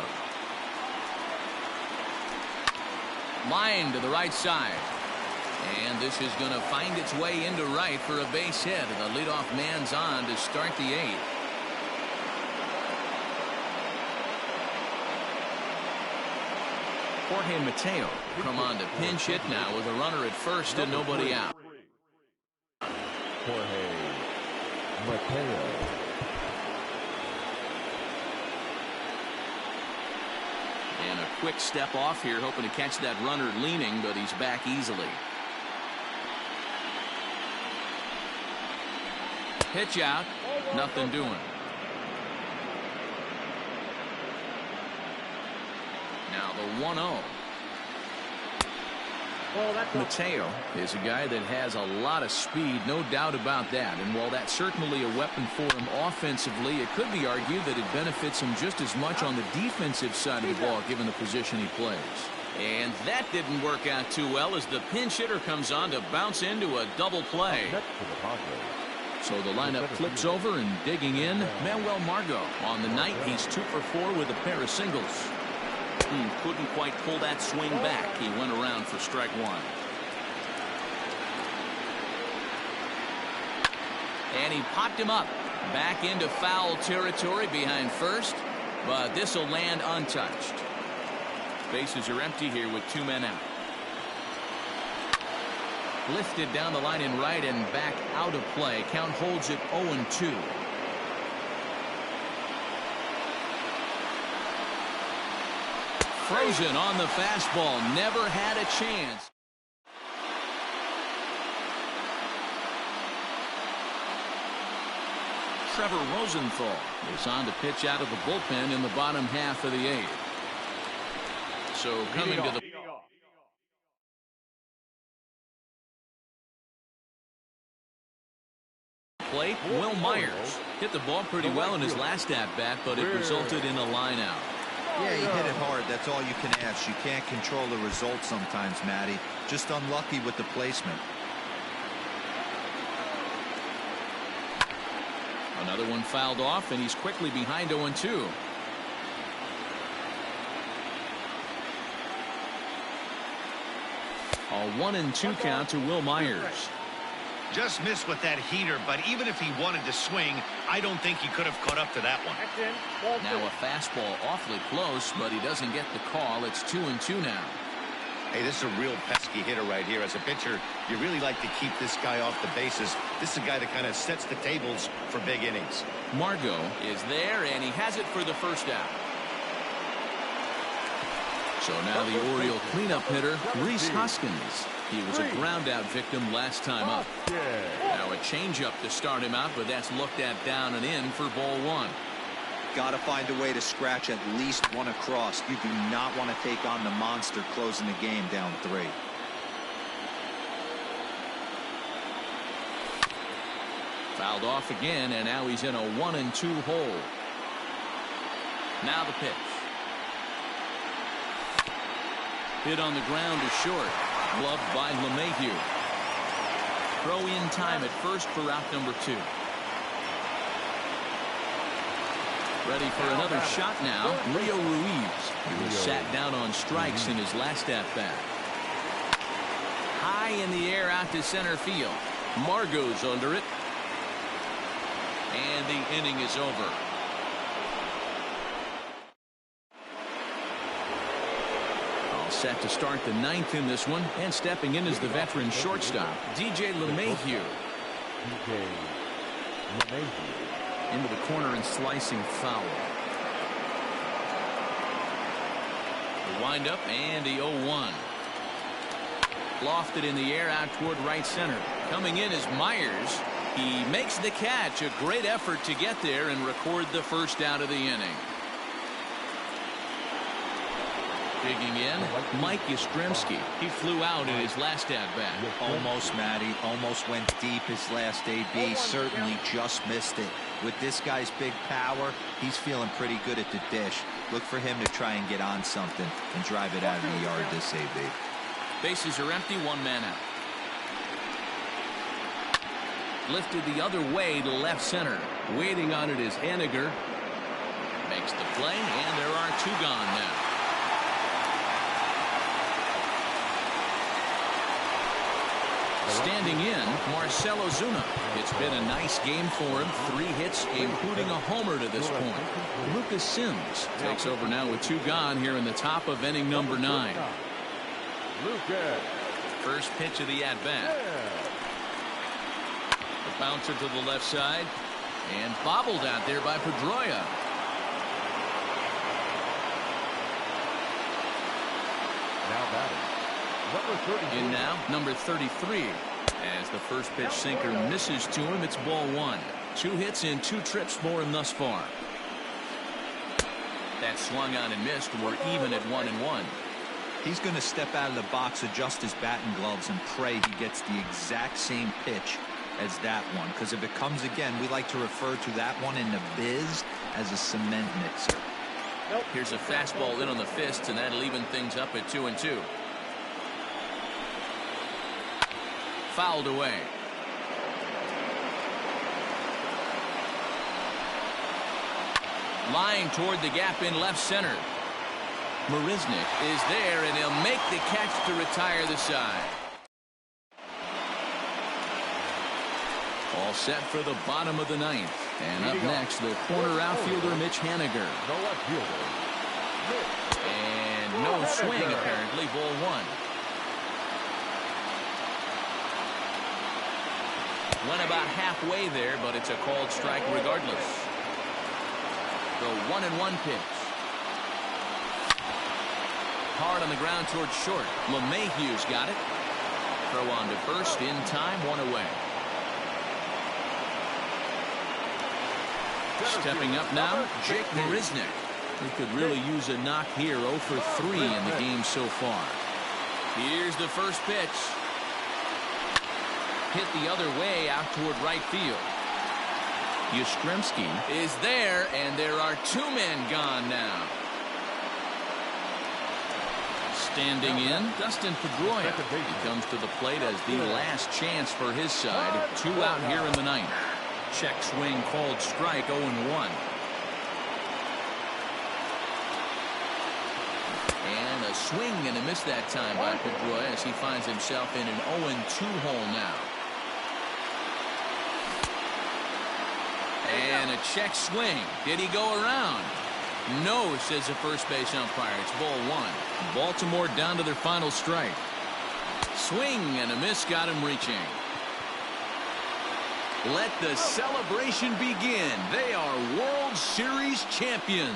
Line to the right side. And this is going to find its way into right for a base hit. And the leadoff man's on to start the 8th. Jorge Mateo come on to pinch hit now with a runner at first and nobody out. Jorge Mateo. And a quick step off here, hoping to catch that runner leaning, but he's back easily. Pitch out, nothing doing. Now the 1-0. Mateo is a guy that has a lot of speed, no doubt about that. And while that's certainly a weapon for him offensively, it could be argued that it benefits him just as much on the defensive side of the ball, given the position he plays. And that didn't work out too well as the pinch hitter comes on to bounce into a double play. So the lineup flips over, and digging in, Manuel Margot. On the night, he's 2 for 4 with a pair of singles. Couldn't quite pull that swing back. He went around for strike 1. And he popped him up. Back into foul territory behind first, but this will land untouched. Bases are empty here with 2 men out. Lifted down the line in right and back out of play. Count holds it 0-2. Frozen on the fastball. Never had a chance. Trevor Rosenthal is on to pitch out of the bullpen in the bottom half of the 8th. So coming to the plate, Will Myers hit the ball pretty well in his last at-bat, but it resulted in a line-out. Yeah, he hit it hard. That's all you can ask. You can't control the result sometimes, Matty. Just unlucky with the placement. Another one fouled off, and he's quickly behind 0-2. A 1-2 count to Will Myers. Just missed with that heater, but even if he wanted to swing, I don't think he could have caught up to that one. Now a fastball awfully close, but he doesn't get the call. It's 2-2 now. Hey, this is a real pesky hitter right here. As a pitcher, you really like to keep this guy off the bases. This is a guy that kind of sets the tables for big innings. Margot is there, and he has it for the first out. So now the Oriole cleanup hitter, Rhys Hoskins. He was a ground-out victim last time up. Now a changeup to start him out, but that's looked at down and in for ball 1. Got to find a way to scratch at least one across. You do not want to take on the monster closing the game down 3. Fouled off again, and now he's in a 1-2 hole. Now the pitch. Hit on the ground to short. Gloved by LeMahieu. Throw in time at first for out number 2. Ready for another shot now. Rio Ruiz. He was sat down on strikes in his last at-bat. High in the air out to center field. Margot's under it. And the inning is over. All set to start the 9th in this one. And stepping in is the veteran shortstop, DJ LeMahieu. Into the corner and slicing foul. The windup and the 0-1. Lofted in the air out toward right center. Coming in is Myers. He makes the catch. A great effort to get there and record the first out of the inning. Digging in, Mike Yastrzemski. He flew out in his last at-bat. Almost, Matty. Almost went deep his last AB. Certainly just missed it. With this guy's big power, he's feeling pretty good at the dish. Look for him to try and get on something and drive it out of the yard this AB. Bases are empty, 1 man out. Lifted the other way to left center. Waiting on it is Henniger. Makes the play, and there are 2 gone now. Standing in, Marcell Ozuna. It's been a nice game for him. 3 hits, including a homer to this point. Lucas Sims takes over now with 2 gone here in the top of inning number 9. First pitch of the at-bat. The bouncer to the left side. And bobbled out there by Pedroia. Now batting. In now, number 33. As the first pitch sinker misses to him, it's ball 1. 2 hits and 2 trips for him thus far. That swung on and missed. We're even at 1-1. He's going to step out of the box, adjust his batting gloves, and pray he gets the exact same pitch as that one. Because if it comes again, we like to refer to that one in the biz as a cement mixer. Here's a fastball in on the fists, and that'll even things up at 2-2. Fouled away. Lying toward the gap in left center. Marisnik is there, and he'll make the catch to retire the side. All set for the bottom of the ninth. And up next, the corner outfielder, Mitch Haniger. The left fielder. And no swing, apparently, ball one. Went about halfway there, but it's a called strike regardless. The 1-1 pitch. Hard on the ground towards short. LeMahieu's got it. Throw on to first in time, one away. Stepping up now, Jake Marisnick. He could really use a knock here. 0 for 3 in the game so far. Here's the first pitch. Hit the other way out toward right field. Yastrzemski is there, and there are 2 men gone now. Standing in, Dustin Pedroia. He comes to the plate as the last chance for his side. 2 out here in the ninth. Check swing called strike, 0-1. And a swing and a miss that time by Pedroia as he finds himself in an 0-2 hole now. And a check swing. Did he go around? No, says the first base umpire. It's ball one. Baltimore down to their final strike. Swing and a miss got him reaching. Let the celebration begin. They are World Series champions.